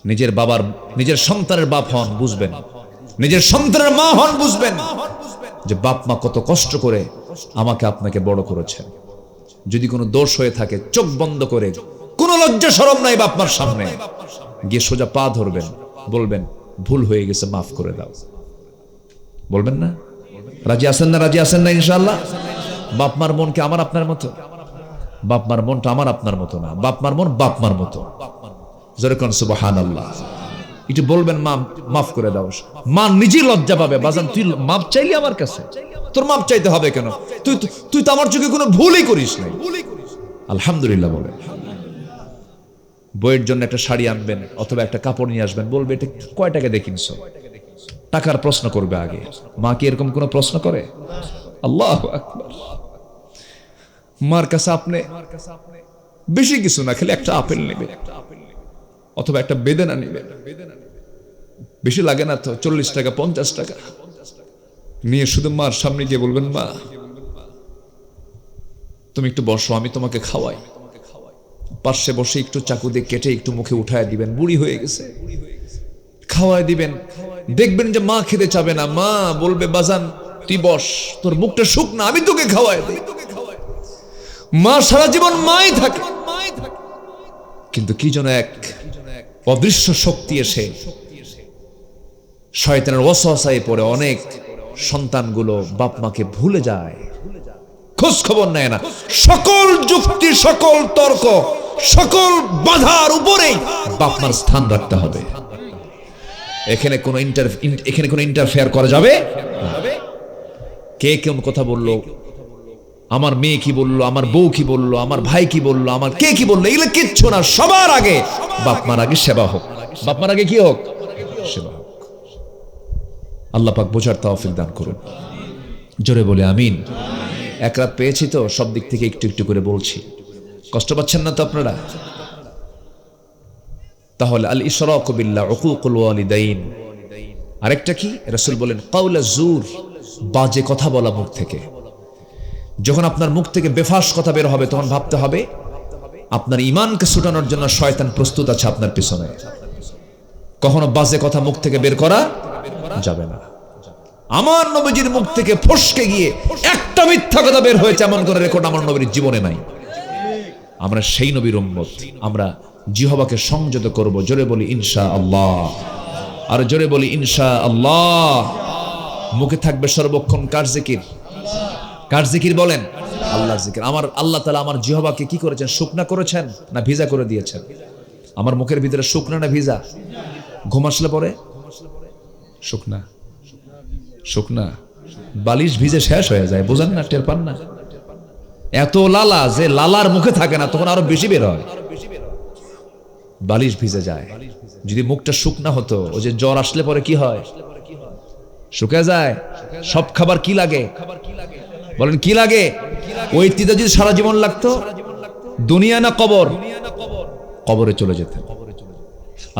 নিজের বাবার, নিজের সন্তানের বাপ হন, বুঝবেন। নিজের সন্তানের মা হন, বুঝবেন যে বাপ মা কত কষ্ট করে আমাকে আপনাকে বড় করেছেন। যদি কোনো দোষ হয়ে থাকে চোখ বন্ধ করে, কোনো লজ্জা শরম নাই বাপ মার সামনে, গিয়ে সোজা পা ধরবেন, বলবেন ভুল হয়ে গেছে, মাফ করে দাও। বলবেন না? রাজি আছেন না? রাজি আছেন না ইনশাআল্লাহ? বাপ মার মন কি আমার আপনার মতো? বাপ মার মনটা আমার আপনার মতো না। বাপ মার মন বাপ মার মতো। জোরে কোন সুবহানাল্লাহ। একটু বলবেন মা মাফ করে দাও। মা নিজেই লজ্জা পাবে। বাজান তুই মাপ চাইলি আমার কাছে? তোর মাপ চাইতে হবে কেন? তুই তো আমার চোখে কোনো ভুলই করিস নাই। আলহামদুলিল্লাহ বলে। বইয়ের জন্য একটা শাড়ি আনবেন অথবা একটা কাপড় নিয়ে আসবেন, বলবে এটা কয় টাকা দিয়ে কিনছো? টাকার প্রশ্ন করবে আগে। মা কি এরকম কোনো প্রশ্ন করে? আল্লাহু আকবার। মার কাছে আপনি বেশি কিছু না, খেলে একটা আপেল নেবে অথবা একটা বেদানা নেবে, বেশি লাগে না তো, 40 টাকা 50 টাকা নিয়ে শুধু মার সামনে গিয়ে বলবেন মা তুমি একটু বসো, আমি তোমাকে খাওয়াই। পাশে বসে একটু চাকু দিয়ে কেটে একটু মুখে উঠায় দিবেন, বুড়ি হয়ে গেছে, খাওয়ায় দিবেন। দেখবেন যে মা খেতে চাবে না, মা বলবে বাজান তুই বস, তোর মুখটা শুকনা, আমি তোকে খাওয়াই দিই। মা সারা জীবন মাই থাকে, কিন্তু কি যেন এক অদৃশ্য শক্তি এসে শয়তানের ওয়াসওয়াসায় পড়ে অনেক সন্তানগুলো বাপ মাকে ভুলে যায়, খোঁজ খবর নেয় না। সকল যুক্তি, সকল তর্ক, সকল বাধার উপরেই বাপ মার স্থান রাখতে হবে। এখানে কোনো ইন্টারফেয়ার করা যাবে? কে কেমন কথা বললো, আমার মেয়ে কি বললো, আমার বউ কি বললো, আমার ভাই কি বললো, আমার কে কি বললো, এগুলো কিচ্ছু না। সবার আগে বাপ মার আগে সেবা হোক। বাপ মার আগে কি হোক? সেবা হোক। আল্লাহ পাক বোঝার তৌফিক দান করুন। জোরে বলে আমিন। এক রাত পেয়েছি তো সব দিক থেকে একটু একটু করে বলছি, কষ্ট পাচ্ছেন না তো আপনারা? তাহলে আল ইশরাকু বিল্লাহ, উকুকুল ওয়ালিদাইন। আরেকটা কি? রাসূল বলেন কাউলা জুর, বাজে কথা বলা মুখ থেকে। যখন আপনার মুখ থেকে বেফাস কথা বের হবে তখন ভাবতে হবে আপনার ঈমানকে ছুটানোর জন্য শয়তান প্রস্তুত আছে আপনার পিছনে। কখনো বাজে কথা মুখ থেকে বের করা যাবে না। আমার নবীজির মুখ থেকে ফসকে গিয়ে একটা মিথ্যা কথা বের হয়েছে এমন করে রেকর্ড আমার নবীর জীবনে নাই। আমরা সেই নবীর উম্মত, আমরা জিহ্বাকে সংযত করব। জোরে বলি ইনশাআল্লাহ, আর জোরে বলি ইনশাআল্লাহ। মুখে থাকবে সর্বক্ষণ কার জিকির? কার জিকির বলেন? আল্লাহর জিকির। আমার আল্লাহ তাআলা আমার জিহ্বাকে কি করেছেন? শুকনা করেছেন না ভিজা করে দিয়েছেন? আমার মুখের ভিতরে শুকনা না ভিজা? ঘুম আসলে পরে শুকনা, শুকনা। বালিশ ভিজে শেষ হয়ে যায়, বোঝেন না? টের পান না? এত লালা যে লালার মুখে থাকে না, তখন আরো বেশি বের হয়, বালিশ ভিজে যায়। যদি মুখটা শুকনা হতো, ওই যে জ্বর আসলে পরে কি হয়? শুকে যায়। সব খাবার কি লাগে বলেন? কি লাগে? ওই তিতা যদি সারা জীবন লাগতো, দুনিয়া না কবর? কবরে চলে যেতেন।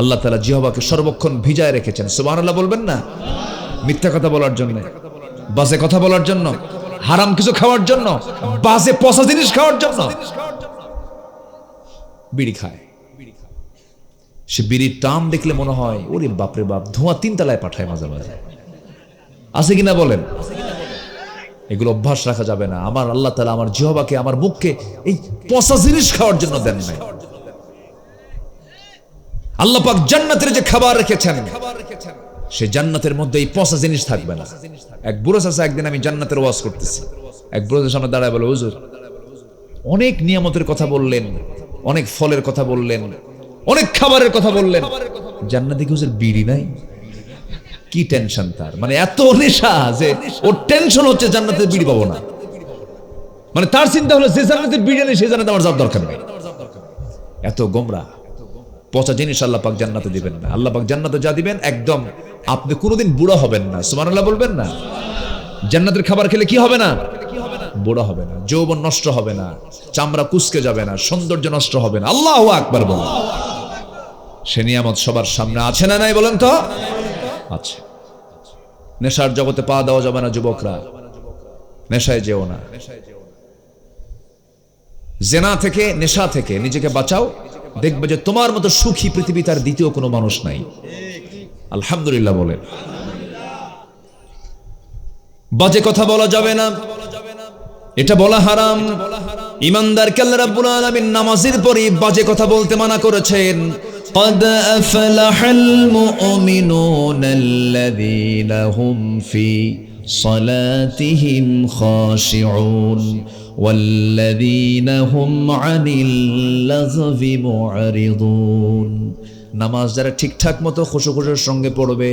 আল্লাহ তাআলা জিহ্বাকে সর্বক্ষণ ভিজায় রেখেছেন। সুবহানাল্লাহ বলবেন না? মিথ্যা কথা বলার জন্য, বাজে কথা বলার জন্য, হারাম কিছু খাওয়ার জন্য, বাজে পচা জিনিস খাওয়ার জন্য। বিড়ি খায়, সে বিড়ির টান দেখলে মনে হয় ওরে বাপরে বাপ, ধোঁয়া 3 তলায় পাঠায় মাঝে মাঝে। আছে কিনা বলেন? এগুলো অভ্যাস রাখা যাবে না। আমার আল্লাহ তাআলা আমার জিহ্বাকে, আমার মুখকে এই পচা জিনিস খাওয়ার জন্য দেন নাই। আল্লাহ পাক জান্নাতের যে খাবার রেখেছেন, সে জান্নাতের মধ্যে এই পচা জিনিস থাকবে না। এক বুড়ো চাচা একদিন, আমি জান্নাতের ওয়াজ করতেছি, এক বুড়ো চাচার সামনে দাঁড়ায় বলে, হুজুর অনেক নিয়ামতের কথা বললেন, অনেক ফলের কথা বললেন, অনেক খাবারের কথা বললেন, জান্নাতে কি হুজুর বিড়ি নাই? কি টেনশন তার, মানে এত নেশা যে ওর টেনশন হচ্ছে জান্নাতে বিড়ি পাবো না। মানে তার চিন্তা হলো যে জান্নাতে বিড়ি নেই সে জান্নাতে আমার যাওয়ার দরকার নেই। এত গোমরা, পচা জিনিস আল্লাহ পাক জান্নাতে দিবেন না। আল্লাহ পাক জান্নাতে যা দিবেন একদম আপনি কোনোদিন বুড়া হবেন না। সুবহানাল্লাহ বলবেন না? জান্নাতের খাবার খেলে কি হবে না? বুড়া হবে না, যৌবন নষ্ট হবে না, চামড়া কুচকে যাবে না, সৌন্দর্য নষ্ট হবে না। আল্লাহু আকবার বলুন। সে নিয়ামত সবার সামনে আছে না নাই বলেন তো? আছে। নেশার জগতে পা দেওয়া যাবে না যুবকরা, নেশায় যেও না। জেনা থেকে, নেশা থেকে নিজেকে বাঁচাও, দেখবে যে তোমার মতো সুখী পৃথিবীতে আর দ্বিতীয় কোনো মানুষ নাই। আলহামদুলিল্লাহ বলেন। বাজে কথা বলা যাবে না, এটা বলা হারাম। ইমানদারকে আল্লাহ রাব্বুল আলামিন নামাজের পরে বাজে কথা বলতে মানা করেছেন। قد أفلح المؤمنون الذين هم في صلاتهم خاشعون والذين هم عن اللغو معرضون। নামাজ যারা ঠিকঠাক মতো খুশুখুশুর সঙ্গে পড়বে,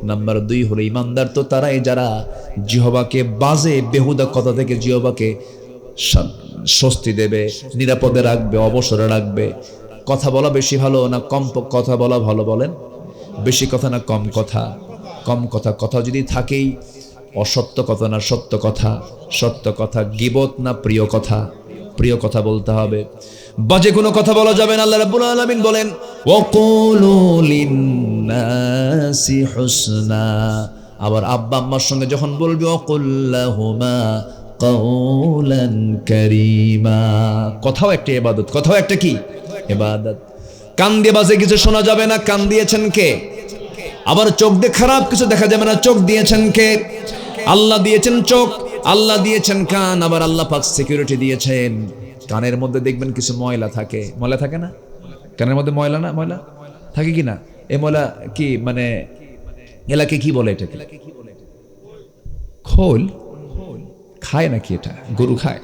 নাম্বার 2 হলো ইমানদার তো তারাই যারা জিহ্বাকে বাজে বেহুদা কথা থেকে জিহ্বাকে স্বস্তি দেবে, নিরাপদে রাখবে, অবসরে রাখবে। কথা বলা বেশি ভালো না কম কথা বলা ভালো বলেন? বেশি কথা না কম কথা? কম কথা। কথা যদি থাকেই অসত্য কথা না সত্য কথা, সত্য কথা। গীবত না প্রিয় কথা? প্রিয় কথা বলতে হবে। বাজে কোনো কথা বলা যাবে না। আল্লাহ রাব্বুল আলামিন বলেন ওয়াকুলু লিন্নাসি হুসনা। আবার আব্বা আম্মার সঙ্গে যখন বলবি ওয়াকুল্লাহুমা কাওলান কারীমা। কথাও একটা ইবাদত, কথাও একটা কি ইবাদত। কান দিয়ে বাজে কিছু শোনা যাবে না, কান দিয়েছেন কে? আবার চোখ দিয়ে খারাপ কিছু দেখা যাবে না, চোখ দিয়েছেন কে? আল্লাহ দিয়েছেন চোখ, আল্লাহ দিয়েছেন কান, আবার আল্লাহ পাক সিকিউরিটি দিয়েছেন। কানের মধ্যে দেখবেন কিছু ময়লা থাকে, ময়লা থাকে না? কানের মধ্যে ময়লা না, ময়লা থাকে কি না? এই ময়লা কি মানে এলাকে কি বলে এটাকে? খোল খায় নাকি? এটা গরু খায়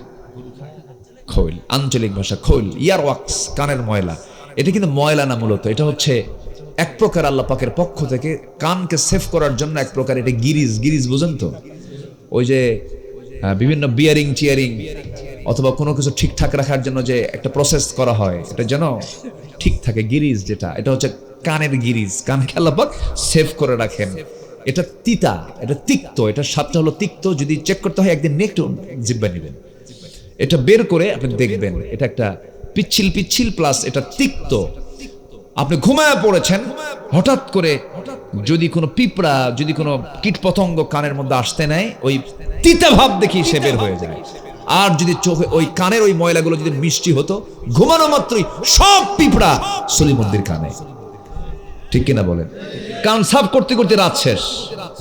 খোল, আঞ্চলিক ভাষা খোল, ইয়ার ওয়াক্স, কানের ময়লা। এটা কিন্তু ময়লা না, মূলত এটা হচ্ছে এক প্রকার আল্লাহ পাকের পক্ষ থেকে কানকে সেভ করার জন্য এক প্রকার এটা গিরিজ। গিরিজ বুঝেন তো? ওই যে বিভিন্ন বিয়ারিং চিয়ারিং অথবা কোনো কিছু ঠিকঠাক রাখার জন্য যে একটা প্রসেস করা হয়, এটা যেন ঠিক থাকে, গিরিজ যেটা, এটা হচ্ছে কানের গিরিজ। কানকে আল্লাহ পাক সেভ করে রাখেন। এটা তিতা, এটা তিক্ত, এটা স্বাদটা হলো তিক্ত। যদি চেক করতে হয় একদিন একটু জিব্বা নেবেন, এটা বের করে আপনি দেখবেন এটা একটা পিচ্ছিল পিচ্ছিল প্লাস এটা তিক্ত। আপনি ঘুমায় পড়েছেন, হঠাৎ করে যদি কোনো পিঁপড়া, যদি কোনো কীট পতঙ্গ কানের মধ্যে আসতে নেয়, ওই তিতা ভাব দেখি সে বের হয়ে যায়। আর যদি চোখে ওই কানের ওই ময়লাগুলো যদি মিষ্টি হতো, ঘুমানো মাত্রই সব পিঁপড়া সলিমুদ্দির কানে। ঠিক কিনা বলেন? কান সাফ করতে করতে রাত শেষ,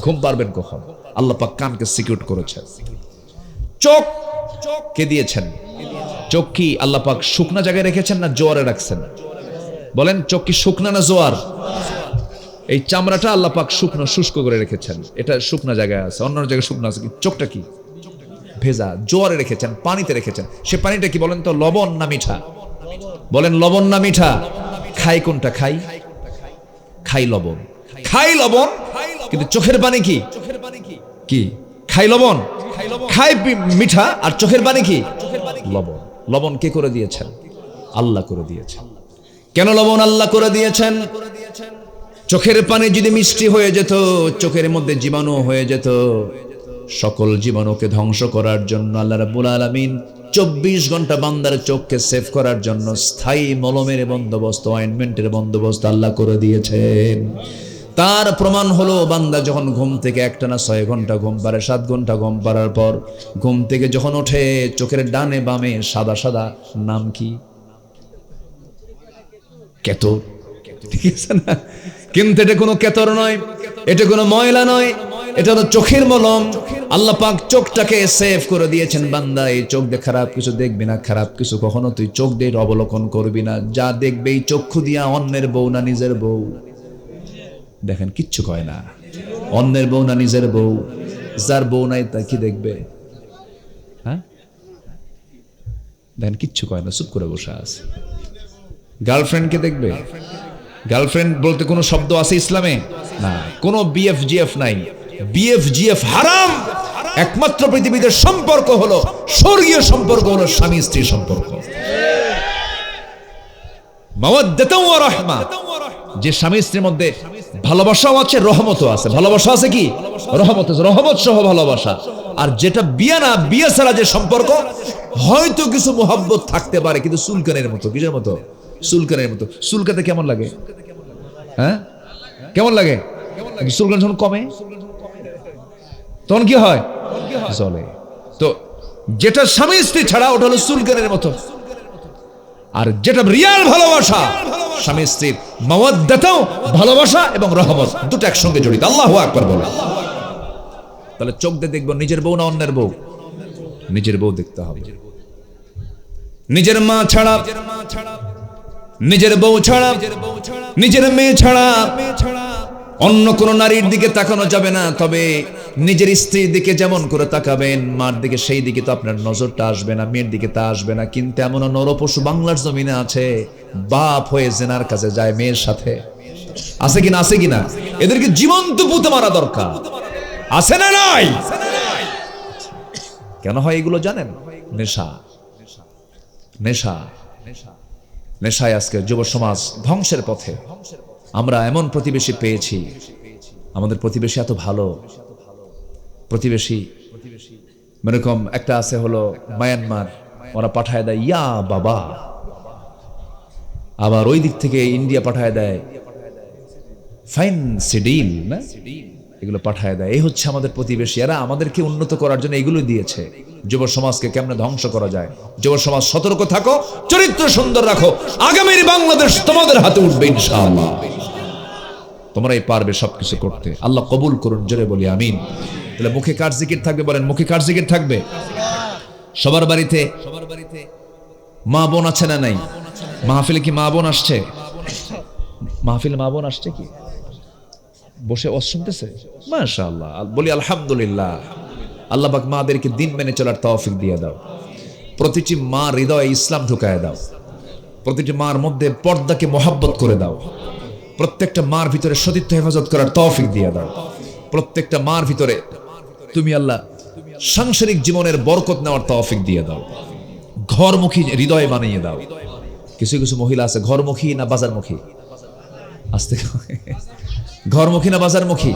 ঘুম পারবেন কখন? আল্লাহ পাক কানকে সিকিউর করেছেন। চোখ কে দিয়েছেন? চোখ কি আল্লাহ পাক শুকনা জায়গায় রেখেছেন না জোয়ারে রাখছেন? বলেন, চোখ কি শুকনা না জোয়ার? এই চামড়াটা আল্লাহ পাক শুকনো শুষ্ক করে রেখেছেন, এটা শুকনা জায়গায় আছে, অন্য জায়গায় শুকনো আছে। চোখটা কি ভেজা, জোয়ারে রেখেছেন, পানিতে রেখেছেন। সে পানিটা কি বলেন তো, লবণ না মিঠা? বলেন, লবণ না মিঠা? খাই কোনটা? খাই খাই লবণ, খাই লবণ। কিন্তু চোখের পানি কি? কি খাই লবণ, খাই মিঠা, আর চোখের পানি কি? লবণ। লবণ কে করে দিয়েছেন? আল্লাহ করে দিয়েছেন। কেন লবণ আল্লাহ করে দিয়েছেন? চোখের পানি যদি মিষ্টি হয়ে যেত, চোখের মধ্যে জীবাণু হয়ে যেত, সকল জীবাণুকে ধ্বংস করার জন্য আল্লাহ রাব্বুল আলামিন 24 ঘন্টা বান্দার চোখকে সেভ করার জন্য স্থায়ী মলমের বন্দোবস্ত, অয়েন্টমেন্টের বন্দোবস্ত আল্লাহ করে দিয়েছেন। তার প্রমাণ হলো, বান্দা যখন ঘুম থেকে একটানা 6 ঘন্টা ঘুম পারে, 7 ঘন্টা ঘুম পারার পর ঘুম থেকে যখন ওঠে, চোখের ডানে বামে সাদা সাদা, নাম কি? কেতর। ঠিক আছে না? কিন্তু এটা কোনো কেতর নয়, এটা কোনো ময়লা নয়, এটা হলো চোখের মলম। আল্লাহ পাক চোখটাকে সেভ করে দিয়েছেন। বান্দা, এই চোখ দিয়ে খারাপ কিছু দেখবি না, খারাপ কিছু কখনো তুই চোখ দিয়ে অবলোকন করবি না। যা দেখবে এই চক্ষু দিয়া অন্যের বউ না নিজের বউ, দেখেন কিচ্ছু কয় না। অন্যের বউ না নিজের বউ? যার বউ নাই তা কি দেখবে? হ্যাঁ, দেখেন কিচ্ছু কয় না, চুপ করে বসে আছে। গার্লফ্রেন্ডকে দেখবে? গার্লফ্রেন্ড বলতে কোনো শব্দ আছে ইসলামে? না, কোনো বিএফজিএফ নাই। বিএফজিএফ হারাম। একমাত্র পৃথিবীতে সম্পর্ক হলো, স্বর্গীয় সম্পর্ক হলো স্বামী স্ত্রীর সম্পর্ক। মাওয়াদ্দাতাও ওয়া রাহমা, যে স্বামী স্ত্রীর মধ্যে ভালোবাসাও আছে, রহমতও আছে। ভালোবাসা আছে কি? রহমত আছে, রহমত সহ ভালোবাসা। আর যেটা বিয়ে না, বিয়ে ছাড়া যে সম্পর্ক, হয়তো কিছু মোহাব্বত থাকতে পারে, কিন্তু চুলকানের মতো। কিসের মতো? চুলকানের মতো। চুলকাতে কেমন লাগে? হ্যাঁ, কেমন লাগে? চুলকান যখন কমে তখন কি হয়? চলে। তো যেটা স্বামী স্ত্রী ছাড়া, ওটা হলো চুলকানের মতো। আর যেটা রিয়াল ভালোবাসা, স্বামী স্ত্রীর মাওয়াদ্দাতাও, ভালোবাসা এবং রহমত, দুটো একসঙ্গে জড়িত। আল্লাহু আকবার বলে। তাহলে চোখ দিয়ে দেখবো নিজের বউ না অন্যের বউ? নিজের বউ দেখতে হবে। নিজের মা ছাড়া, নিজের বউ ছাড়া, নিজের মেয়ে ছাড়া অন্য কোন নারীর দিকে তাকানো যাবে না। তবে নিজের স্ত্রীর দিকে যেমন করে তাকাবেন, মার দিকে সেই দিকে তো আপনার নজরটা আসবে না, মেয়ের দিকে তা আসবে না। কিন্তু এমন নরপশু বাংলার জমিনে আছে, বাপ হয়ে জেনার কাছে যায় মেয়ের সাথে। আছে কিনা? আছে কিনা? এদেরকে জীবন্ত পুঁতে মারা দরকার। আছে না নাই? কেন হয় এগুলো জানেন? নেশা। নেশা, নেশায় আজকে যুব সমাজ ধ্বংসের পথে। আমরা এমন প্রতিবেশী পেয়েছি, আমাদের প্রতিবেশী এত ভালো প্রতিবেশী। এরকম একটা আছে হলো মায়ানমার, ওরা পাঠায় দেয় ইয়া বাবা। আবার ওই দিক থেকে ইন্ডিয়া পাঠায় দেয় ফাইন সিডিল, না এগুলো পাঠায় দেয়। এই হচ্ছে আমাদের প্রতিবেশী। এরা আমাদেরকে উন্নত করার জন্য এগুলো দিয়েছে। যুব সমাজকে কেমনে ধ্বংস করা যায়। যুব সমাজ সতর্ক থাকো, চরিত্র সুন্দর রাখো, আগামীর বাংলাদেশ তোমাদের হাতে উঠবে ইনশাআল্লাহ। তোমরাই পারবে সবকিছু করতে। আল্লাহ কবুল করুন, জোরে বলি আমিন। তাহলে মুখে কার জিকির থাকবে? বলেন, মুখে কার জিকির থাকবে? সবার বাড়িতে মা বোন আছে না নাই? মাহফিলে কি মা বোন আসছে? মাহফিলে মা বোন আসছে কি? বসে ওয়াজ শুনতেছে? মাশাআল্লাহ, বলি আলহামদুলিল্লাহ। আল্লাহ পাক মাদেরকে দিন মেনে চলার তৌফিক দিয়ে দাও। প্রতিটি মা হৃদয়ে ইসলাম ঢুকায় দাও। প্রতিটি মার মধ্যে পর্দাকে মহাব্বত করে দাও। প্রত্যেকটা মার ভিতরে সতীত্ব হেফাজত করার তৌফিক দিয়ে দাও। প্রত্যেকটা মার ভিতরে তুমি আল্লাহ সাংসারিক জীবনের বরকত নেওয়ার তৌফিক দিয়ে দাও। ঘরমুখী হৃদয় বানিয়ে দাও। কিছু কিছু মহিলা আছে ঘরমুখী না বাজারমুখী? আসতে ঘরমুখী না বাজারমুখী?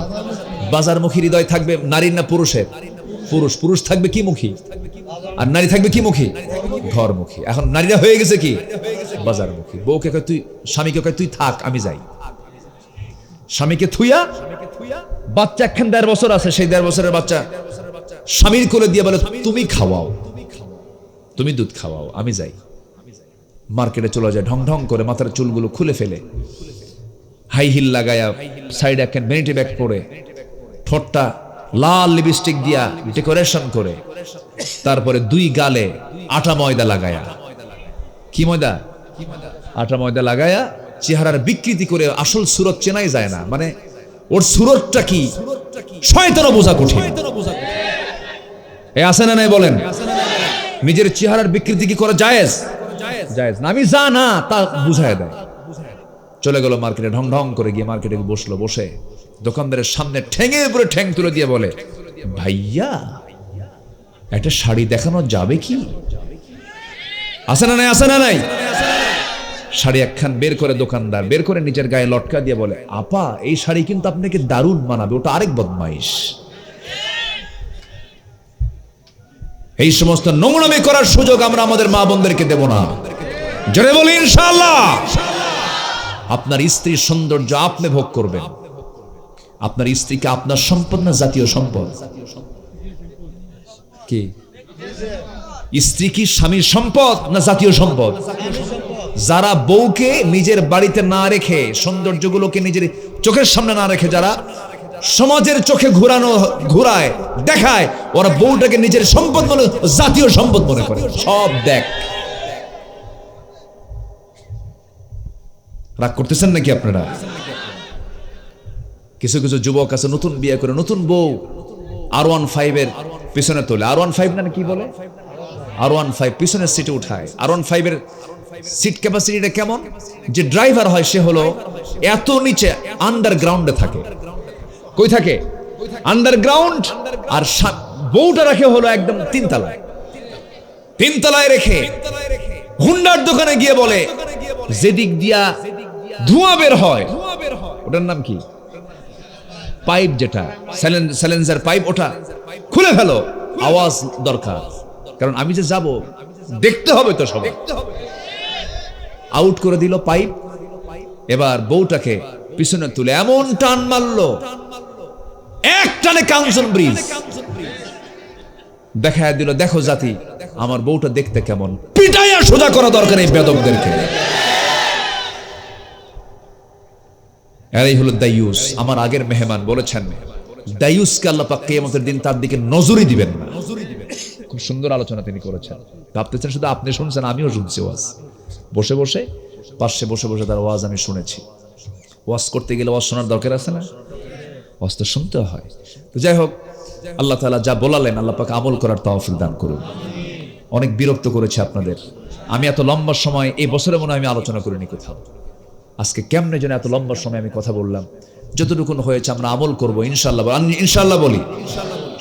বাজারমুখী হৃদয় থাকবে নারীর না পুরুষের? পুরুষ। পুরুষ থাকবে কি মুখী, আর নারী থাকবে কি মুখী? ঘরমুখী। এখন নারীরা হয়ে গেছে কি? বাজারমুখী। বউকে কয় তুই, স্বামীকে কয় তুই থাক আমি যাই। স্বামীকে থুইয়া, বাচ্চা একখান 1.5 বছর আছে, সেই 1.5 বছরের বাচ্চা স্বামীর কোলে দিয়ে বলে তুমি খাওয়াও, তুমি দুধ খাওয়াও, আমি যাই। মার্কেটে চলে যায় ঢং ঢং করে, মাথার চুলগুলো খুলে ফেলে, হাই হিল লাগায়া, সাইড একখান ভ্যানিটি ব্যাগ পরে, ঠোঁটটা লাল লিপস্টিক দিয়া ডেকোরেশন করে, তারপরে 2 গালে আটা ময়দা লাগায়া। কি ময়দা? আটা ময়দা লাগায়া চেহারার বিকৃতি করে আসল সুরত চেনাই যায় না। মানে ওর সুরতটা কি শয়তানও বোঝা কঠিন। এ আছে না নাই বলেন? নিজের চেহারার বিকৃতি কি করা জায়েজ? জায়েজ না। আমি যা না তা বুঝায় দেয়। চলে গেল মার্কেটে, ঢং ঢং করে গিয়ে মার্কেটে বসলো। বসে দোকানদারের সামনে ঠ্যাঙের উপরে ঠ্যাং তুলে দিয়ে বলে, ভাইয়া একটা শাড়ি দেখানো যাবে কি? আছে না নাই? আছে না নাই? শাড়ি একখান বের করে দোকানদার বের করে নিজের গায়ে লটকা দিয়ে বলে, আপা এই শাড়ি কিন্তু আপনাকে দারুণ মানাবে। ওটা আরেক বদমাইশ। এই সমস্ত নোংরামি করার সুযোগ আমরা আমাদের মা বোনদেরকে দেব না। জোরে বলি ইনশাআল্লাহ। আপনার স্ত্রীর সৌন্দর্য আপনি ভোগ করবেন। আপনার স্ত্রীকে আপনার সম্পদ না জাতীয় সম্পদ? কি স্ত্রী কি স্বামীর সম্পদ না জাতীয় সম্পদ? যারা বউকে নিজের বাড়িতে না রেখে, সৌন্দর্যগুলোকে নিজের চোখের সামনে না রেখে, যারা সমাজের চোখে ঘুরায় দেখায়, ওরা বউটাকে নিজের সম্পদ মনে, জাতীয় সম্পদ মনে করে। সব দেখ। রাগ করতেছেন নাকি আপনারা? কিছু কিছু যুবক আছে নতুন বিয়ে করে নতুন বউ R15 এর পিছনে তোলে। R15 না কি বলে, R15 পিছনের সিটে উঠায়। R15 এর সিট ক্যাপাসিটিটা কেমন, যে ড্রাইভার হয় সে হলো এত নিচে আন্ডারগ্রাউন্ডে থাকে। কই থাকে? আন্ডারগ্রাউন্ড। আর বউটা রাখে হলো একদম তিনতলায়। তিনতলায় রেখে হুন্ডার দোকানে গিয়ে বলে, যেদিক দিয়া ধোঁয়া বের হয় ওটার নাম কি, পাইপ, যেটা সাইলেন্সার পাইপ, ওটা খুলে ফেলো, আওয়াজ দরকার, কারণ আমি যে যাব দেখতে হবে তো সবাই। আউট করে দিল পাইপ। এবার বউটাকে পিছনে তুলে এমন টান মারলো, এক টানে কাঞ্চন ব্রিজ দেখা দিল। দেখো জাতি, আমার বউটা দেখতে কেমন, পিটাইয়া সোজা করা দরকার এই বেদকদেরকে। এরাই হলো দায়ুস। আমার আগের মেহমান বলেছেন, দায়ুসকে আল্লাহ পাক কিয়ামতের দিন তার দিকে নজরই দিবেন না। খুব সুন্দর আলোচনা তিনি করেছেন। ভাবতেছেন শুধু আপনি শুনছেন, আমিও শুনছি ওয়াজ, বসে বসে পাশে বসে বসে তার ওয়াজ আমি শুনেছি। ওয়াজ করতে গেলে ওয়াজ শোনার দরকার আছে না? ওয়াজ তো শুনতে হয়। তো যাই হোক, আল্লাহ তাআলা যা বলালেন আল্লাহ পাক আমল করার তৌফিক দান করুন। অনেক বিরক্ত করেছে আপনাদের। আমি এত লম্বা সময় এই বছরে মনে হয় আমি আলোচনা করিনি কোথাও। আজকে কেমনে যেন এত লম্বা সময় আমি কথা বললাম। যতটুকু হয়েছে আমরা আমল করব ইনশাআল্লাহ। ইনশাআল্লাহ বলি,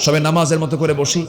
সবাই নামাজের মতো করে বসি।